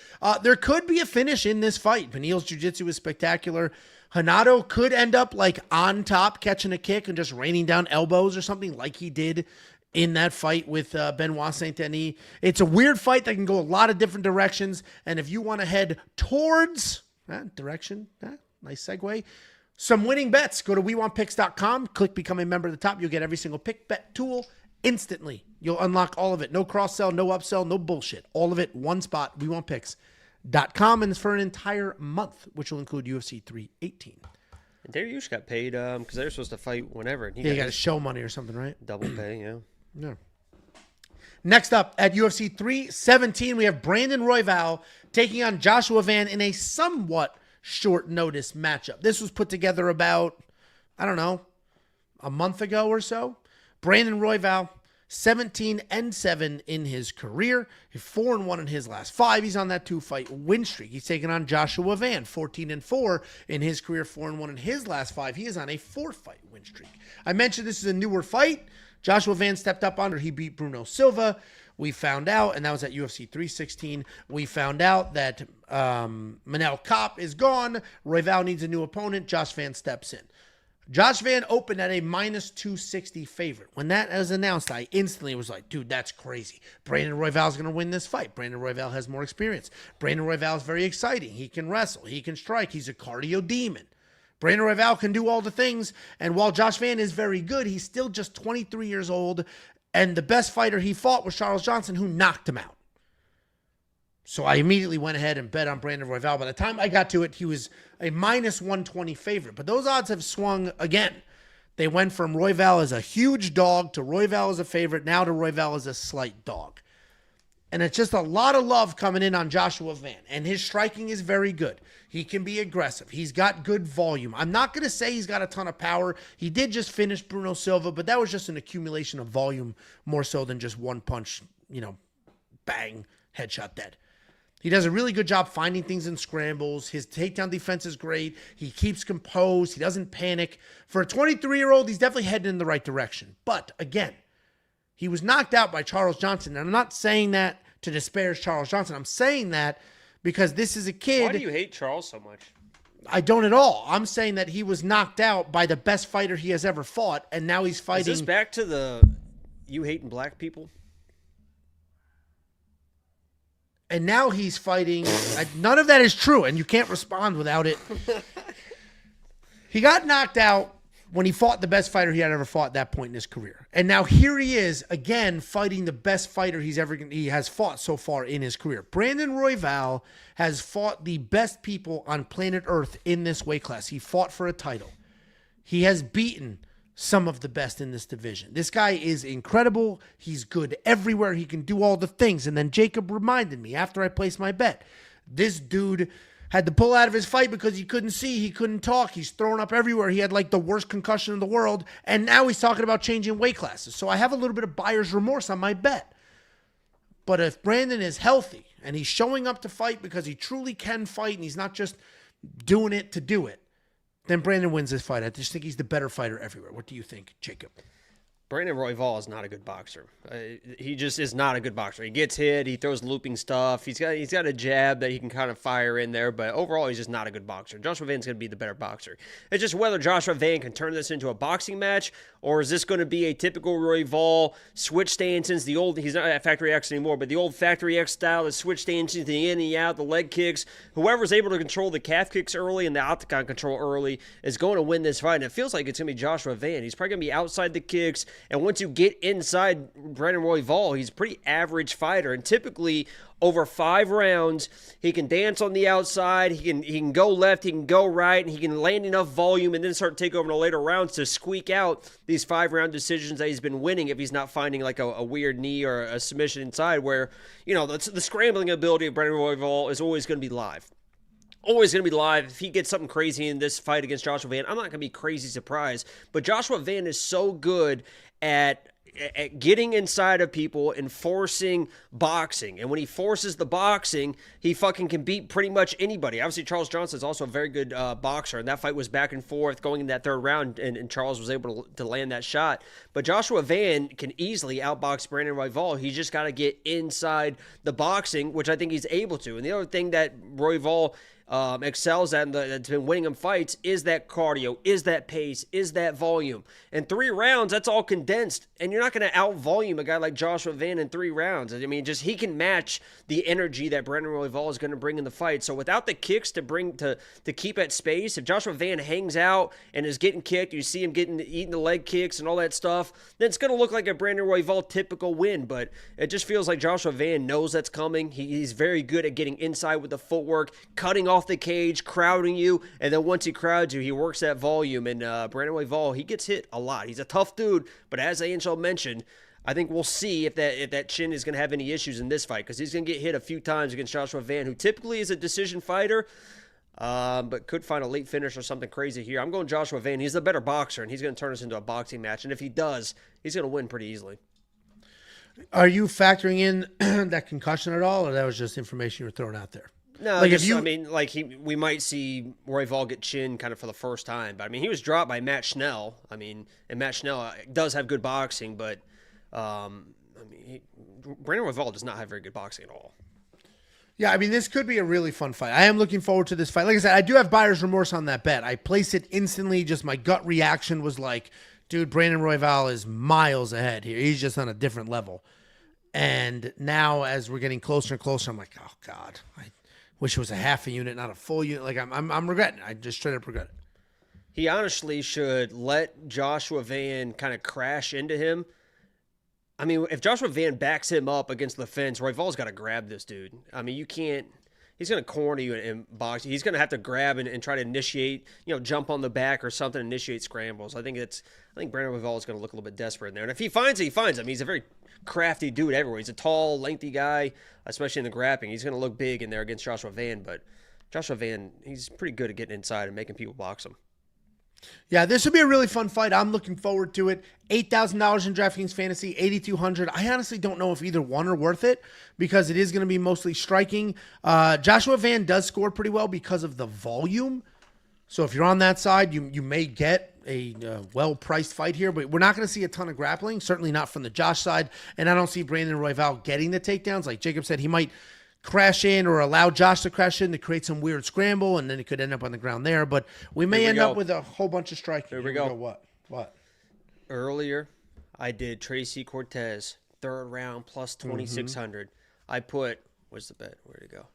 There could be a finish in this fight. Beneil's jiu-jitsu is spectacular. Jhonata could end up like on top, catching a kick and just raining down elbows or something like he did in that fight with Benoit Saint-Denis. It's a weird fight that can go a lot of different directions. And if you want to head towards that direction, nice segue, some winning bets, go to WeWantPicks.com, click Become a Member at the top. You'll get every single pick bet tool instantly. You'll unlock all of it. No cross-sell, no upsell, no bullshit. All of it, one spot, WeWantPicks.com. And it's for an entire month, which will include UFC 318. And Dariush got paid because they were supposed to fight whenever. And he got his show money or something, right? Double pay, yeah. Yeah. Next up at UFC 317, we have Brandon Royval taking on Joshua Van in a somewhat short notice matchup. This was put together about, I don't know, a month ago or so. Brandon Royval, 17-7 in his career. He's 4-1 in his last 5. He's on that 2-fight win streak. He's taking on Joshua Van, 14-4 in his career, 4-1 in his last 5. He is on a 4-fight win streak. I mentioned this is a newer fight. Joshua Van stepped up on her. He beat Bruno Silva. We found out, and that was at UFC 316, we found out that Manel Kopp is gone. Royval needs a new opponent. Josh Van steps in. Josh Van opened at a -260 favorite. When that was announced, I instantly was like, dude, that's crazy. Brandon Royval's going to win this fight. Brandon Royval has more experience. Brandon Royval is very exciting. He can wrestle. He can strike. He's a cardio demon. Brandon Royval can do all the things, and while Josh Van is very good, he's still just 23 years old, and the best fighter he fought was Charles Johnson, who knocked him out. So I immediately went ahead and bet on Brandon Royval. By the time I got to it, he was a -120 favorite, but those odds have swung again. They went from Royval as a huge dog to Royval as a favorite, now to Royval as a slight dog. And it's just a lot of love coming in on Joshua Van. And his striking is very good. He can be aggressive. He's got good volume. I'm not going to say he's got a ton of power. He did just finish Bruno Silva, but that was just an accumulation of volume more so than just one punch, bang, headshot dead. He does a really good job finding things in scrambles. His takedown defense is great. He keeps composed. He doesn't panic. For a 23-year-old, he's definitely heading in the right direction. But again, he was knocked out by Charles Johnson. And I'm not saying that to disparage Charles Johnson. I'm saying that because this is a kid. Why do you hate Charles so much? I don't at all. I'm saying that he was knocked out by the best fighter he has ever fought, and now he's fighting. Is this back to the you hating black people? And now he's fighting. None of that is true, and you can't respond without it. He got knocked out when he fought the best fighter he had ever fought at that point in his career. And now here he is again fighting the best fighter he has fought so far in his career. Brandon Royval has fought the best people on planet Earth in this weight class. He fought for a title. He has beaten some of the best in this division. This guy is incredible. He's good everywhere. He can do all the things. And then Jacob reminded me after I placed my bet, this dude had to pull out of his fight because he couldn't see, he couldn't talk, he's thrown up everywhere. He had like the worst concussion in the world, and now he's talking about changing weight classes. So I have a little bit of buyer's remorse on my bet. But if Brandon is healthy and he's showing up to fight because he truly can fight and he's not just doing it to do it, then Brandon wins this fight. I just think he's the better fighter everywhere. What do you think, Jacob? Brandon Royval is not a good boxer. He just is not a good boxer. He gets hit. He throws looping stuff. He's got a jab that he can kind of fire in there, but overall he's just not a good boxer. Joshua Van's going to be the better boxer. It's just whether Joshua Van can turn this into a boxing match, or is this going to be a typical Royval switch stances, the old, he's not at Factory X anymore, but the old Factory X style, the switch stances, the in, the out, the leg kicks. Whoever's able to control the calf kicks early and the octagon control early is going to win this fight. And it feels like it's going to be Joshua Van. He's probably going to be outside the kicks. And once you get inside Brandon Royval, he's a pretty average fighter. And typically, over 5 rounds, he can dance on the outside, he can go left, he can go right, and he can land enough volume and then start to take over in the later rounds to squeak out these 5-round decisions that he's been winning if he's not finding like a weird knee or a submission inside where, you know, the scrambling ability of Brandon Royval is always going to be live. Always going to be live. If he gets something crazy in this fight against Joshua Van, I'm not going to be crazy surprised. But Joshua Van is so good at getting inside of people and forcing boxing. And when he forces the boxing, he fucking can beat pretty much anybody. Obviously, Charles Johnson is also a very good boxer, and that fight was back and forth going in that 3rd round, and Charles was able to land that shot. But Joshua Van can easily outbox Brandon Royval. He's just got to get inside the boxing, which I think he's able to. And the other thing that Royval excels at and that's been winning him fights is that cardio, is that pace, is that volume. In 3 rounds, that's all condensed, and you're not going to out-volume a guy like Joshua Van in 3 rounds. I mean, just he can match the energy that Brandon Royval is going to bring in the fight. So without the kicks to keep at space, if Joshua Van hangs out and is getting kicked, you see him eating the leg kicks and all that stuff, then it's going to look like a Brandon Royval typical win. But it just feels like Joshua Van knows that's coming. He's very good at getting inside with the footwork, cutting off the cage, crowding you, and then once he crowds you, he works that volume. And Brandon Royval, he gets hit a lot. He's a tough dude, but as Angel mentioned, I think we'll see if that chin is going to have any issues in this fight, because he's going to get hit a few times against Joshua Van, who typically is a decision fighter, but could find a late finish or something crazy here. I'm going Joshua Van. He's the better boxer, and he's going to turn this into a boxing match, and if he does, he's going to win pretty easily. Are you factoring in that concussion at all, or that was just information you were throwing out there? No, like just, I mean, like we might see Royval get chin kind of for the first time, but I mean, he was dropped by Matt Schnell. I mean, and Matt Schnell does have good boxing, but I mean, Brandon Royval does not have very good boxing at all. Yeah, I mean, this could be a really fun fight. I am looking forward to this fight. Like I said, I do have buyer's remorse on that bet. I placed it instantly. Just my gut reaction was like, dude, Brandon Royval is miles ahead here. He's just on a different level. And now, as we're getting closer and closer, I'm like, oh God, I wish it was a half a unit, not a full unit. Like I'm regretting it. I just straight up regret it. He honestly should let Joshua Van kind of crash into him. I mean, if Joshua Van backs him up against the fence, Royval's got to grab this dude. I mean, you can't. He's going to corner you in boxing. He's going to have to grab and try to initiate, jump on the back or something, initiate scrambles. I think Brandon Royval is going to look a little bit desperate in there. And if he finds it, he finds him. He's a very crafty dude everywhere. He's a tall, lengthy guy, especially in the grappling. He's going to look big in there against Joshua Van. But Joshua Van, he's pretty good at getting inside and making people box him. Yeah, this will be a really fun fight. I'm looking forward to it. $8,000 in DraftKings Fantasy, $8,200. I honestly don't know if either one are worth it because it is going to be mostly striking. Joshua Van does score pretty well because of the volume. So if you're on that side, you may get a well-priced fight here, but we're not going to see a ton of grappling, certainly not from the Josh side. And I don't see Brandon Royval getting the takedowns. Like Jacob said, he might crash in or allow Josh to crash in to create some weird scramble, and then it could end up on the ground there. But we may end up with a whole bunch of striking. Here we go. What? Earlier, I did Tracy Cortez, 3rd round, plus 2,600. I put, where's the bet? Where'd it go?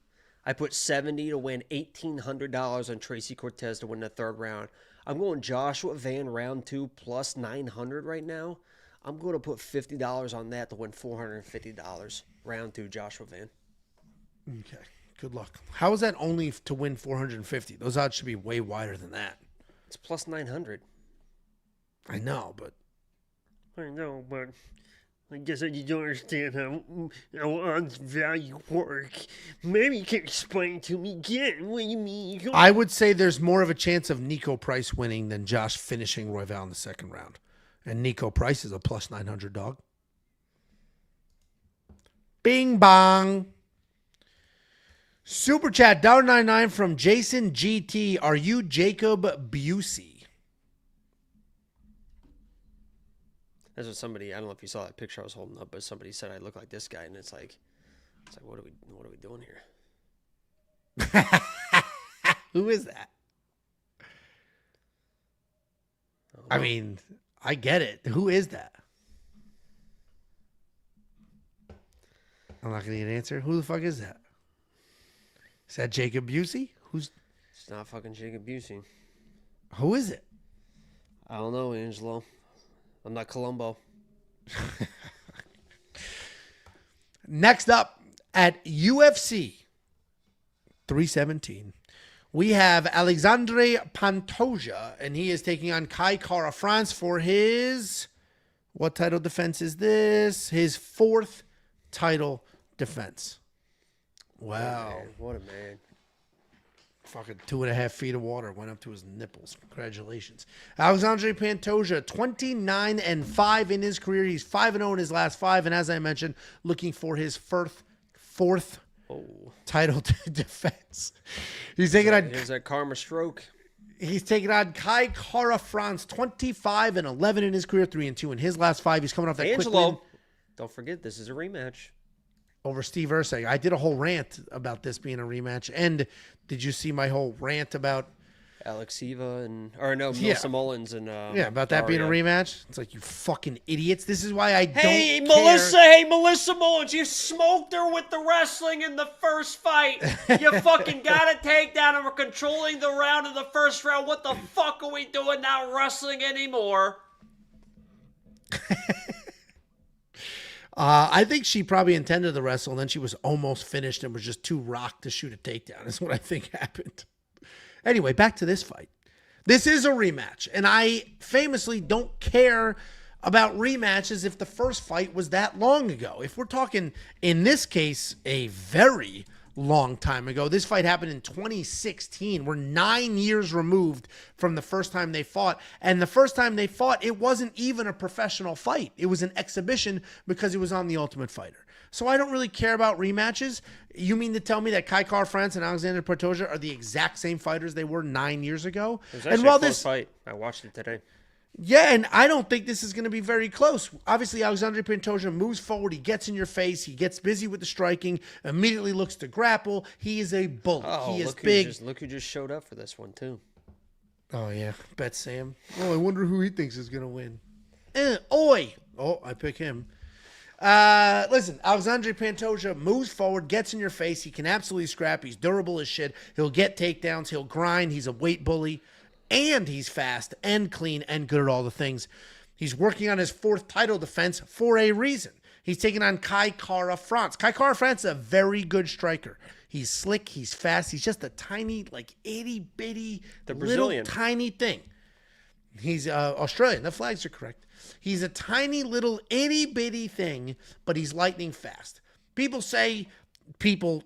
I put 70 to win $1,800 on Tracy Cortez to win the 3rd round. I'm going Joshua Van round 2 plus 900 right now. I'm going to put $50 on that to win $450. Round 2, Joshua Van. Okay. Good luck. How is that only to win 450? Those odds should be way wider than that. It's plus 900. I know, but I guess I don't understand how odds value work. Maybe you can explain to me again what you mean. I would say there's more of a chance of Niko Price winning than Josh finishing Royval in the second round. And Niko Price is a plus 900 dog. Bing bong. Super chat $1.99 from Jason GT. Are you Jacob Busey? That's what somebody, I don't know if you saw that picture I was holding up, but somebody said I look like this guy, and it's like what are we doing here? Who is that? I mean, I get it. Who is that? I'm not going to get an answer. Who the fuck is that? Is that Jacob Busey? It's not fucking Jacob Busey. Who is it? I don't know, Angelo. I'm not Columbo. Next up at UFC 317, we have Alexandre Pantoja, and he is taking on Kai Kara France for his, what title defense is this? His 4th title defense. Wow. What a man. Fucking 2.5 feet of water went up to his nipples. Congratulations. Alexandre Pantoja, 29-5 in his career. He's 5-0 in his last 5. And as I mentioned, looking for his fourth title defense. He's taking on. Here's that karma stroke. He's taking on Kai Kara France, 25-11 in his career, 3-2 in his last 5. He's coming off that quick win Angelo, don't forget this is a rematch. over Steve Ursay. I did a whole rant about this being a rematch. And did you see my whole rant about Alexieva Melissa Mullins and about that being a rematch? It's like, you fucking idiots. This is why I don't care. Melissa Mullins, you smoked her with the wrestling in the first fight. You fucking got a takedown and we're controlling the round in the first round. What the fuck are we doing not wrestling anymore? I think she probably intended to wrestle, and then she was almost finished and was just too rocked to shoot a takedown. Is what I think happened. Anyway, back to this fight. This is a rematch, and I famously don't care about rematches if the first fight was that long ago. If we're talking, in this case, a very long time ago. This fight happened in 2016. We're 9 years removed from the first time they fought. And the first time they fought, it wasn't even a professional fight. It was an exhibition because it was on The Ultimate Fighter. So I don't really care about rematches. You mean to tell me that Kai Kara France and Alexander Pantoja are the exact same fighters they were 9 years ago? It was actually a close fight. I watched it today. Yeah, and I don't think this is going to be very close. Obviously, Alexandre Pantoja moves forward. He gets in your face. He gets busy with the striking, immediately looks to grapple. He is a bully. He is big. Look who just showed up for this one, too. Oh, yeah. Bet Sam. Oh, I wonder who he thinks is going to win. Oi. Oh, I pick him. Listen, Alexandre Pantoja moves forward, gets in your face. He can absolutely scrap. He's durable as shit. He'll get takedowns. He'll grind. He's a weight bully. And he's fast and clean and good at all the things. He's working on his 4th title defense for a reason. He's taking on Kai Kara France. Kai Kara France is a very good striker. He's slick. He's fast. He's just a tiny, like, itty-bitty, little tiny thing. He's Australian. The flags are correct. He's a tiny little itty-bitty thing, but he's lightning fast. People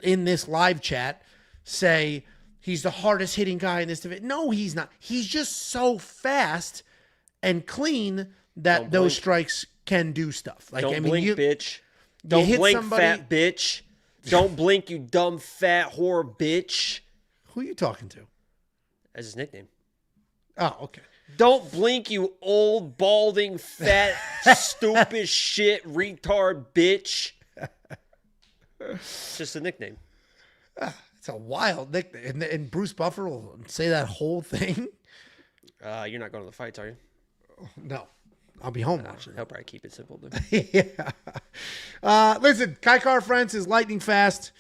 in this live chat say, he's the hardest hitting guy in this division. No, he's not. He's just so fast and clean that those strikes can do stuff. Like, Don't blink, bitch. Don't blink, fat bitch. Don't blink, you dumb fat whore bitch. Who are you talking to? That's his nickname. Oh, okay. Don't blink, you old, balding, fat, stupid shit, retard bitch. It's just a nickname. It's a wild nickname. And Bruce Buffer will say that whole thing. You're not going to the fights, are you? No. I'll be home watching. He'll probably keep it simple, dude. Yeah. Listen, Kai Kara France is lightning fast.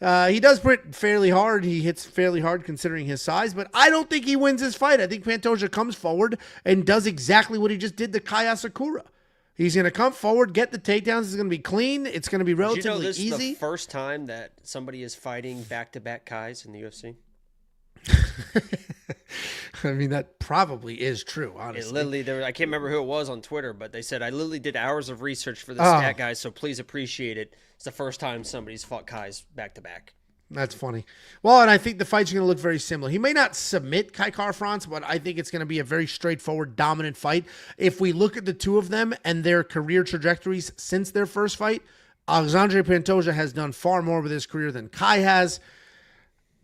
He does hit fairly hard. He hits fairly hard considering his size, but I don't think he wins this fight. I think Pantoja comes forward and does exactly what he just did to Kai Asakura. He's going to come forward, get the takedowns. It's going to be clean. It's going to be relatively this easy. Is the first time that somebody is fighting back-to-back Kais in the UFC? I mean, that probably is true, honestly. Literally, I can't remember who it was on Twitter, but they said, I literally did hours of research for this stat, guys, so please appreciate it. It's the first time somebody's fought Kais back-to-back. That's funny. Well, and I think the fight's going to look very similar. He may not submit Kai Kara-France, but I think it's going to be a very straightforward, dominant fight. If we look at the two of them and their career trajectories since their first fight, Alexandre Pantoja has done far more with his career than Kai has.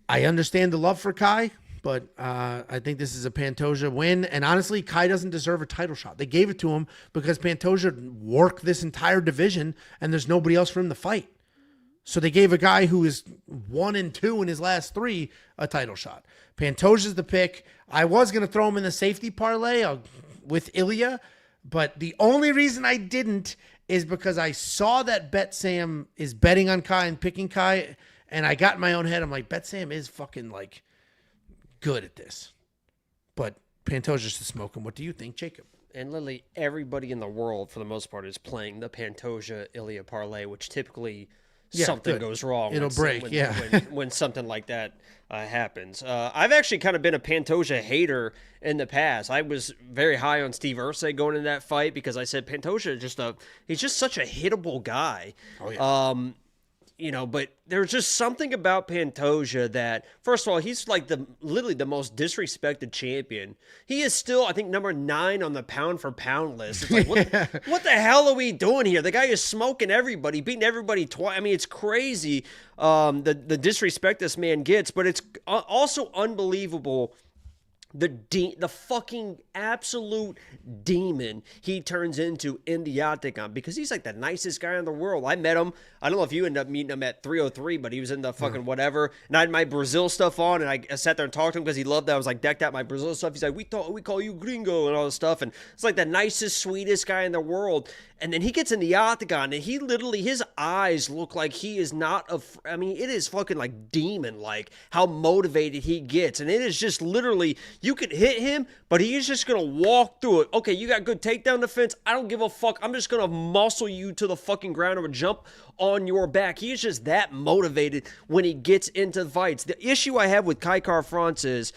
I understand the love for Kai, but I think this is a Pantoja win. And honestly, Kai doesn't deserve a title shot. They gave it to him because Pantoja worked this entire division, and there's nobody else for him to fight. So they gave a guy who is 1-2 in his last 3 a title shot. Pantoja's the pick. I was going to throw him in the safety parlay with Ilya, but the only reason I didn't is because I saw that Bet Sam is betting on Kai and picking Kai, and I got in my own head. I'm like, Bet Sam is fucking like good at this. But Pantoja's to smoke him. What do you think, Jacob? And literally everybody in the world, for the most part, is playing the Pantoja-Ilya parlay, which typically... something goes wrong. It'll break, when something like that happens. I've actually kind of been a Pantoja hater in the past. I was very high on Steve Irsay going into that fight because I said Pantoja he's just such a hittable guy. Oh, yeah. But there's just something about Pantoja that, first of all, he's like literally the most disrespected champion. He is still, I think, number 9 on the pound for pound list. It's like, what the hell are we doing here? The guy is smoking everybody, beating everybody twice. I mean, it's crazy the disrespect this man gets, but it's also unbelievable. The fucking absolute demon he turns into in the octagon, because he's like the nicest guy in the world. I met him. I don't know if you ended up meeting him at 303, but he was in the fucking whatever. And I had my Brazil stuff on, and I sat there and talked to him because he loved that. I was like decked out my Brazil stuff. He's like, we call you gringo and all this stuff. And it's like the nicest, sweetest guy in the world. And then he gets in the octagon, and he literally, his eyes look like he is not I mean, it is fucking like demon-like how motivated he gets. And it is just literally, you could hit him, but he is just going to walk through it. Okay, you got good takedown defense. I don't give a fuck. I'm just going to muscle you to the fucking ground or jump on your back. He is just that motivated when he gets into fights. The issue I have with Kai Kara-France is,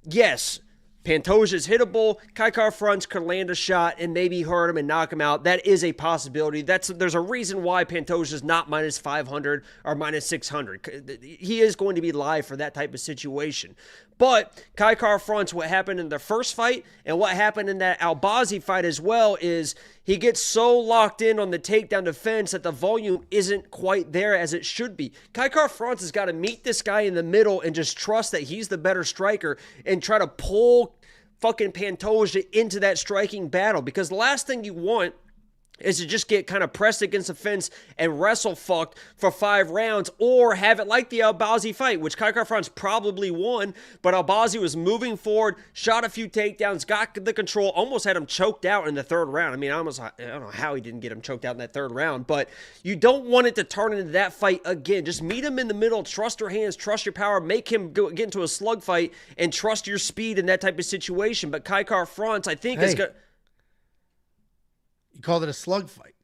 yes, Pantoja's hittable. Kai Kara-France could land a shot and maybe hurt him and knock him out. That is a possibility. There's a reason why Pantoja's not minus 500 or minus 600. He is going to be live for that type of situation. But Kai Kara-France, what happened in the first fight and what happened in that Albazi fight as well is he gets so locked in on the takedown defense that the volume isn't quite there as it should be. Kai Kara-France has got to meet this guy in the middle and just trust that he's the better striker and try to pull fucking Pantoja into that striking battle, because the last thing you want is to just get kind of pressed against the fence and wrestle fucked for 5 rounds, or have it like the Albazi fight, which Kai Kara-France probably won, but Albazi was moving forward, shot a few takedowns, got the control, almost had him choked out in the 3rd round. I mean, I don't know how he didn't get him choked out in that 3rd round, but you don't want it to turn into that fight again. Just meet him in the middle, trust your hands, trust your power, make him get into a slug fight, and trust your speed in that type of situation. But Kai Kara-France, I think, is good. You called it a slug fight.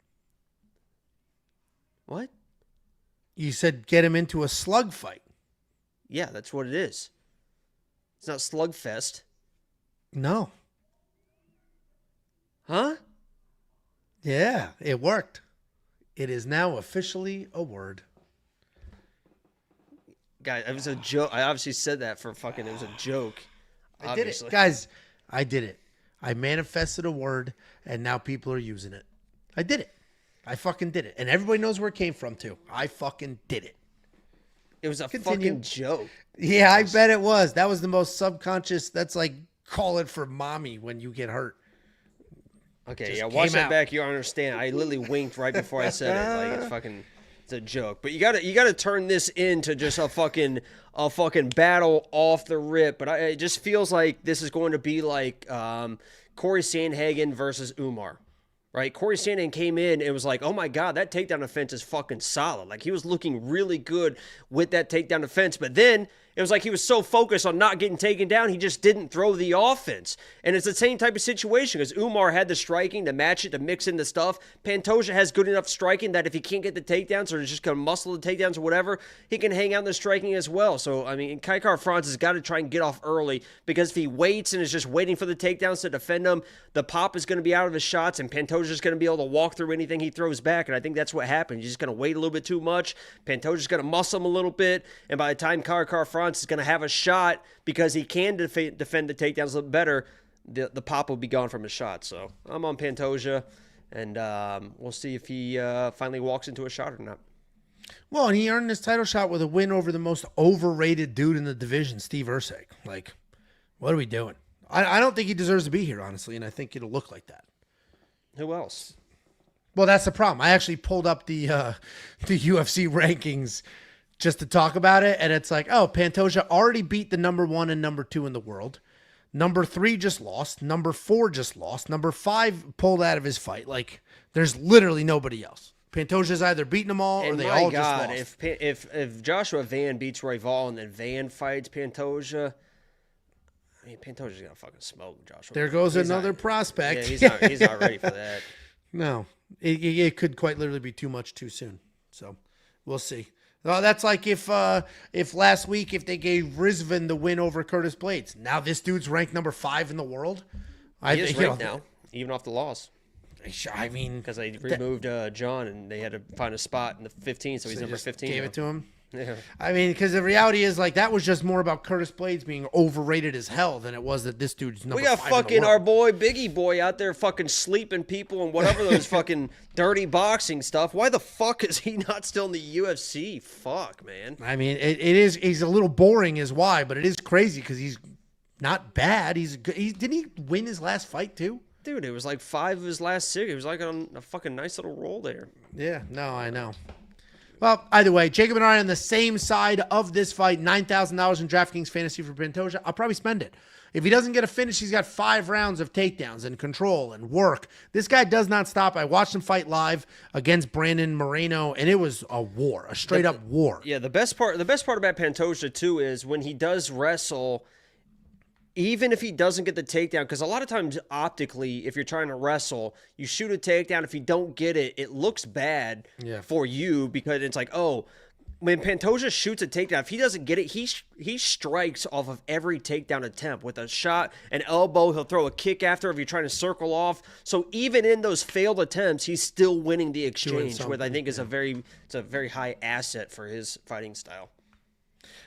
What? You said get him into a slug fight. Yeah, that's what it is. It's not slugfest. No. Huh? Yeah, it worked. It is now officially a word. Guys, it was a joke. I obviously said that for fucking, it was a joke. I did it. Guys, I did it. I manifested a word, and now people are using it. I did it. I fucking did it. And everybody knows where it came from, too. I fucking did it. It was a fucking joke. Yeah, I bet it was. That was the most subconscious. That's like, call it for mommy when you get hurt. Okay, Just yeah, watch that out. back. You understand. I literally winked right before I said it. Like, it's fucking... It's a joke, but you gotta turn this into just a fucking battle off the rip. But it just feels like this is going to be like Corey Sandhagen versus Umar. right? Corey Sandhagen came in and was like, oh my God, that takedown defense is fucking solid. Like, he was looking really good with that takedown defense. But then it was like he was so focused on not getting taken down, he just didn't throw the offense. And it's the same type of situation because Umar had the striking to match it, to mix in the stuff. Pantoja has good enough striking that if he can't get the takedowns or is just going to muscle the takedowns or whatever, he can hang out in the striking as well. So, I mean, Kai Franz has got to try and get off early because if he waits and is just waiting for the takedowns to defend him, the pop is going to be out of his shots and Pantoja's going to be able to walk through anything he throws back. And I think that's what happened. He's just going to wait a little bit too much. Pantoja's going to muscle him a little bit. And by the time Kai Franz is going to have a shot because he can defend the takedowns a little better, the pop will be gone from his shot. So I'm on Pantoja, and we'll see if he finally walks into a shot or not. Well, and he earned his title shot with a win over the most overrated dude in the division, Steve Erceg. Like, what are we doing? I don't think he deserves to be here, honestly, and I think it'll look like that. Who else? Well, that's the problem. I actually pulled up the UFC rankings just to talk about it, and it's like, oh, Pantoja already beat the number 1 and number 2 in the world. Number 3 just lost. Number 4 just lost. Number 5 pulled out of his fight. Like, there's literally nobody else. Pantoja's either beaten them all, or they all just lost. If Joshua Van beats Royval and then Van fights Pantoja, I mean, Pantoja's gonna fucking smoke Joshua. There goes another prospect. Yeah, he's not ready for that. No, it could quite literally be too much too soon. So we'll see. That's like if last week if they gave Rizvan the win over Curtis Blades. Now this dude's ranked number 5 in the world. He is ranked now, even off the loss. I mean, because they removed John and they had to find a spot in the 15, so he's number 15. Gave now. it to him. Yeah. I mean, because the reality is, like, that was just more about Curtis Blades being overrated as hell than it was that this dude's number 5 We got fucking our boy Biggie Boy out there fucking sleeping people and whatever those fucking dirty boxing stuff. Why the fuck is he not still in the UFC? Fuck, man. I mean, it is. He's a little boring, is why, but it is crazy because he's not bad. He's good. Didn't he win his last fight too? Dude, it was like 5 of his last 6. He was like on a fucking nice little roll there. Yeah, no, I know. Well, either way, Jacob and I are on the same side of this fight. $9,000 in DraftKings Fantasy for Pantoja. I'll probably spend it. If he doesn't get a finish, he's got 5 rounds of takedowns and control and work. This guy does not stop. I watched him fight live against Brandon Moreno, and it was a war, a straight-up war. Yeah, the best part about Pantoja, too, is when he does wrestle, even if he doesn't get the takedown, because a lot of times optically, if you're trying to wrestle, you shoot a takedown. If you don't get it, it looks bad for you because it's like, oh, when Pantoja shoots a takedown, if he doesn't get it, he strikes off of every takedown attempt with a shot, an elbow. He'll throw a kick after if you're trying to circle off. So even in those failed attempts, he's still winning the exchange, which I think is a very high asset for his fighting style.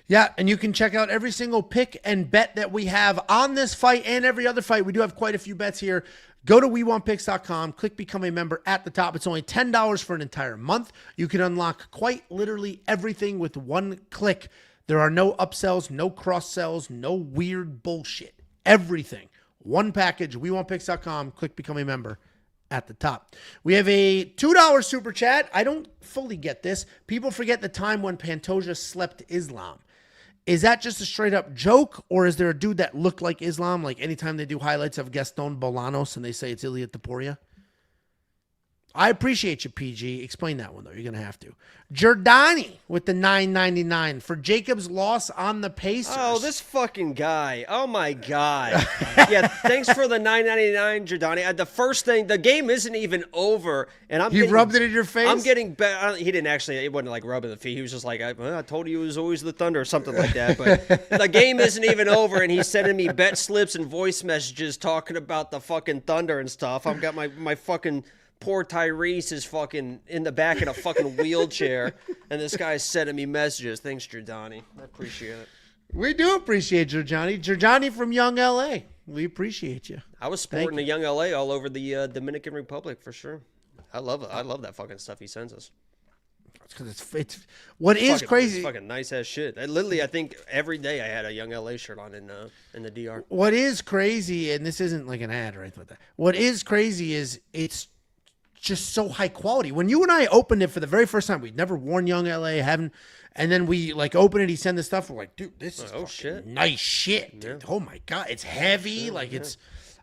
Yeah, and you can check out every single pick and bet that we have on this fight and every other fight. We do have quite a few bets here. Go to WeWantPicks.com, click Become a Member at the top. It's only $10 for an entire month. You can unlock quite literally everything with one click. There are no upsells, no cross-sells, no weird bullshit. Everything. One package, WeWantPicks.com, click Become a Member at the top. We have a $2 super chat. I don't fully get this. People forget the time when Pantoja slept Islam. Is that just a straight up joke, or is there a dude that looked like Islam? Like anytime they do highlights of Gaston Bolanos and they say it's Ilia Topuria? I appreciate you, PG. Explain that one, though. You're going to have to. Giordani with the $9.99 for Jacob's loss on the Pacers. Oh, this fucking guy. Oh, my God. Yeah, thanks for the $9.99, Giordani. The first thing, the game isn't even over. And He rubbed it in your face? I'm getting better. He didn't actually, it wasn't like rubbing the feet. He was just like, I told you it was always the Thunder or something like that. But the game isn't even over, and he's sending me bet slips and voice messages talking about the fucking Thunder and stuff. I've got my fucking... Poor Tyrese is fucking in the back in a fucking wheelchair, and this guy's sending me messages. Thanks, Giordani. I appreciate it. We do appreciate Giordani. Giordani from Young LA. We appreciate you. I was sporting the Young LA all over the Dominican Republic for sure. I love it. I love that fucking stuff he sends us. Because it's what is crazy. It's fucking nice ass shit. I think every day I had a Young LA shirt on in the DR. What is crazy, and this isn't like an ad or anything like that. What is crazy is it's just so high quality. When you and I opened it for the very first time, we'd never worn Young LA, haven't, and then we like open it, he sent this stuff, we're like, dude, this is nice shit, dude. Yeah. Oh my God, it's heavy, it's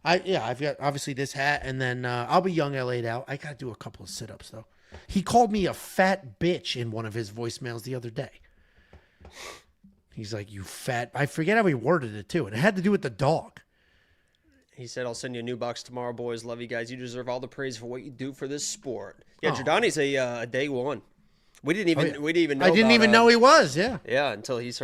I've got obviously this hat, and then I'll be young LA'd out. I got to do a couple of sit-ups, though. He called me a fat bitch in one of his voicemails the other day. He's like, you fat... I forget how he worded it, too. And it had to do with the dog. He said, I'll send you a new box tomorrow, boys. Love you guys. You deserve all the praise for what you do for this sport. Yeah, Giordani's a day one. We didn't even know. I didn't even know he was, yeah. Yeah, until he's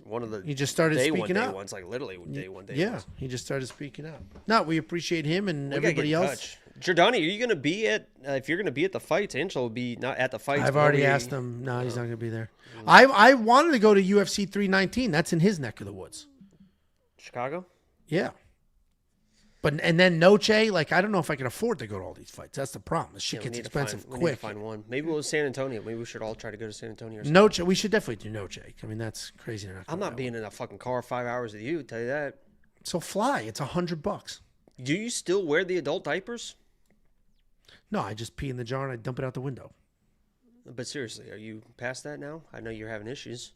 one of the he just started day speaking one, up. ones, like literally day one, day Yeah, ones. he just started speaking up. No, we appreciate him and We gotta everybody get in else. touch. Giordani, are you going to be at, if you're going to be at the fights, Angelo will be not at the fights. I've already asked him. No, he's not going to be there. I wanted to go to UFC 319. That's in his neck of the woods. Chicago? Yeah. And then Noche, like, I don't know if I can afford to go to all these fights. That's the problem. This shit gets expensive We need quick. to find one. Maybe we'll San Antonio. Maybe we should all try to go to San Antonio or something. Noche, we should definitely do Noche. I mean, that's crazy. I'm not being in a fucking car 5 hours with you, tell you that. So fly. It's $100. Do you still wear the adult diapers? No, I just pee in the jar and I dump it out the window. But seriously, are you past that now? I know you're having issues.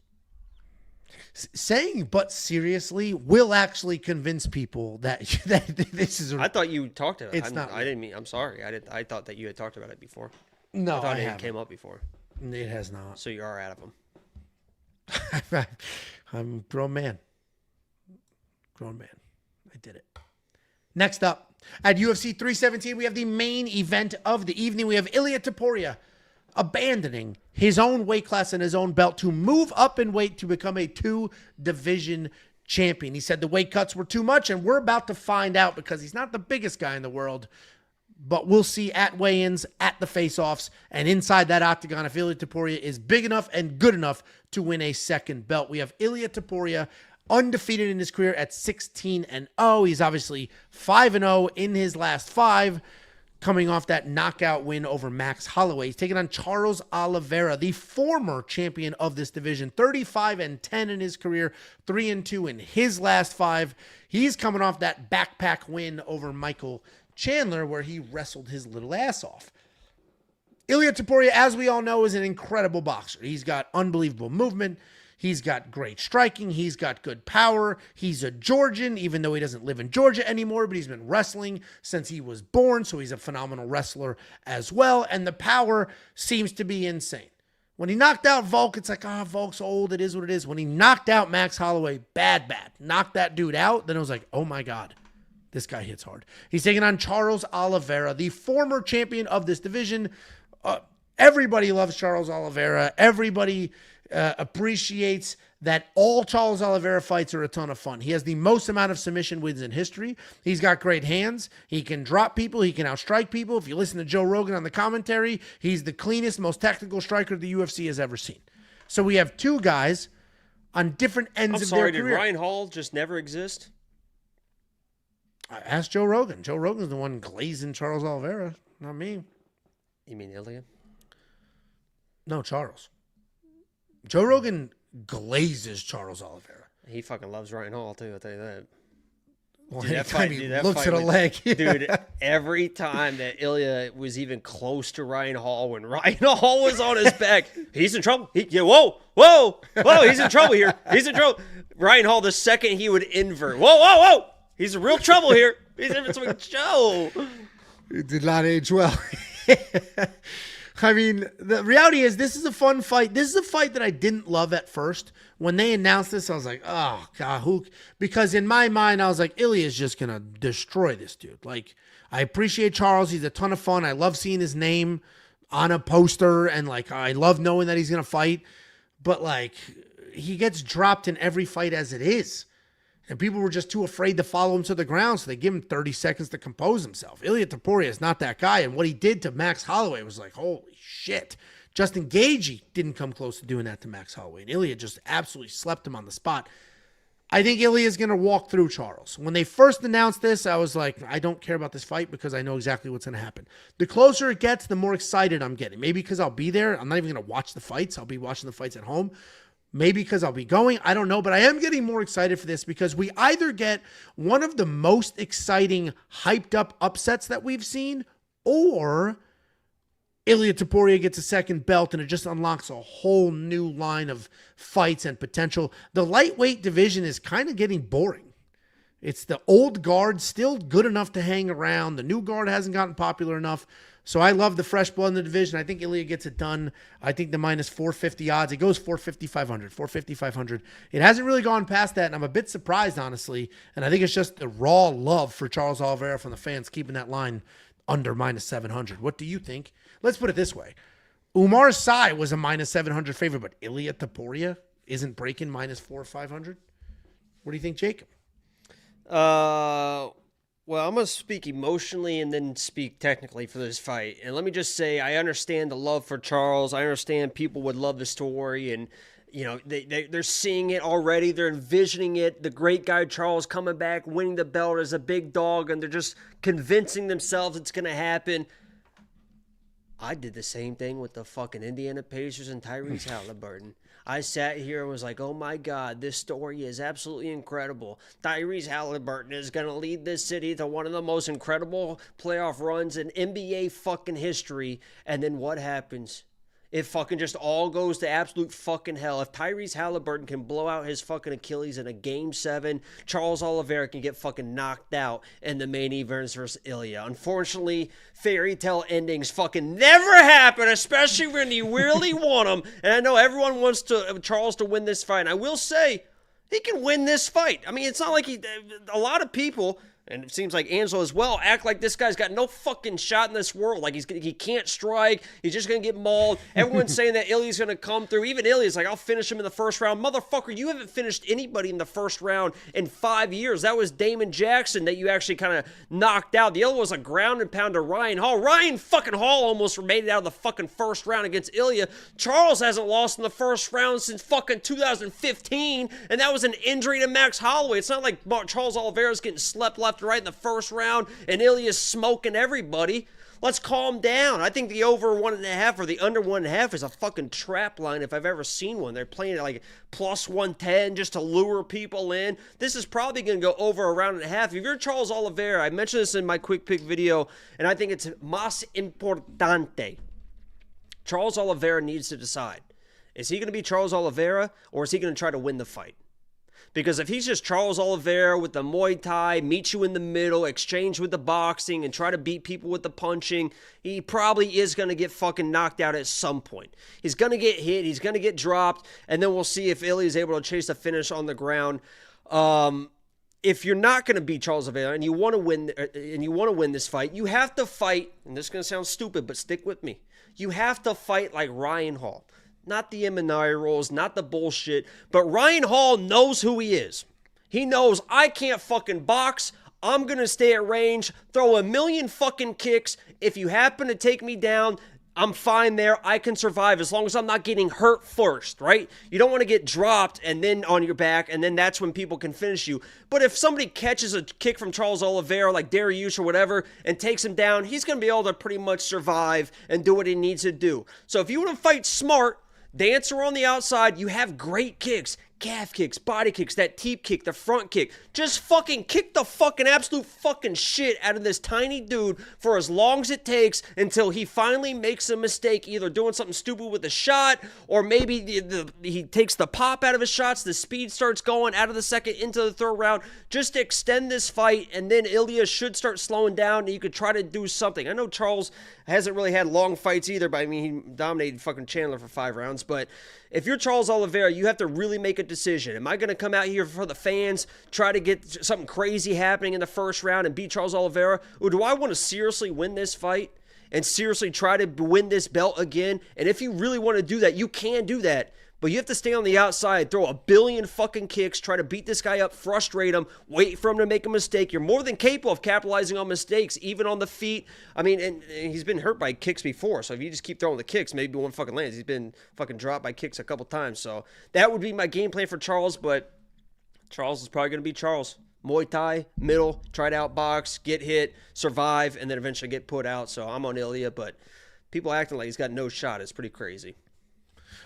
Saying "but seriously" will actually convince people that this is. I thought you talked about it. It's not. I didn't mean. I'm sorry. I thought that you had talked about it before. No, I thought it haven't. came up before. It has not. So you are out of them. I'm a grown man. Grown man. I did it. Next up, at UFC 317, we have the main event of the evening. We have Ilia Topuria abandoning his own weight class and his own belt to move up in weight to become a 2-division champion. He said the weight cuts were too much, and we're about to find out because he's not the biggest guy in the world. But we'll see at weigh-ins, at the face-offs, and inside that octagon if Ilia Topuria is big enough and good enough to win a second belt. We have Ilia Topuria undefeated in his career at 16-0. He's obviously 5-0 in his last 5, coming off that knockout win over Max Holloway. He's taking on Charles Oliveira, the former champion of this division, 35-10 in his career, 3-2 in his last 5. He's coming off that backpack win over Michael Chandler, where he wrestled his little ass off. Ilia Topuria, as we all know, is an incredible boxer. He's got unbelievable movement. He's got great striking. He's got good power. He's a Georgian, even though he doesn't live in Georgia anymore, but he's been wrestling since he was born, so he's a phenomenal wrestler as well, and the power seems to be insane. When he knocked out Volk, it's like, Volk's old. It is what it is. When he knocked out Max Holloway, bad. Knocked that dude out, then it was like, oh my God. This guy hits hard. He's taking on Charles Oliveira, the former champion of this division. Everybody loves Charles Oliveira. Everybody appreciates that all Charles Oliveira fights are a ton of fun. He has the most amount of submission wins in history. He's got great hands. He can drop people. He can outstrike people. If you listen to Joe Rogan on the commentary, he's the cleanest, most technical striker the UFC has ever seen. So we have two guys on different ends of their career. Did Ryan Hall just never exist? Ask Joe Rogan. Joe Rogan's the one glazing Charles Oliveira, not me. You mean Ilia? No, Charles. Joe Rogan glazes Charles Oliveira. He fucking loves Ryan Hall, too, I'll tell you that. Well, Dude, anytime he looks at a leg. Dude, every time that Ilia was even close to Ryan Hall, when Ryan Hall was on his back, he's in trouble. Whoa, he's in trouble here. He's in trouble. Ryan Hall, the second he would invert, whoa. He's in real trouble here. He's in something. Joe. It did not age well. I mean, the reality is this is a fun fight. This is a fight that I didn't love at first. When they announced this, I was like, oh, God, who? Because in my mind, I was like, Ilia's just going to destroy this dude. Like, I appreciate Charles. He's a ton of fun. I love seeing his name on a poster. And, like, I love knowing that he's going to fight. But, like, he gets dropped in every fight as it is. And people were just too afraid to follow him to the ground, so they give him 30 seconds to compose himself. Ilia Topuria is not that guy, and what he did to Max Holloway was like, holy shit. Justin Gaethje didn't come close to doing that to Max Holloway, and Ilia just absolutely slept him on the spot. I think Ilia is going to walk through Charles. When they first announced this, I was like, I don't care about this fight because I know exactly what's going to happen. The closer it gets, the more excited I'm getting. Maybe because I'll be there. I'm not even going to watch the fights. I'll be watching the fights at home. Maybe because I'll be going. I don't know. But I am getting more excited for this because we either get one of the most exciting, hyped up upsets that we've seen, or Ilia Topuria gets a second belt and it just unlocks a whole new line of fights and potential. The lightweight division is kind of getting boring. It's the old guard still good enough to hang around. The new guard hasn't gotten popular enough. So I love the fresh blood in the division. I think Ilya gets it done. I think the minus 450 odds. It goes 450, 500, 450, 500. It hasn't really gone past that, and I'm a bit surprised, honestly. And I think it's just the raw love for Charles Oliveira from the fans keeping that line under minus 700. What do you think? Let's put it this way. Umar Sy was a minus 700 favorite, but Ilya Topuria isn't breaking minus 400 or 500. What do you think, Jacob? Well, I'm going to speak emotionally and then speak technically for this fight. And let me just say, I understand the love for Charles. I understand people would love the story. And, you know, they're seeing it already. They're envisioning it. The great guy Charles coming back, winning the belt as a big dog. And they're just convincing themselves it's going to happen. I did the same thing with the fucking Indiana Pacers and Tyrese Halliburton. I sat here and was like, oh my God, this story is absolutely incredible. Tyrese Halliburton is going to lead this city to one of the most incredible playoff runs in NBA fucking history. And then what happens? It fucking just all goes to absolute fucking hell. If Tyrese Halliburton can blow out his fucking Achilles in a Game 7, Charles Oliveira can get fucking knocked out in the main event versus Ilya. Unfortunately, fairy tale endings fucking never happen, especially when you really want them. And I know everyone wants Charles to win this fight. And I will say, he can win this fight. I mean, it's not like a lot of people, and it seems like Angelo as well, act like this guy's got no fucking shot in this world. Like he can't strike. He's just going to get mauled. Everyone's saying that Ilya's going to come through. Even Ilya's like, I'll finish him in the first round. Motherfucker, you haven't finished anybody in the first round in 5 years. That was Damon Jackson that you actually kind of knocked out. The other was a ground and pound to Ryan Hall. Ryan fucking Hall almost made it out of the fucking first round against Ilya. Charles hasn't lost in the first round since fucking 2015, and that was an injury to Max Holloway. It's not like Charles Oliveira's getting slept left and right in the first round and Ilya's smoking everybody. Let's calm down. I think the over 1.5 or the under 1.5 is a fucking trap line if I've ever seen one. They're playing it like plus 110 just to lure people in. This is probably going to go over a round and a half. If you're Charles Oliveira, I mentioned this in my quick pick video, and I think it's más importante. Charles Oliveira needs to decide. Is he going to be Charles Oliveira, or is he going to try to win the fight? Because if he's just Charles Oliveira with the Muay Thai, meet you in the middle, exchange with the boxing, and try to beat people with the punching, he probably is going to get fucking knocked out at some point. He's going to get hit, he's going to get dropped, and then we'll see if Ilya is able to chase a finish on the ground. If you're not going to beat Charles Oliveira and you want to win this fight, you have to fight, and this is going to sound stupid, but stick with me. You have to fight like Ryan Hall. Not the M&I rules, not the bullshit, but Ryan Hall knows who he is. He knows I can't fucking box. I'm going to stay at range, throw a million fucking kicks. If you happen to take me down, I'm fine there. I can survive as long as I'm not getting hurt first, right? You don't want to get dropped and then on your back, and then that's when people can finish you. But if somebody catches a kick from Charles Oliveira, like Dariush or whatever, and takes him down, he's going to be able to pretty much survive and do what he needs to do. So if you want to fight smart, dancer on the outside, you have great kicks. Calf kicks, body kicks, that teep kick, the front kick. Just fucking kick the fucking absolute fucking shit out of this tiny dude for as long as it takes until he finally makes a mistake, either doing something stupid with the shot, or maybe he takes the pop out of his shots, the speed starts going out of the second into the third round. Just extend this fight, and then Ilya should start slowing down, and you could try to do something. I know Charles hasn't really had long fights either, but I mean, he dominated fucking Chandler for 5 rounds, but if you're Charles Oliveira, you have to really make a decision. Am I going to come out here for the fans, try to get something crazy happening in the first round and beat Charles Oliveira? Or do I want to seriously win this fight and seriously try to win this belt again? And if you really want to do that, you can do that. But you have to stay on the outside, throw a billion fucking kicks, try to beat this guy up, frustrate him, wait for him to make a mistake. You're more than capable of capitalizing on mistakes, even on the feet. I mean, and he's been hurt by kicks before, so if you just keep throwing the kicks, maybe one fucking lands. He's been fucking dropped by kicks a couple times. So that would be my game plan for Charles, but Charles is probably going to be Charles. Muay Thai, middle, try to outbox, get hit, survive, and then eventually get put out. So I'm on Ilya, but people acting like he's got no shot. It's pretty crazy.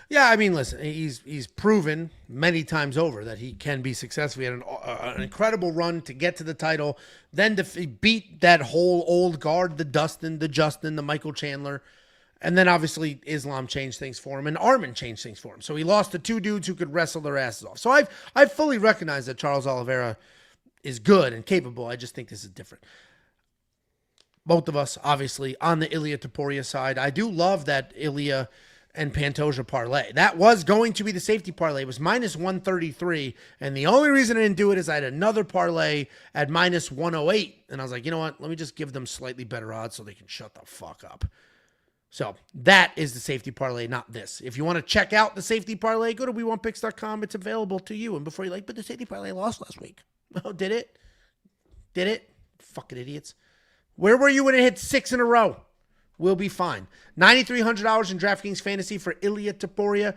Yeah, I mean, listen, he's proven many times over that he can be successful. He had an incredible run to get to the title, then to beat that whole old guard, the Dustin, the Justin, the Michael Chandler, and then obviously Islam changed things for him, and Arman changed things for him. So he lost to 2 dudes who could wrestle their asses off. So I've fully recognized that Charles Oliveira is good and capable. I just think this is different. Both of us, obviously, on the Ilia Topuria side. I do love that Ilia and Pantoja parlay. That was going to be the safety parlay. It was minus 133. And the only reason I didn't do it is I had another parlay at minus 108. And I was like, you know what? Let me just give them slightly better odds so they can shut the fuck up. So that is the safety parlay, not this. If you want to check out the safety parlay, go to WeWantPicks.com. It's available to you. And before you're like, but the safety parlay lost last week. Oh, did it? Did it? Fucking idiots. Where were you when it hit 6 in a row? We'll be fine. $9,300 in DraftKings Fantasy for Ilia Topuria.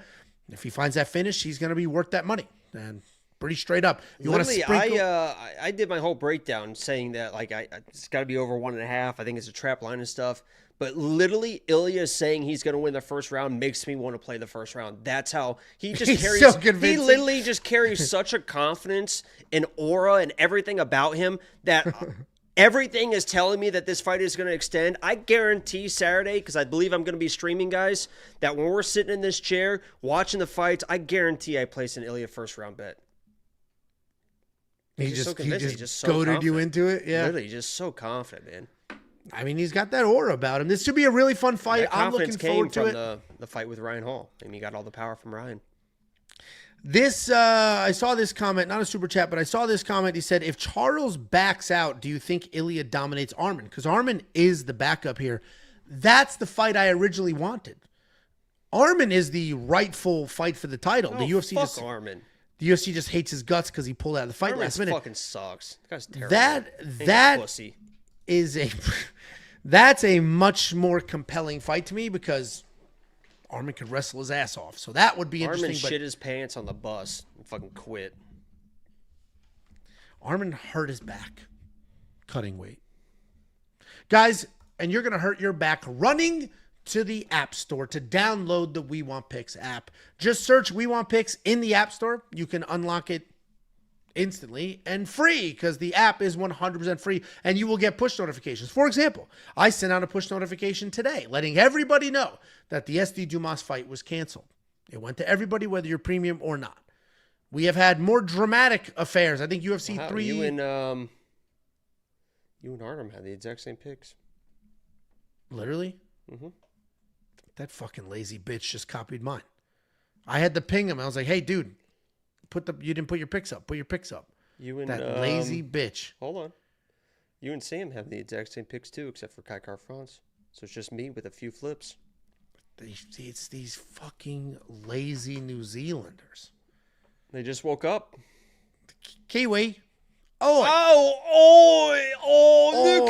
If he finds that finish, he's going to be worth that money. And pretty straight up. You want to sprinkle? I did my whole breakdown saying that like it's got to be over 1.5. I think it's a trap line and stuff. But literally, Ilia saying he's going to win the first round makes me want to play the first round. That's how he just carries. So convincing. He literally just carries such a confidence and aura and everything about him that everything is telling me that this fight is going to extend. I guarantee Saturday, because I believe I'm going to be streaming, guys, that when we're sitting in this chair watching the fights, I guarantee I place an Ilia first round bet. He so convinced. just He's just so goaded confident. you into it. Yeah. Literally, just so confident, man. I mean, he's got that aura about him. This should be a really fun fight. That I'm looking confidence forward came to from it. the fight with Ryan Hall. I mean, he got all the power from Ryan. This, I saw this comment, not a super chat, but I saw this comment. He said, if Charles backs out, do you think Ilia dominates Arman? Because Arman is the backup here. That's the fight I originally wanted. Arman is the rightful fight for the title. Oh, the UFC fuck just Arman. The UFC just hates his guts because he pulled out of the fight Arman last minute. fucking sucks. That guy's terrible. That pussy. is a that's a much more compelling fight to me because Arman could wrestle his ass off. So that would be interesting. Arman But shit his pants on the bus and fucking quit. Arman hurt his back cutting weight. Guys, and you're going to hurt your back running to the App Store to download the We Want Picks app. Just search We Want Picks in the App Store. You can unlock it instantly and free because the app is 100% free and you will get push notifications. For example, I sent out a push notification today letting everybody know that the SD Dumas fight was canceled. It went to everybody, whether you're premium or not. We have had more dramatic affairs. I think UFC 3... You and Artem had the exact same picks. Literally? Mm-hmm. That fucking lazy bitch just copied mine. I had to ping him. I was like, hey, dude, you didn't put your picks up. Put your picks up. You and that lazy bitch. Hold on. You and Sam have the exact same picks too, except for Kai France. So it's just me with a few flips. It's these fucking lazy New Zealanders. They just woke up. Kiwi. Look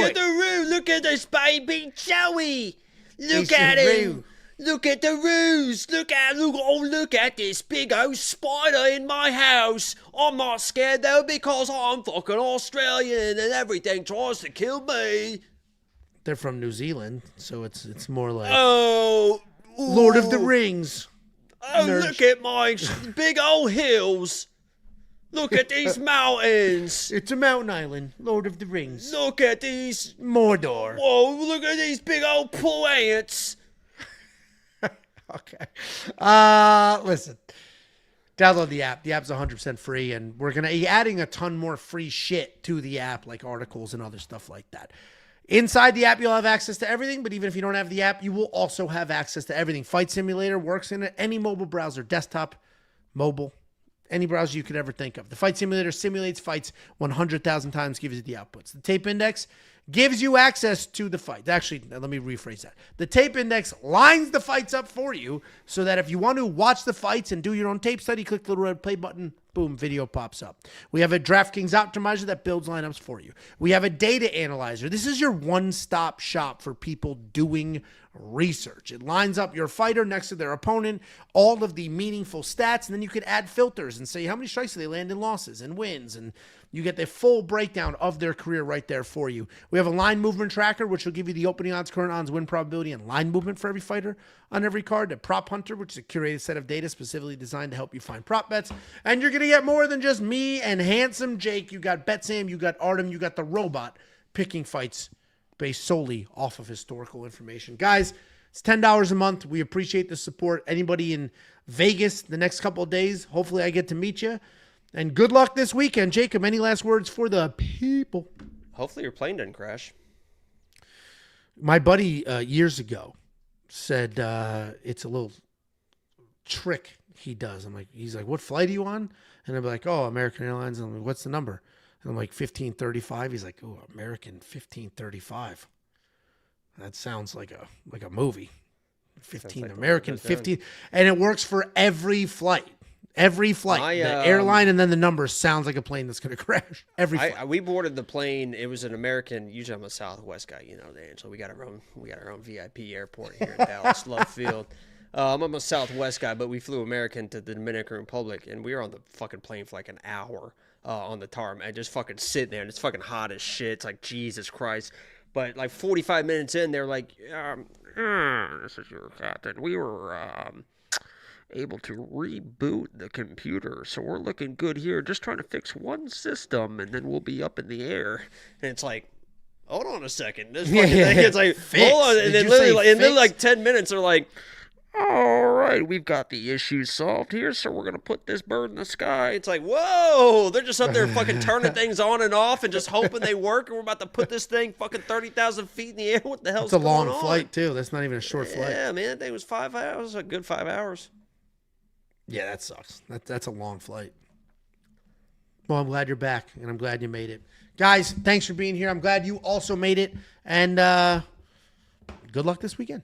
at the room. Look at this baby Joey. Look at him. Look at the ruse. Look at this big old spider in my house. I'm not scared though because I'm fucking Australian and everything tries to kill me. They're from New Zealand, so it's more like Lord of the Rings. Oh, Nerd. look at my big old hills. Look at these mountains. It's a mountain island. Lord of the Rings. Look at these. Mordor. Whoa, look at these big old plants. Okay. Listen. Download the app. The app's 100% free, and we're going to be adding a ton more free shit to the app, like articles and other stuff like that. Inside the app, you'll have access to everything, but even if you don't have the app, you will also have access to everything. Fight Simulator works in any mobile browser, desktop, mobile, any browser you could ever think of. The Fight Simulator simulates fights 100,000 times, gives you the outputs. The Tape Index gives you access to the fight. Actually, let me rephrase that. The Tape Index lines the fights up for you so that if you want to watch the fights and do your own tape study, click the little red play button, boom, video pops up. We have a DraftKings optimizer that builds lineups for you. We have a data analyzer. This is your one-stop shop for people doing research. It lines up your fighter next to their opponent, all of the meaningful stats, and then you can add filters and say how many strikes do they land in losses and wins, and you get the full breakdown of their career right there for you. We have a line movement tracker, which will give you the opening odds, current odds, win probability, and line movement for every fighter on every card. A prop hunter, which is a curated set of data specifically designed to help you find prop bets. And you're going to get more than just me and handsome Jake. You got Bet Sam, you got Artem, you got the robot picking fights based solely off of historical information. Guys, it's $10 a month. We appreciate the support. Anybody in Vegas the next couple of days, hopefully I get to meet you. And good luck this weekend. Jacob, any last words for the people? Hopefully your plane didn't crash. My buddy years ago said it's a little trick he does. He's like, what flight are you on? And I'm like, oh, American Airlines. And I'm like, what's the number? And I'm like, 1535. He's like, oh, American 1535. That sounds like a movie. 15 like American 15, 15, and it works for every flight. Every flight, the airline, and then the number sounds like a plane that's going to crash. Every flight. We boarded the plane. It was an American. Usually, I'm a Southwest guy, Angelo. We got our own VIP airport here in Dallas, Love Field. I'm a Southwest guy, but we flew American to the Dominican Republic, and we were on the fucking plane for like an hour on the tarmac, just fucking sitting there, and it's fucking hot as shit. It's like Jesus Christ. But like 45 minutes in, they're like, "This is your captain. We were able to reboot the computer, so we're looking good here. Just trying to fix one system, and then we'll be up in the air." And it's like, hold on a second. This fucking thing. It's like, fix. hold on, and Did then you literally, say and then fix? like 10 minutes, they're like, all right, we've got the issue solved here, so we're gonna put this bird in the sky. It's like, whoa, they're just up there fucking turning things on and off and just hoping they work, and we're about to put this thing fucking 30,000 feet in the air. What the hell's It's a going long on? flight too. That's not even a short flight. Yeah, man, that thing was 5 hours, a good 5 hours. Yeah, that sucks. That's a long flight. Well, I'm glad you're back, and I'm glad you made it. Guys, thanks for being here. I'm glad you also made it, and good luck this weekend.